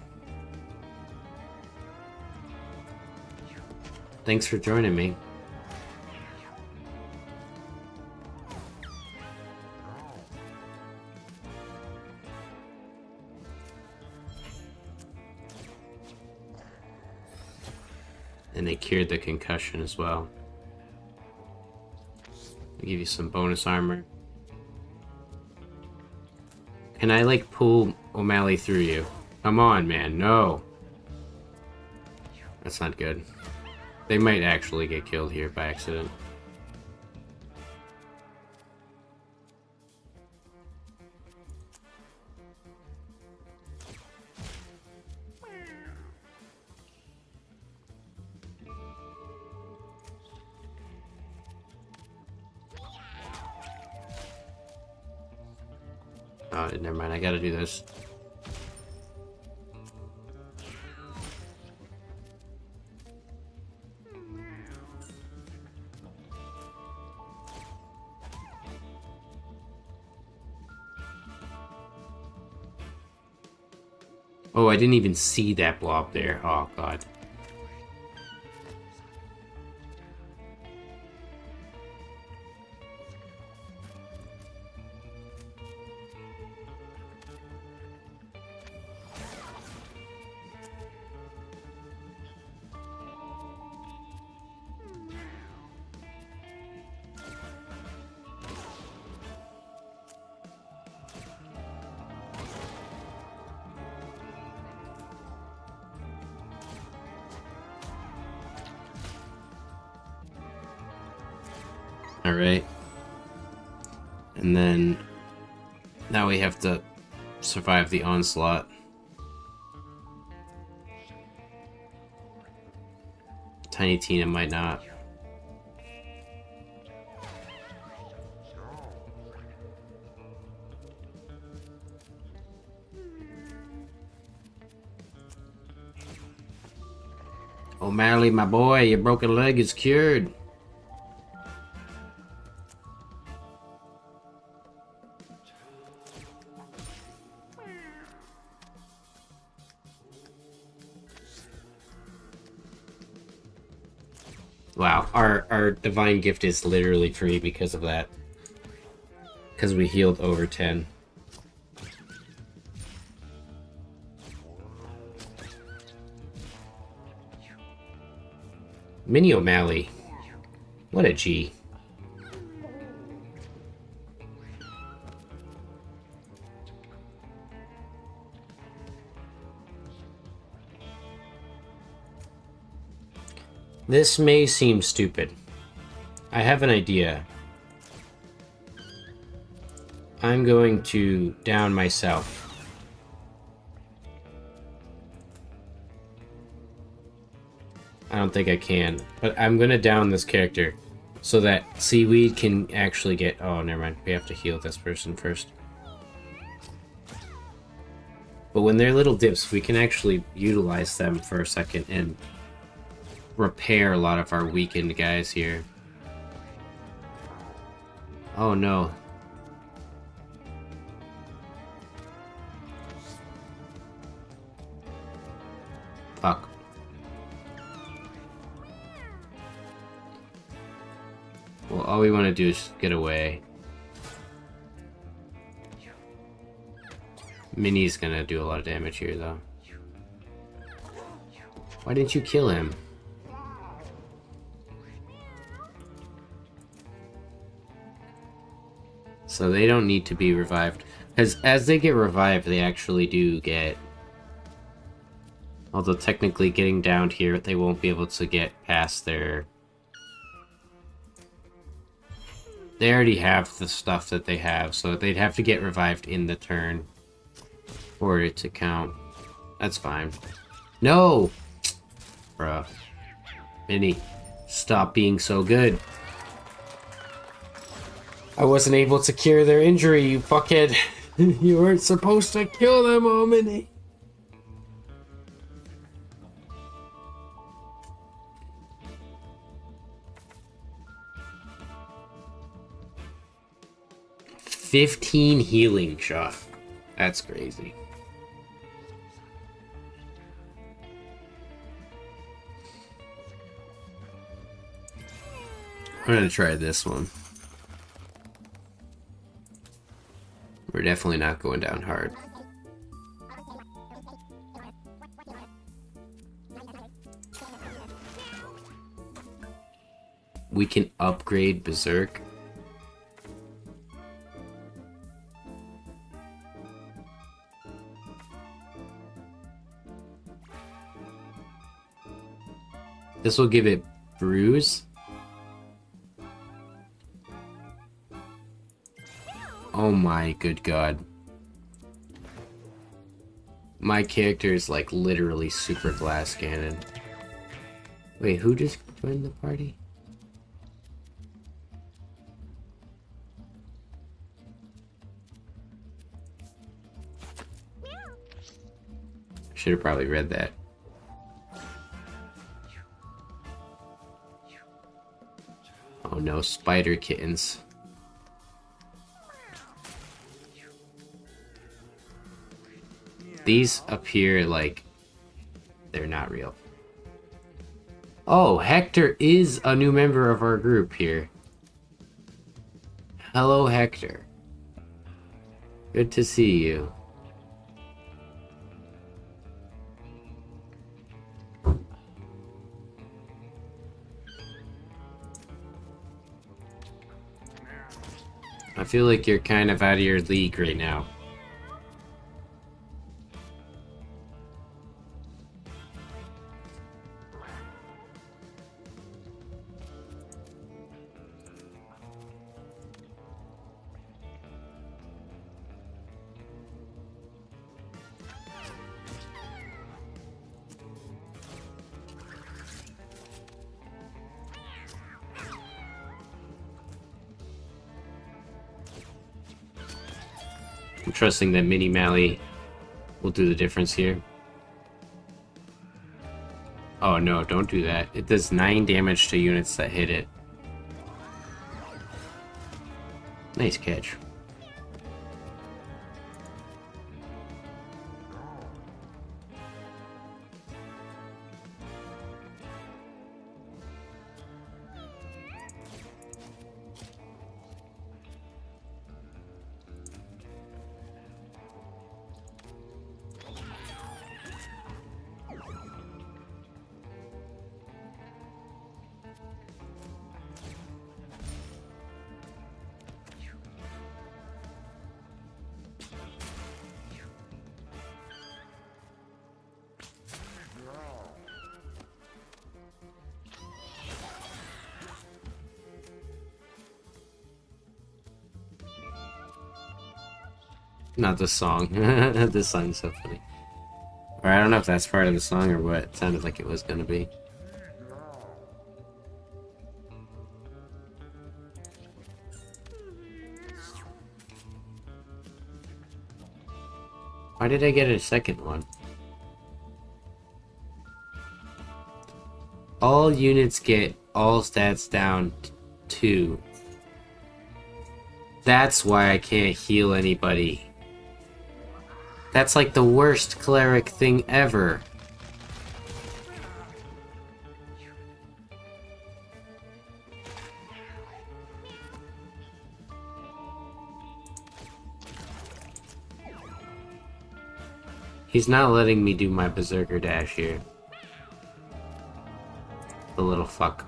Thanks for joining me. And they cured the concussion as well. I'll give you some bonus armor. Can I like pull O'Malley through you? Come on, man. No. That's not good. They might actually get killed here by accident. Oh, never mind. I gotta do this. Oh, I didn't even see that blob there. Oh, God. Alright. And then now we have to survive the onslaught. Tiny Tina might not. O'Malley, my boy, your broken leg is cured. Wow, our divine gift is literally free because of that. Because we healed over 10. Mini O'Malley. What a G. This may seem stupid. I have an idea. I'm going to down myself. I don't think I can, but I'm gonna down this character. So that seaweed can actually get... Oh, never mind. We have to heal this person first. But when they're little dips, we can actually utilize them for a second and repair a lot of our weakened guys here. Oh no. Fuck. Well, all we want to do is just get away. Minnie's gonna do a lot of damage here, though. Why didn't you kill him? So they don't need to be revived. Because as they get revived, they actually do get... Although technically getting down here, they won't be able to get past their... They already have the stuff that they have, so they'd have to get revived in the turn for it to count. That's fine. No! Bruh. Minnie, stop being so good. I wasn't able to cure their injury, you fuckhead. You weren't supposed to kill them, oh Minnie. $15 healing shot. That's crazy. I'm gonna try this one. We're definitely not going down hard. We can upgrade Berserk. This will give it Bruise. Oh my good god. My character is like literally super glass cannon. Wait, who just joined the party? Should have probably read that. Oh no, spider kittens. These appear like they're not real. Oh, Hector is a new member of our group here. Hello, Hector. Good to see you. I feel like you're kind of out of your league right now. I'm trusting that Mini Mally will do the difference here. Oh no, don't do that. It does 9 damage to units that hit it. Nice catch. Not the song. This song's so funny. Or I don't know if that's part of the song or what. It sounded like it was gonna be. Why did I get a second one? All units get all stats down to 2. That's why I can't heal anybody. That's like the worst cleric thing ever. He's not letting me do my Berserker dash here. The little fuck.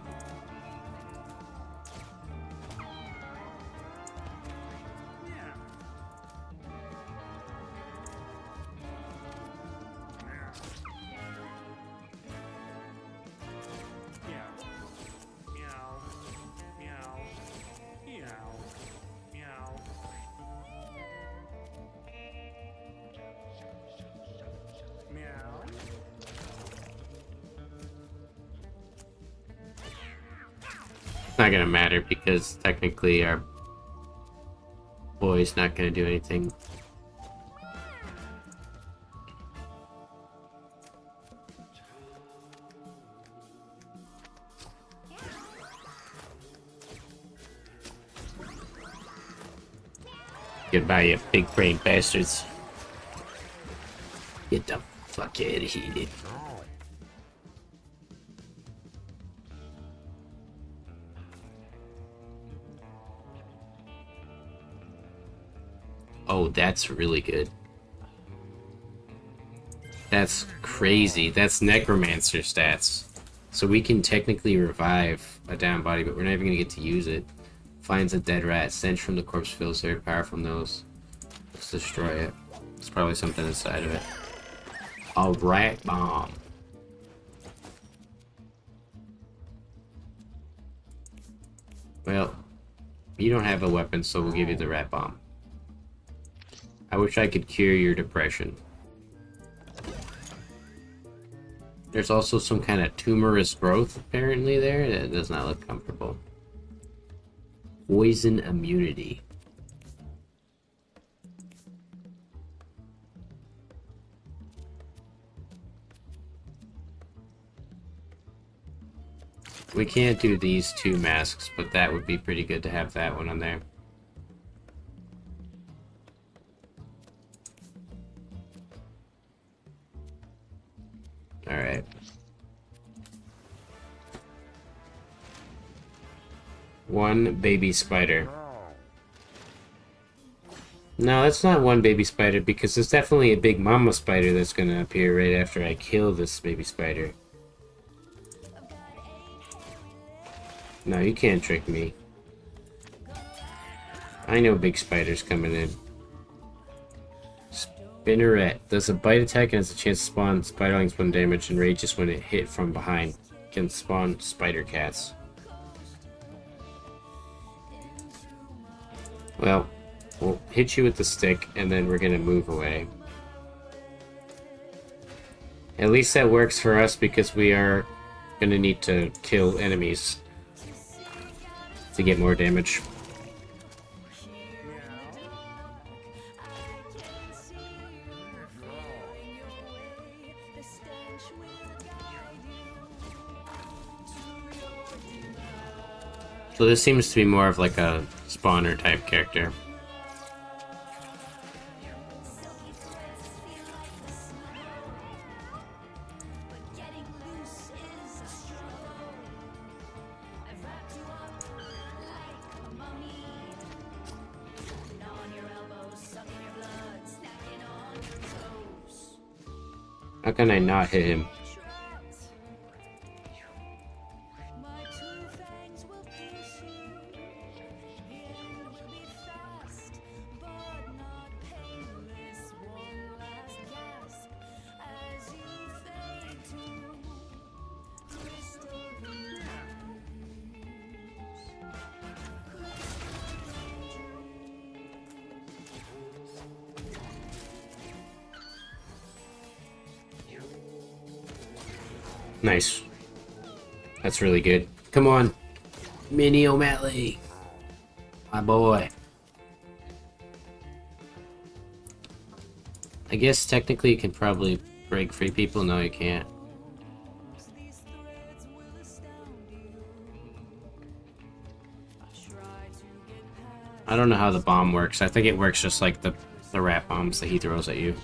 It's not gonna matter because technically our boy's not gonna do anything. Goodbye, you big brain bastards. Get the fuck out of here. Oh, that's really good. That's crazy. That's Necromancer stats. So we can technically revive a down body, but we're not even gonna get to use it. Finds a dead rat. Stench from the corpse feels very powerful nose. Let's destroy it. There's probably something inside of it. A rat bomb. Well, you don't have a weapon, so we'll give you the rat bomb. I wish I could cure your depression. There's also some kind of tumorous growth apparently there. That does not look comfortable. Poison immunity. We can't do these 2 masks, but that would be pretty good to have that one on there. Alright. One baby spider. No, that's not one baby spider because there's definitely a big mama spider that's gonna appear right after I kill this baby spider. No, you can't trick me. I know big spider's coming in. Spinneret. Does a bite attack and has a chance to spawn spiderlings when damage and rages when it hit from behind. Can spawn spider cats. Well, we'll hit you with the stick and then we're gonna move away. At least that works for us because we are gonna need to kill enemies to get more damage. So this seems to be more of like a spawner type character. How can I not hit him? Nice. That's really good. Come on. Mini O'Malley. My boy. I guess technically you can probably break free people. No, you can't. I don't know how the bomb works. I think it works just like the rat bombs that he throws at you.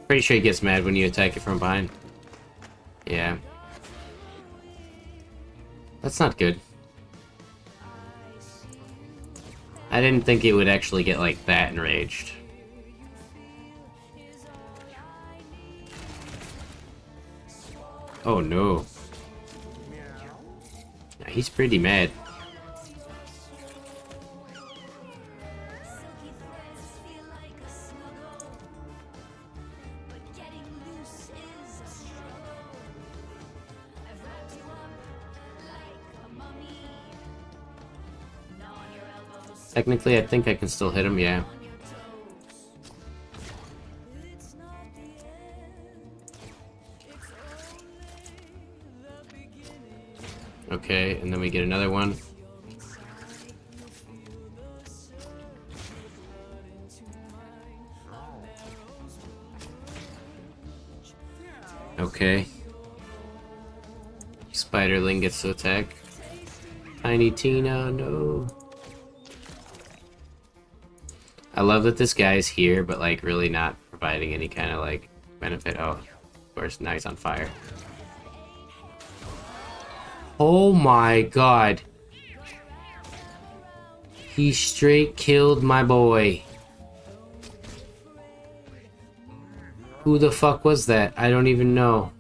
Pretty sure he gets mad when you attack it from behind. Yeah. That's not good. I didn't think it would actually get like that enraged. Oh no. Yeah, he's pretty mad. Technically, I think I can still hit him, yeah. Okay, and then we get another one. Okay. Spiderling gets to attack. Tiny Tina, no. I love that this guy's here, but like really not providing any kind of like benefit. Oh, of course, now he's on fire. Oh my god. He straight killed my boy. Who the fuck was that? I don't even know.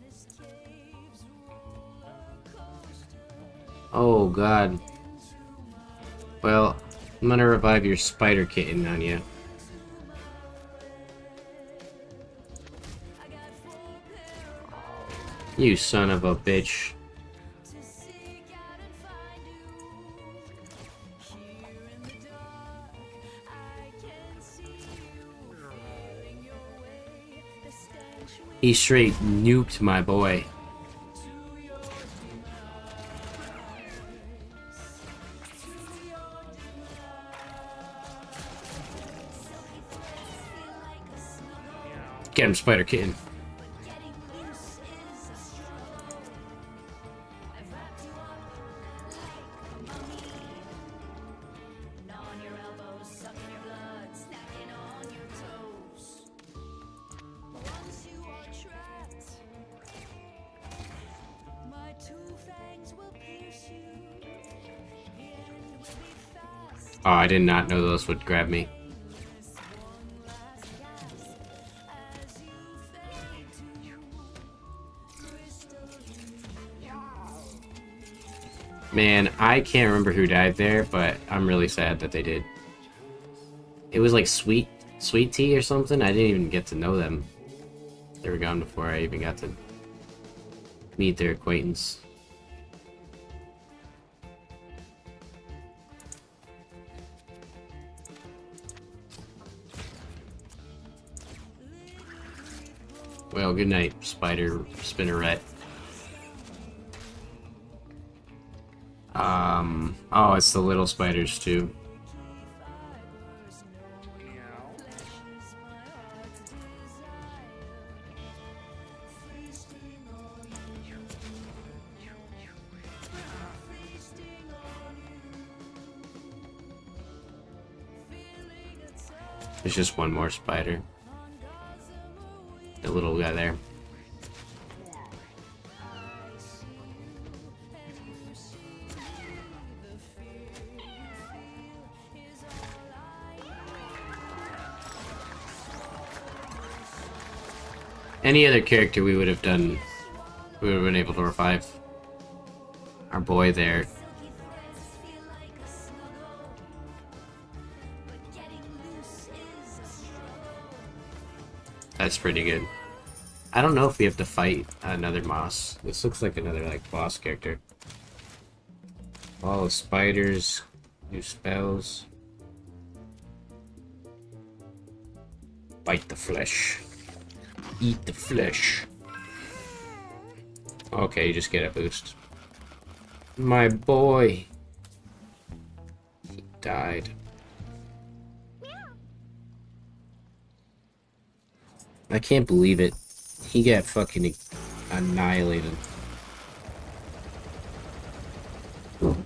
Oh god. Well, I'm gonna revive your spider kitten on you. You son of a bitch. He straight nuked my boy. Get him, Spider Kitten. Oh, I did not know those would grab me. Man, I can't remember who died there, but I'm really sad that they did. It was like Sweet Tea or something. I didn't even get to know them. They were gone before I even got to meet their acquaintance. Well, good night, Spider Spinneret. Oh, it's the little spiders too. There's just one more spider. The little guy there. Any other character we would have done, we would have been able to revive our boy there. That's pretty good. I don't know if we have to fight another Moss. This looks like another like boss character. All the spiders, new spells. Bite the flesh. Eat the flesh. Okay, you just get a boost. My boy. He died. I can't believe it. He got fucking annihilated. Alright,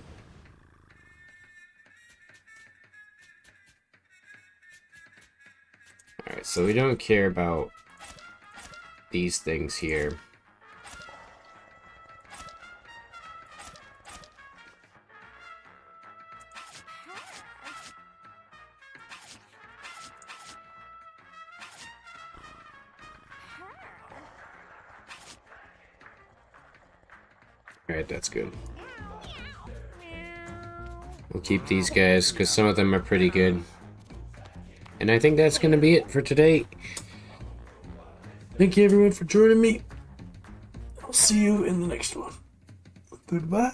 so we don't care about these things here. Alright, that's good. We'll keep these guys, because some of them are pretty good. And I think that's going to be it for today. Thank you everyone for joining me. I'll see you in the next one. Goodbye.